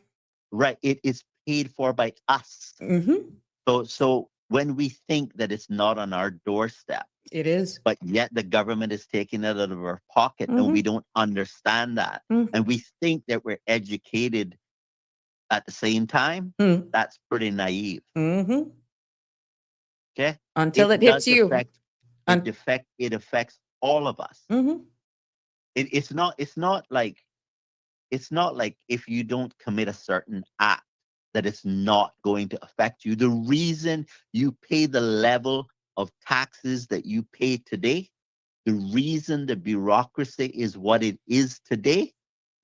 Right. It is paid for by us. Mm-hmm. So when we think that it's not on our doorstep, It is. but yet the government is taking it out of our pocket, and we don't understand that. And we think that we're educated at the same time, that's pretty naive. Mm-hmm. Okay? Until it hits you. It affects all of us. Mm-hmm. It's not like if you don't commit a certain act that it's not going to affect you. The reason you pay the level of taxes that you pay today, the reason the bureaucracy is what it is today,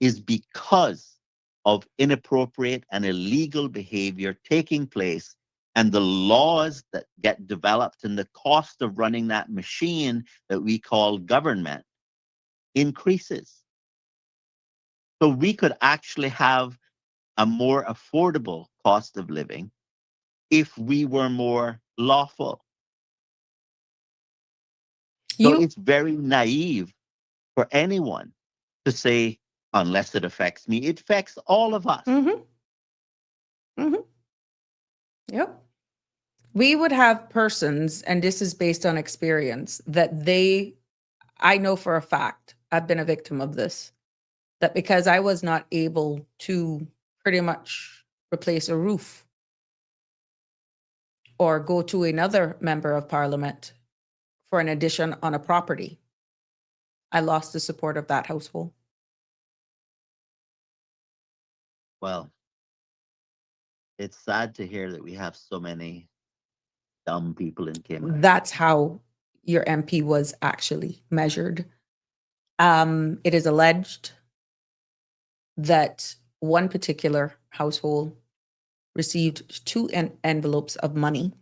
is because of inappropriate and illegal behavior taking place, and the laws that get developed and the cost of running that machine that we call government increases. So we could actually have a more affordable cost of living if we were more lawful. So it's very naive for anyone to say, unless it affects me, it affects all of us. Mm-hmm. Mm-hmm. Yep. We would have persons, and this is based on experience, that I know for a fact, I've been a victim of this, that because I was not able to pretty much replace a roof or go to another member of parliament for an addition on a property, I lost the support of that household. Well, it's sad to hear that we have so many dumb people in Cayman. That's how your MP was actually measured. It is alleged that one particular household received 2 envelopes of money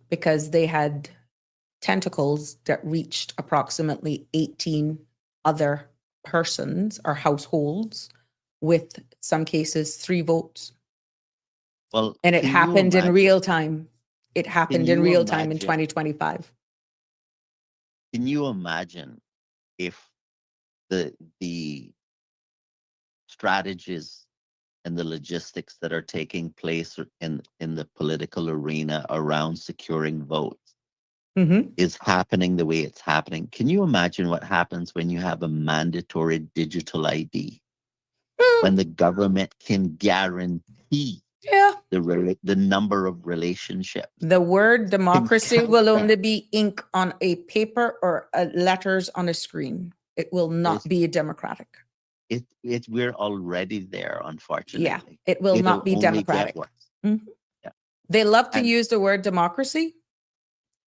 because they had tentacles that reached approximately 18 other persons or households, with some cases 3 votes. Well, and it happened in real time. It happened in real time in 2025. Can you imagine if the strategies and the logistics that are taking place in the political arena around securing votes is happening the way it's happening. Can you imagine what happens when you have a mandatory digital ID? When the government can guarantee Yeah. the number of relationships. The word democracy count will that. only be ink on a paper or letters on a screen. It will not be democratic. We're already there, unfortunately. Yeah, it will not be only get democratic. worse. Mhm. Yeah. They love to And- use the word democracy.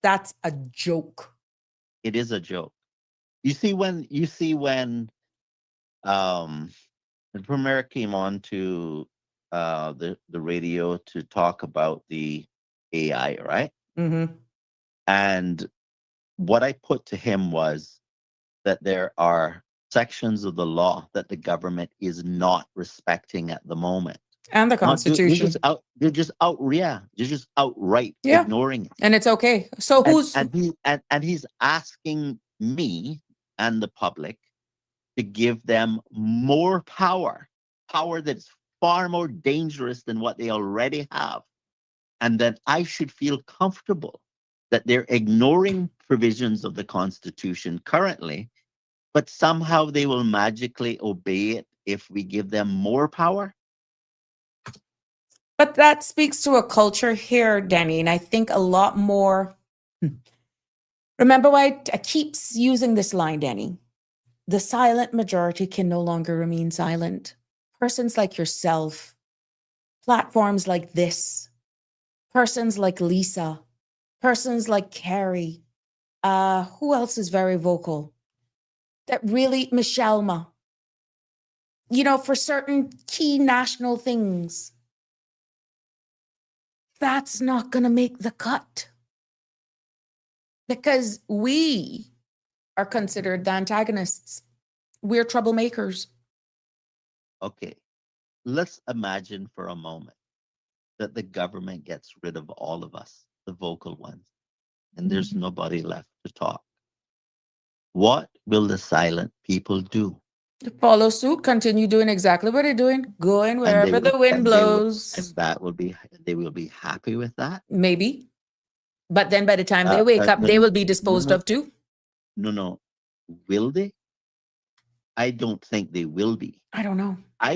That's a joke. It is a joke. You see when the premier came on to the radio to talk about the AI, right? Mm-hmm. And what I put to him was that there are sections of the law that the government is not respecting at the moment. And the They're Constitution. just outright Yeah. ignoring it. And it's okay. So who's And he's asking me and the public to give them more power that's far more dangerous than what they already have. And then I should feel comfortable that they're ignoring provisions of the Constitution currently, but somehow they will magically obey it if we give them more power. But that speaks to a culture here, Danny, and I think a lot more. Remember why I keep using this line, Danny? The silent majority can no longer remain silent. Persons like yourself, platforms like this, persons like Lisa, persons like Carrie, who else is very vocal? That really, Michelma, for certain key national things. That's not going to make the cut because we are considered the antagonists. We're troublemakers. Okay, let's imagine for a moment that the government gets rid of all of us, the vocal ones, and there's nobody left to talk. What will the silent people do? Follow suit, continue doing exactly what they're doing, going wherever the wind blows. They will be happy with that. Maybe. But then by the time they wake up, they will be disposed of too. No. Will they? I don't think they will be. I don't know. I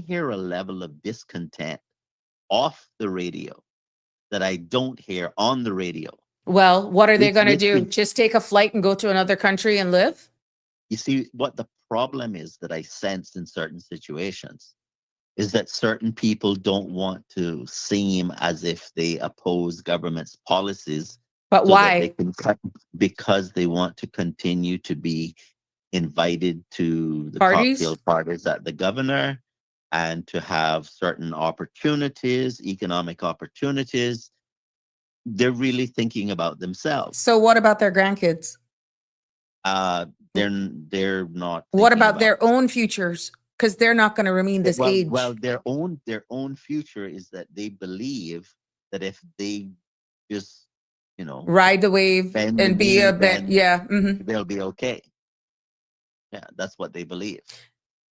hear a level of discontent off the radio that I don't hear on the radio. Well, what are they going to do? Listen. Just take a flight and go to another country and live? You see, what the problem is that I sense in certain situations is that certain people don't want to seem as if they oppose government's policies. But so why? That they can because they want to continue to be invited to the Parties? cocktail parties at the governor and to have certain opportunities, economic opportunities. They're really thinking about themselves. So what about their grandkids? They're not. What about their own futures? Because they're not going to remain this age. Well, their own future is that they believe that if they just, ride the wave bend and the be a knee, bit, then yeah. they'll be okay. Yeah, that's what they believe.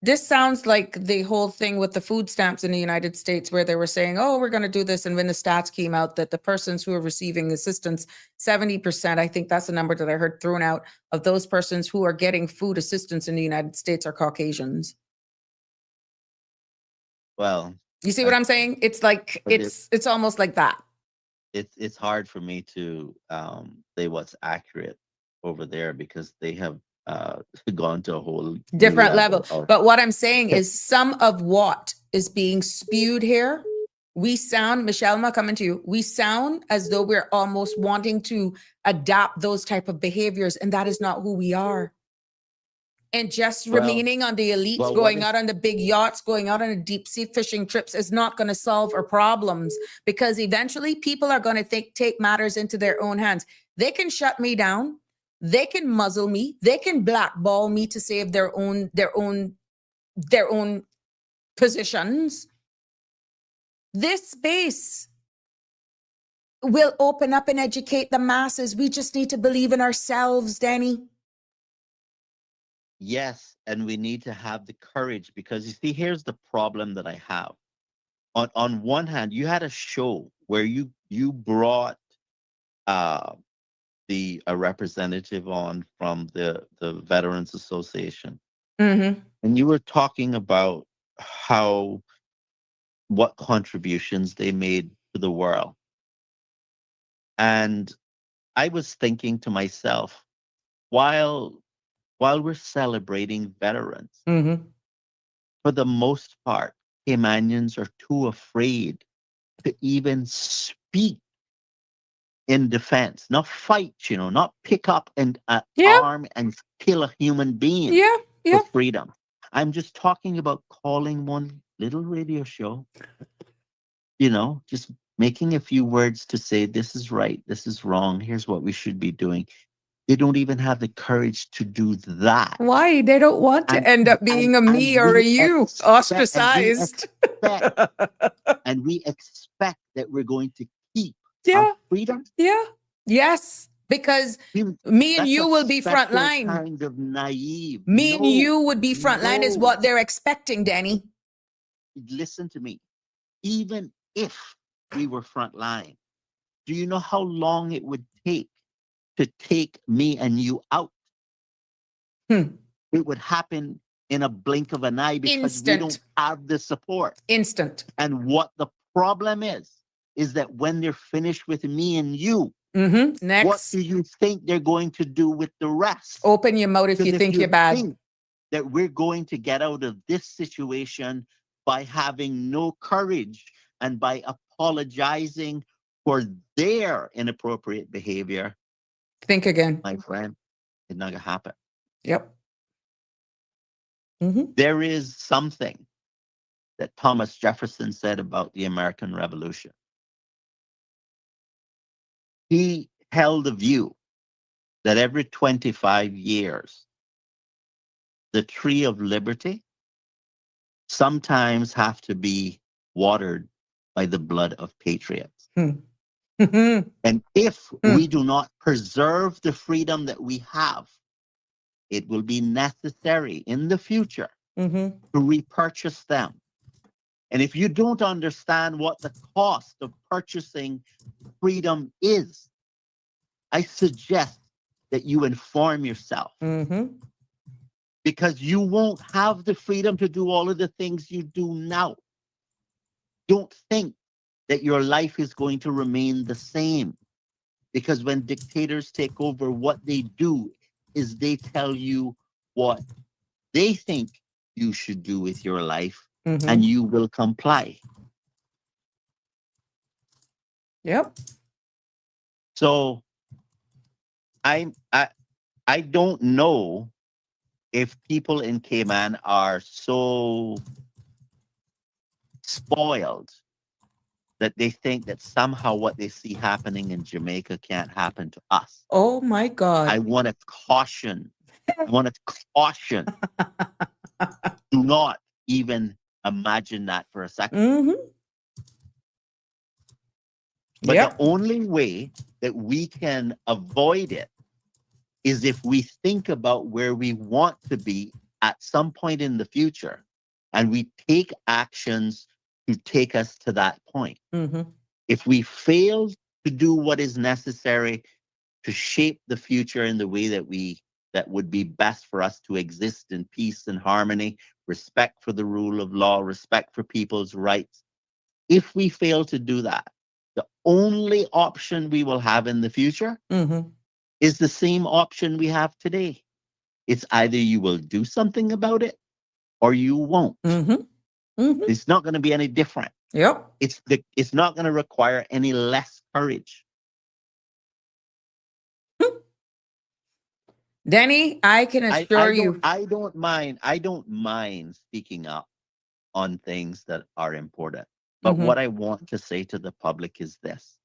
This sounds like the whole thing with the food stamps in the United States where they were saying, oh, we're going to do this. And when the stats came out that the persons who are receiving assistance, 70%, I think that's the number that I heard thrown out, of those persons who are getting food assistance in the United States are Caucasians. Well, you see what I'm saying? It's like, it's almost like that. It's hard for me to say what's accurate over there because they have gone to a whole different level. But what I'm saying is some of what is being spewed here, we sound, Michelma, coming to you, we sound as though we're almost wanting to adapt those type of behaviors, and that is not who we are. And just remaining on the elites, going out on the big yachts, going out on the deep sea fishing trips is not going to solve our problems, because eventually people are going to take matters into their own hands. They can shut me down. They can muzzle me. They can blackball me to save their own positions. This space will open up and educate the masses. We just need to believe in ourselves, Danny. yes, and we need to have the courage, because you see, here's the problem that I have. On one hand, you had a show where you brought uh the a representative on from the Veterans Association, Mm-hmm. and you were talking about how what contributions they made to the world. And I was thinking to myself, while we're celebrating veterans, Mm-hmm. for the most part, Caymanians are too afraid to even speak in defense, not fight, not pick up an Yeah. arm and kill a human being Yeah. for Yeah. freedom. I'm just talking about calling one little radio show, just making a few words to say, this is right, this is wrong, here's what we should be doing. They don't even have the courage to do that. Why? They don't want to And end up being a me or a you, ostracized. and we expect that we're going to keep Yeah. our freedom. Yeah. Yes. Because me and That's you a will be special frontline. kind of naive. Me and you would be No, frontline is what they're expecting, Danny. Listen to me. Even if we were frontline, do you know how long it would take to take me and you out? Hmm. It would happen in a blink of an eye, because we don't Instant. have the support. Instant. And what the problem is that when they're finished with me and you, Mm-hmm. what Next. do you think they're going to do with the rest? Open your mouth if you Because think you're bad. think that we're going to get out of this situation by having no courage and by apologizing for their inappropriate behavior, Think again. my friend, it's not going to happen. Yep. Mm-hmm. There is something that Thomas Jefferson said about the American Revolution. He held the view that every 25 years, the tree of liberty sometimes have to be watered by the blood of patriots. Mm-hmm. And if we do not preserve the freedom that we have, it will be necessary in the future Mm-hmm. to repurchase them. And if you don't understand what the cost of purchasing freedom is, I suggest that you inform yourself, Mm-hmm. because you won't have the freedom to do all of the things you do now. Don't think that your life is going to remain the same, because when dictators take over, what they do is they tell you what they think you should do with your life, Mm-hmm. and you will comply. Yep. So I don't know if people in Cayman are so spoiled that they think that somehow what they see happening in Jamaica can't happen to us. Oh my God. I want to caution. Do not even imagine that for a second. Mm-hmm. But Yep. the only way that we can avoid it is if we think about where we want to be at some point in the future, and we take actions to take us to that point. Mm-hmm. If we fail to do what is necessary to shape the future in the way that would be best for us to exist in peace and harmony, respect for the rule of law, respect for people's rights, if we fail to do that, the only option we will have in the future Mm-hmm. is the same option we have today. It's either you will do something about it or you won't. Mm-hmm. Mm-hmm. It's not going to be any different. Yep. It's not going to require any less courage. Danny, I can assure you. I don't mind speaking up on things that are important. But Mm-hmm. what I want to say to the public is this: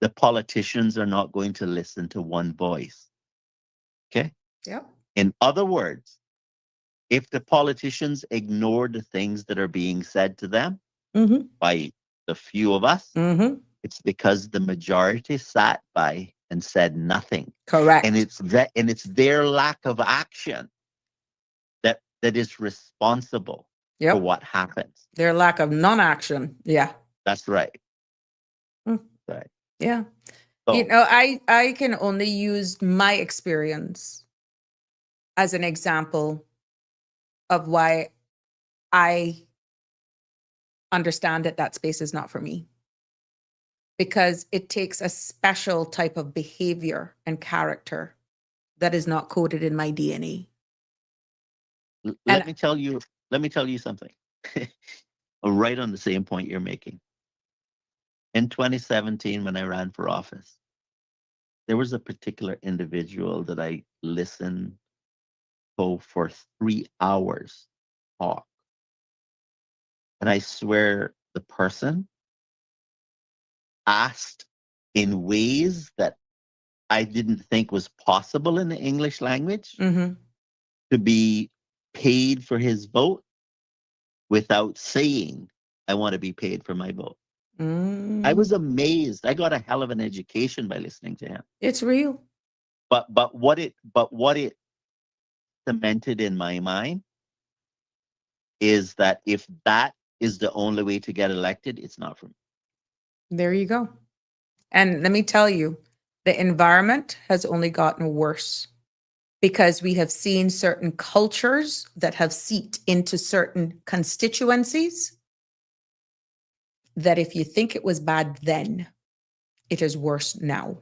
the politicians are not going to listen to one voice. Okay? Yep. In other words, if the politicians ignore the things that are being said to them Mm-hmm. by the few of us, Mm-hmm. it's because the majority sat by and said nothing. Correct. And it's their lack of action that is responsible for Yep. what happens. Their lack of non-action. Yeah. That's right. Mm. Right. Yeah. So, You know, I can only use my experience as an example of why I understand that that space is not for me. Because it takes a special type of behavior and character that is not coded in my DNA. let And me tell you something. Right on the same point you're making. In 2017, when I ran for office, there was a particular individual that I listened to for 3 hours talk. And I swear the person asked in ways that I didn't think was possible in the English language mhm, to be paid for his vote without saying, I want to be paid for my vote. I was mm, amazed. I got a hell of an education by listening to him. it's real. But what it cemented in my mind is that if that is the only way to get elected, it's not for me. There you go. And let me tell you, the environment has only gotten worse because we have seen certain cultures that have seeped into certain constituencies that if you think it was bad then, it is worse now.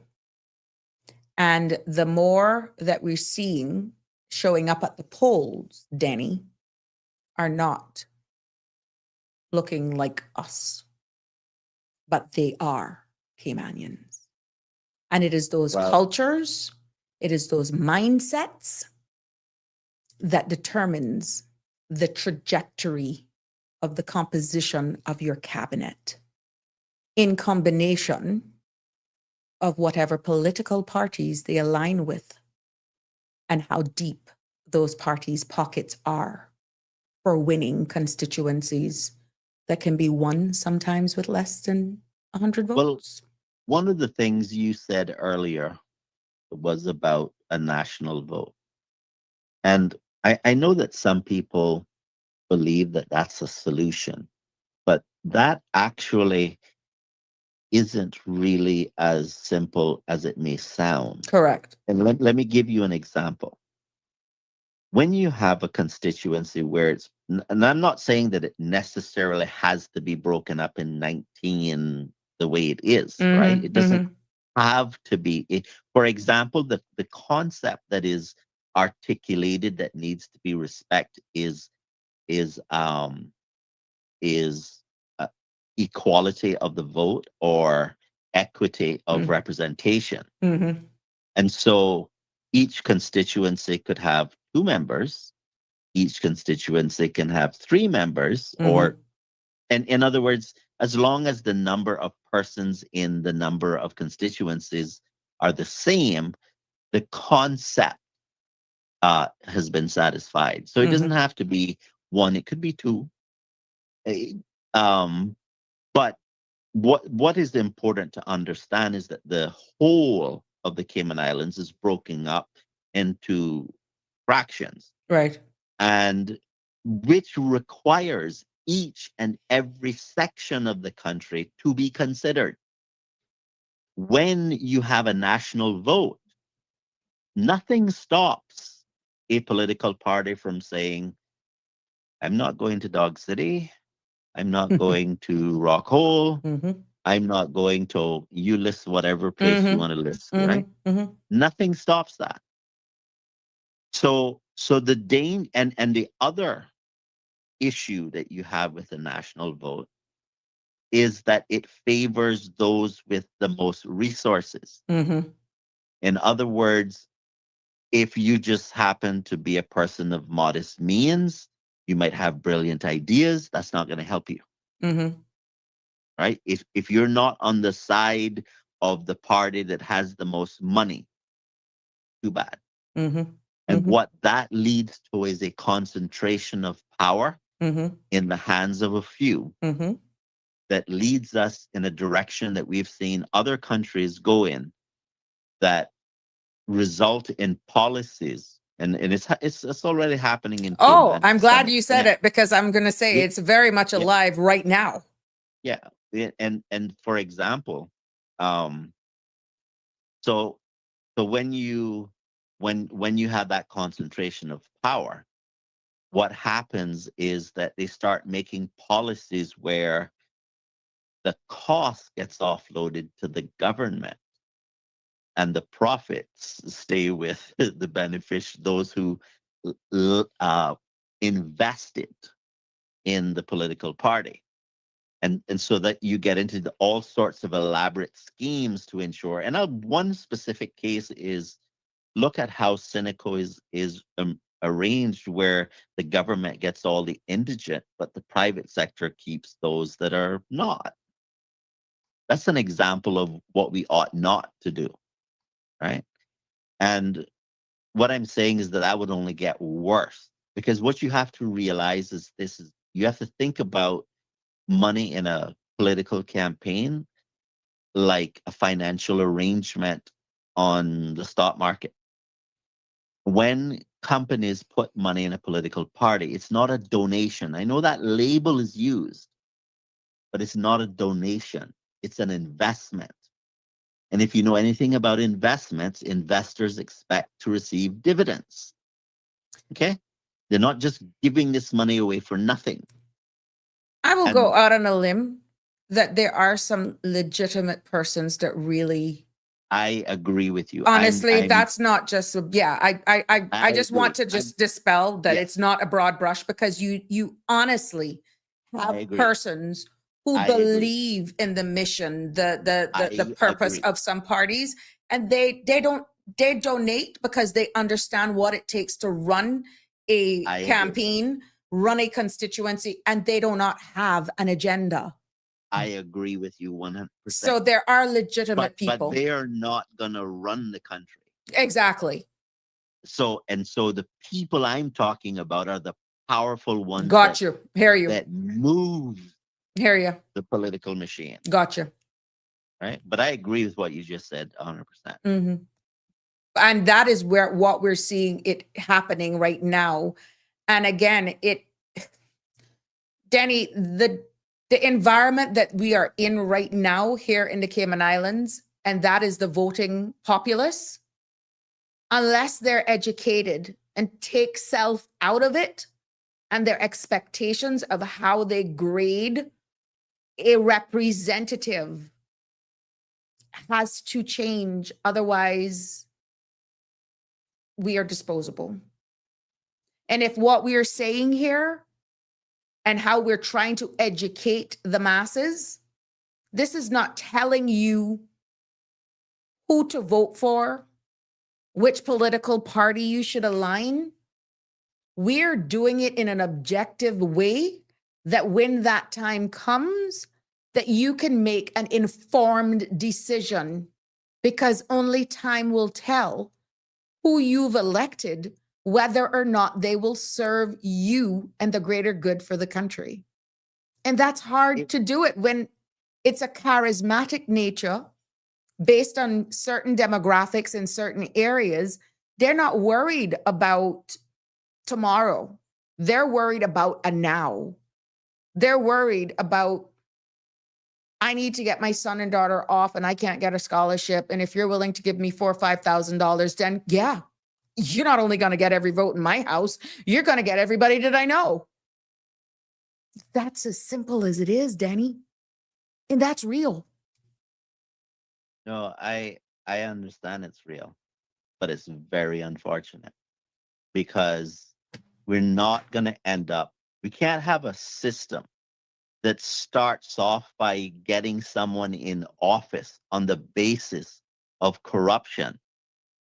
And the more that we're seeing showing up at the polls, Danny, are not looking like us, but they are Caymanians. And it is those Well, cultures, it is those mindsets that determines the trajectory of the composition of your cabinet in combination of whatever political parties they align with and how deep those parties' pockets are for winning constituencies that can be won sometimes with less than 100 well, votes. one of the things you said earlier was about a national vote. And I know that some people believe that that's a solution, but that actually isn't really as simple as it may sound. Correct. And let me give you an example. When you have a constituency where and I'm not saying that it necessarily has to be broken up in 19 the way it is, right? It doesn't have to be. For example, the concept that is articulated that needs to be respected is is uh, equality of the vote or equity of representation. Mm-hmm. And so each constituency could have 2 members. Each constituency can have 3 members, or, and in other words, as long as the number of persons in the number of constituencies are the same, the concept has been satisfied. So it doesn't have to be 1; it could be 2. Um, but what is important to understand is that the whole of the Cayman Islands is broken up into fractions, Right. and which requires each and every section of the country to be considered. When you have a national vote, nothing stops a political party from saying, I'm not going to Dog City, I'm not going to Rock Hole, I'm not going to, you list whatever place you want to list, right? Nothing stops that. So the and the other issue that you have with the national vote is that it favors those with the most resources. In other words, if you just happen to be a person of modest means, you might have brilliant ideas. That's not going to help you, right? If you're not on the side of the party that has the most money, too bad. And what that leads to is a concentration of power in the hands of a few that leads us in a direction that we've seen other countries go in, that result in policies and it's already happening in Oh, Cayman I'm to glad some you said extent. it, because I'm going to say Yeah, it's very much yeah, alive right now. yeah. And for example, um, so when you have that concentration of power, what happens is that they start making policies where the cost gets offloaded to the government and the profits stay with the those who invested in the political party. And so that you get into all sorts of elaborate schemes to ensure. And one specific case is, look at how Seneco is arranged, where the government gets all the indigent, but the private sector keeps those that are not. That's an example of what we ought not to do, right? And what I'm saying is that would only get worse, because what you have to realize is you have to think about money in a political campaign like a financial arrangement on the stock market. When companies put money in a political party, it's not a donation. I know that label is used, but it's not a donation. It's an investment. And if you know anything about investments, investors expect to receive dividends. Okay? They're not just giving this money away for nothing. I will go And out on a limb that there are some legitimate persons that really, I agree with you. honestly, I'm that's not just, yeah, I I just want agree. to just dispel that Yeah, it's not a broad brush, because you honestly I have agree. persons who I agree. believe in the mission, the I purpose agree. of some parties, and they donate because they understand what it takes to run a I agree. campaign, run a constituency, and they do not have an agenda. I agree with you 100%. So there are legitimate But people. they are not going to run the country. Exactly. So the people I'm talking about are the powerful ones Got you. Hear you. that move Hear you. the political machine, Got you. right? But I agree with what you just said 100%. Mm-hmm. And that is what we're seeing it happening right now. And again, Danny, the environment that we are in right now here in the Cayman Islands, and that is the voting populace, unless they're educated and take self out of it and their expectations of how they grade a representative has to change. Otherwise, we are disposable. And if what we are saying here and how we're trying to educate the masses, this is not telling you who to vote for, which political party you should align. We're doing it in an objective way that when that time comes, that you can make an informed decision, because only time will tell who you've elected, whether or not they will serve you and the greater good for the country. And that's hard to do it when it's a charismatic nature based on certain demographics in certain areas. They're not worried about tomorrow. They're worried about a now. They're worried about, I need to get my son and daughter off and I can't get a scholarship. And if you're willing to give me $4,000 or $5,000, then yeah, you're not only going to get every vote in my house, you're going to get everybody that I know. That's as simple as it is, Danny. And that's real. No, I understand it's real, but it's very unfortunate, because we're not going to end up, we can't have a system that starts off by getting someone in office on the basis of corruption,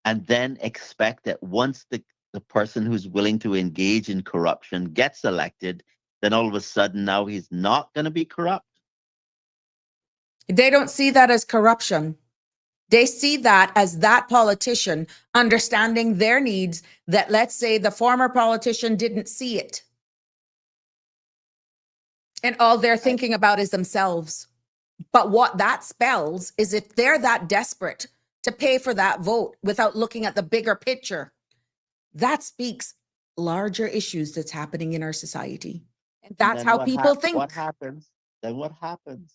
and then expect that once the person who's willing to engage in corruption gets elected, then all of a sudden now he's not going to be corrupt. They don't see that as corruption. They see that as that politician understanding their needs, that, let's say, the former politician didn't see it. And all they're thinking about is themselves. But what that spells is, if they're that desperate to pay for that vote without looking at the bigger picture, that speaks larger issues that's happening in our society. And And that's then how what people What think. happens? Then what happens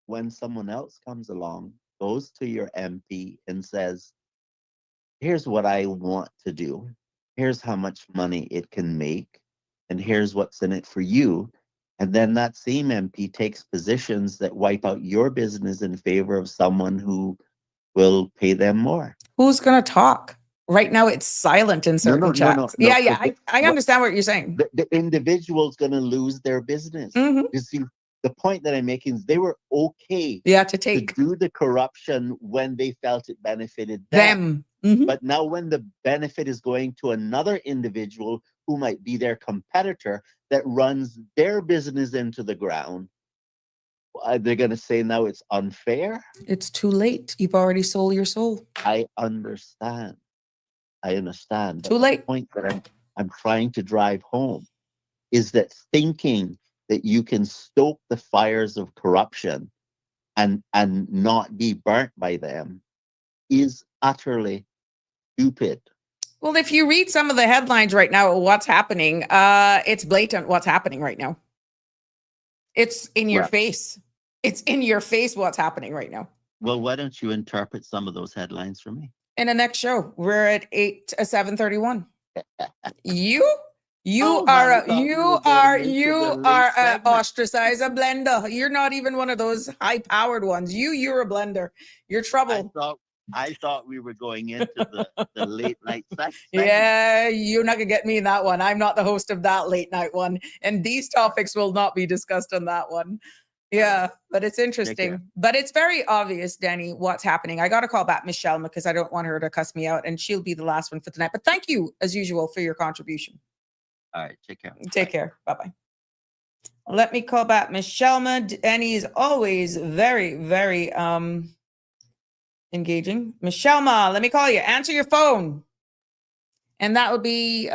when someone else comes along, goes to your MP and says, "Here's what I want to do. Here's how much money it can make, and here's what's in it for you." And then that same MP takes positions that wipe out your business in favor of someone who will pay them more. Who's going to talk? Right now, it's silent in certain chats. Yeah, because I what understand what you're saying. the individual's going to lose their business. Mhm. You see, the point that I'm making is they were okay Yeah, to to take do the corruption when they felt it benefited them. them. Mhm. But now, when the benefit is going to another individual who might be their competitor that runs their business into the ground, they're going to say now it's unfair. It's too late. You've already sold your soul. I understand. But Too the late. point that I'm trying to drive home is that thinking that you can stoke the fires of corruption and not be burnt by them is utterly stupid. Well, if you read some of the headlines right now, what's happening, it's blatant what's happening right now. It's in your Well, face. It's in your face what's happening right now. well, why don't you interpret some of those headlines for me? In the next show, we're at 7:31. You Oh, are man, I a, thought we were going into the you late are a segment. ostracizer blender. You're not even one of those high powered ones. You're a blender. You're trouble. I thought we were going into the late night segment. Yeah, you're not gonna get me in that one. I'm not the host of that late night one, and these topics will not be discussed on that one. Yeah, but it's interesting. But it's very obvious, Danny, what's happening. I got to call back Miss Shelma because I don't want her to cuss me out, and she'll be the last one for tonight. But thank you, as usual, for your contribution. All right, take care. Take care. Bye-bye. Let me call back Miss Shelma. Danny is always very, very engaging. Miss Shelma, let me call you. Answer your phone. And that would be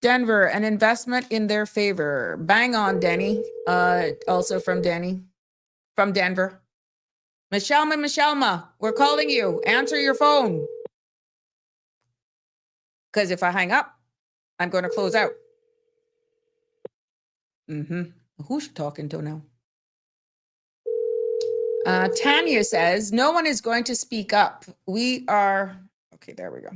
Denver, an investment in their favor. Bang on, Danny. Also from Danny, from Denver. Miss Shelma, we're calling you. Answer your phone. Because if I hang up, I'm going to close out. Who's she talking to now? Tanya says, no one is going to speak up. We are, okay, there we go.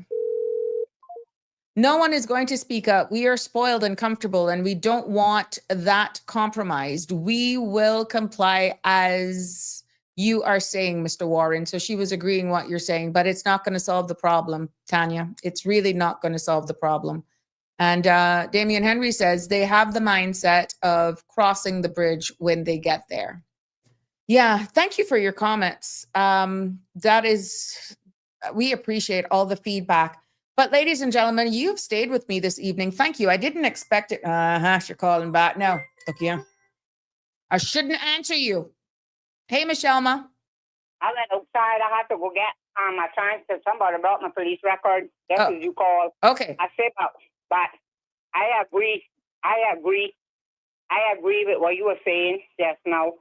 No one is going to speak up. We are spoiled and comfortable, and we don't want that compromised. We will comply as you are saying, Mr. Warren. So she was agreeing what you're saying, but it's not going to solve the problem, Tanya. It's really not going to solve the problem. And Damian Henry says they have the mindset of crossing the bridge when they get there. Yeah, thank you for your comments. We appreciate all the feedback. But ladies and gentlemen, you've stayed with me this evening. Thank you. I didn't expect it. You're calling back. No, look here. I shouldn't answer you. Hey, Michelle Ma. I went outside. I had to go get my transcript. Somebody brought my police record. That's what you call. Okay. I said, but I agree. I agree with what you were saying just now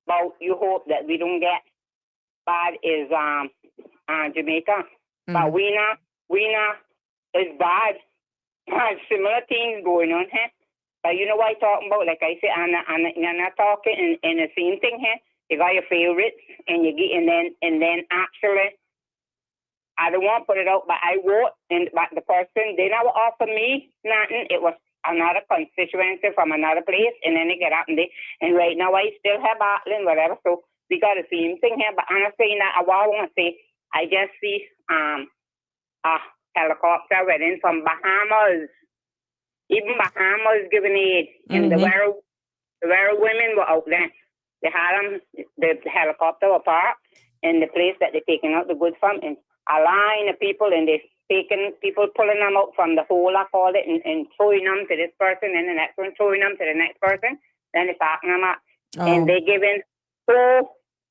about you hope that we don't get bad is Jamaica. But we not is bad. Similar things going on here. But you know what I'm talking about? Like I said, and you're not talking in the same thing here. You got your favorites and you get and then actually I don't want to put it out, but I vote but the person they never offered me nothing. It was another constituency from another place, and then they get up and right now I still have battling, whatever. So we got the same thing here. But I'm saying that I want to say I just see a helicopter went in from Bahamas. Even Bahamas giving aid, and the very women were out there. They had the helicopter were parked in the place that they're taking out the goods from, and a line of people, and they're taking people, pulling them out from the hole, I call it, and throwing them to this person, and the next one throwing them to the next person. Then they're packing them up, and they're giving $2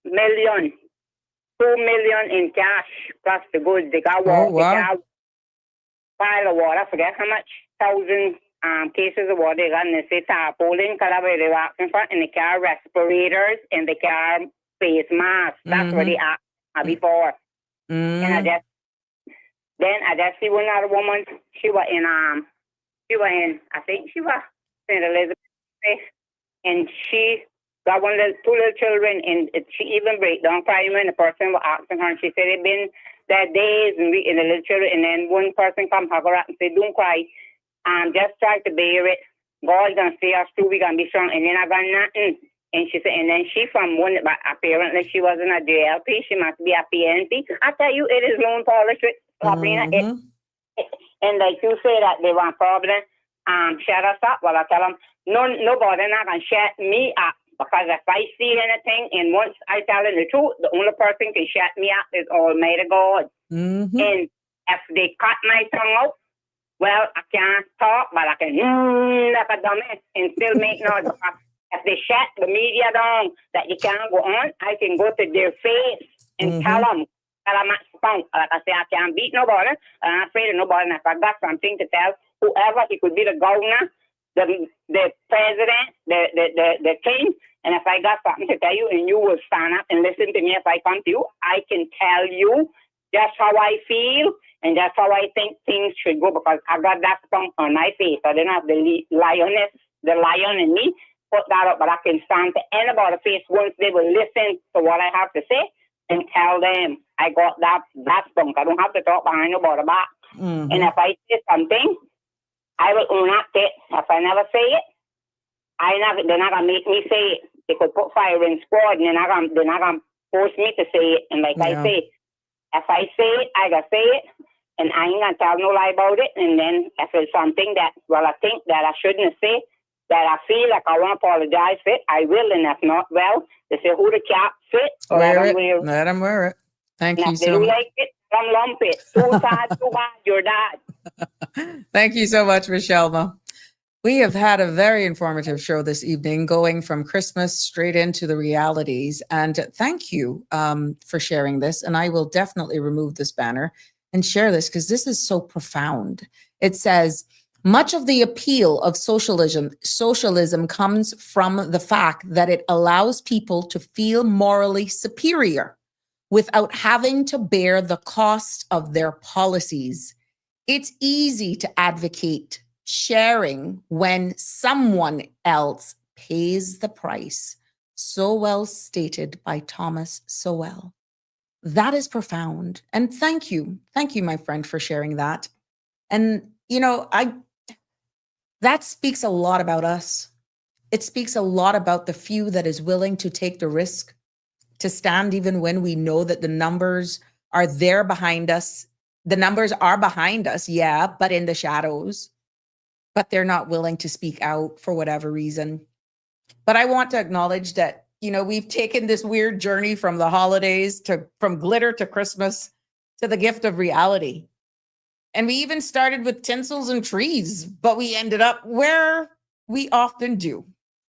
million in cash plus the goods. They got water, they got pile of water. I forget how much 1,000 cases of water they got, and they say tarpaulin, collaborate, they walk in front, and they carry respirators, and they carry face masks. That's what they asked before. And I just, Then I just see one other woman. She was in I think she was St. Elizabeth, and she got two little children, and she even break down crying when the person was asking her, and she said it been that days and the little children, and then one person come hug her up and say, "Don't cry, just try to bear it. God's gonna see us through. We gonna be strong." And then I got nothing. And she said, and then she from one, but apparently she wasn't a JLP. She must be a PNP. I tell you, it is loan policy, Sabrina. And like you say that they want problem, shut us up. Well, I tell them, nobody not gonna shut me up, because if I see anything, and once I tell them the truth, the only person can shut me up is Almighty God. And if they cut my tongue out, well, I can't talk, but I can like a dummy and still make noise. If they shut the media down that you can't go on, I can go to their face and tell them I'm not spunk. Like I say, I can't beat nobody. I'm not afraid of nobody. And if I got something to tell whoever, he could be the governor, the president, the king. And if I got something to tell you and you will stand up and listen to me if I come to you, I can tell you just how I feel and that's how I think things should go, because I got that spunk on my face. I didn't have the lion in me. Put that up, but I can stand to anybody's face once they will listen to what I have to say and tell them I got that spunk. I don't have to talk behind nobody back. And if I say something, I will own up it. If I never say it, they're not gonna make me say it. They could put fire in squad, and they're not gonna force me to say it. And like I say, if I say it, I gotta say it, and I ain't gonna tell no lie about it. And then if it's something that I think that I shouldn't say, that I feel like I want to apologize for it, I will. And if not, well, they say who the cap fit, or let them wear it. Thank you so much. Like it, come lump it. Too sad, too bad, you're dad. Thank you so much, Michelle. We have had a very informative show this evening, going from Christmas straight into the realities. And thank you for sharing this. And I will definitely remove this banner and share this, because this is so profound. It says, much of the appeal of socialism comes from the fact that it allows people to feel morally superior without having to bear the cost of their policies. It's easy to advocate sharing when someone else pays the price. So well stated by Thomas Sowell. That is profound. And thank you, my friend, for sharing that. And, that speaks a lot about us. It speaks a lot about the few that is willing to take the risk, to stand even when we know that the numbers are there behind us. The numbers are behind us, yeah, but in the shadows. But they're not willing to speak out for whatever reason. But I want to acknowledge that, we've taken this weird journey from the holidays from glitter to Christmas to the gift of reality. And we even started with tinsels and trees, but we ended up where we often do,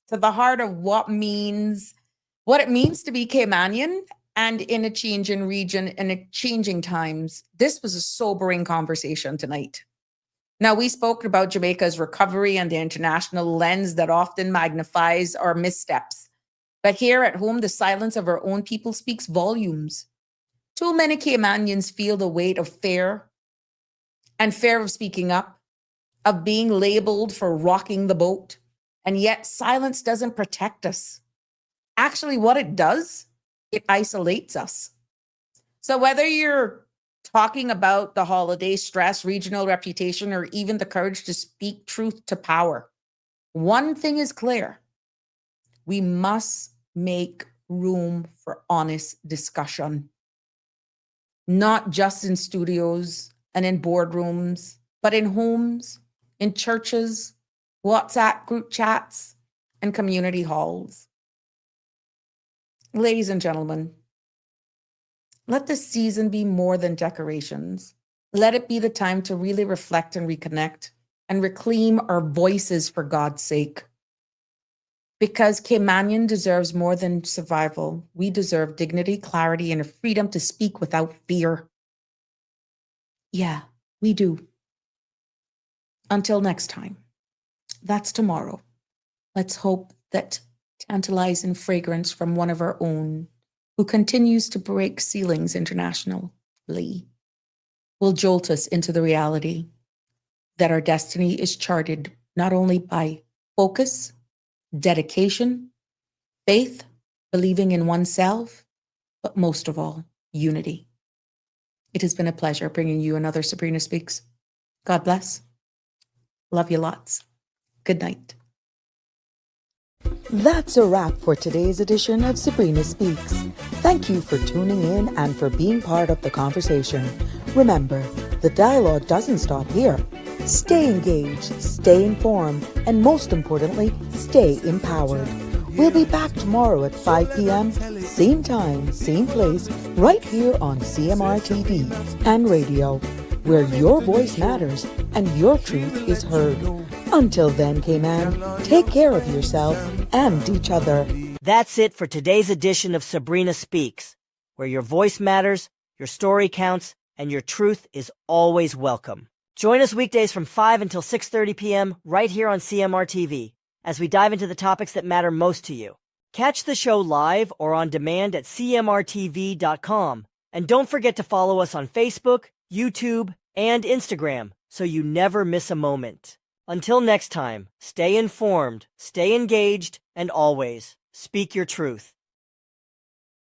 to the heart of what it means to be Caymanian, and in a changing region and a changing times. This was a sobering conversation tonight. Now, we spoke about Jamaica's recovery and the international lens that often magnifies our missteps. But here at home, the silence of our own people speaks volumes. Too many Caymanians feel the weight of fear of speaking up, of being labeled for rocking the boat. And yet silence doesn't protect us. Actually, what it does, it isolates us. So whether you're talking about the holiday stress, regional reputation, or even the courage to speak truth to power, one thing is clear. We must make room for honest discussion, not just in studios and in boardrooms, but in homes, in churches, WhatsApp group chats, and community halls. Ladies and gentlemen, let this season be more than decorations. Let it be the time to really reflect and reconnect and reclaim our voices, for God's sake. Because Caymanian deserves more than survival. We deserve dignity, clarity, and a freedom to speak without fear. Yeah, we do. Until next time. That's tomorrow. Let's hope that tantalizing fragrance from one of our own, who continues to break ceilings internationally, will jolt us into the reality that our destiny is charted not only by focus, dedication, faith, believing in oneself, but most of all, unity. It has been a pleasure bringing you another Sabrina Speaks. God bless. Love you lots. Good night. That's a wrap for today's edition of Sabrina Speaks. Thank you for tuning in and for being part of the conversation. Remember, the dialogue doesn't stop here. Stay engaged, stay informed, and most importantly, stay empowered. We'll be back tomorrow at 5 p.m., same time, same place, right here on CMR TV and radio, where your voice matters and your truth is heard. Until then, Cayman, take care of yourself and each other. That's it for today's edition of Sabrina Speaks, where your voice matters, your story counts, and your truth is always welcome. Join us weekdays from 5 until 6:30 p.m. right here on CMR TV as we dive into the topics that matter most to you. Catch the show live or on demand at cmrtv.com. And don't forget to follow us on Facebook, YouTube, and Instagram so you never miss a moment. Until next time, stay informed, stay engaged, and always speak your truth.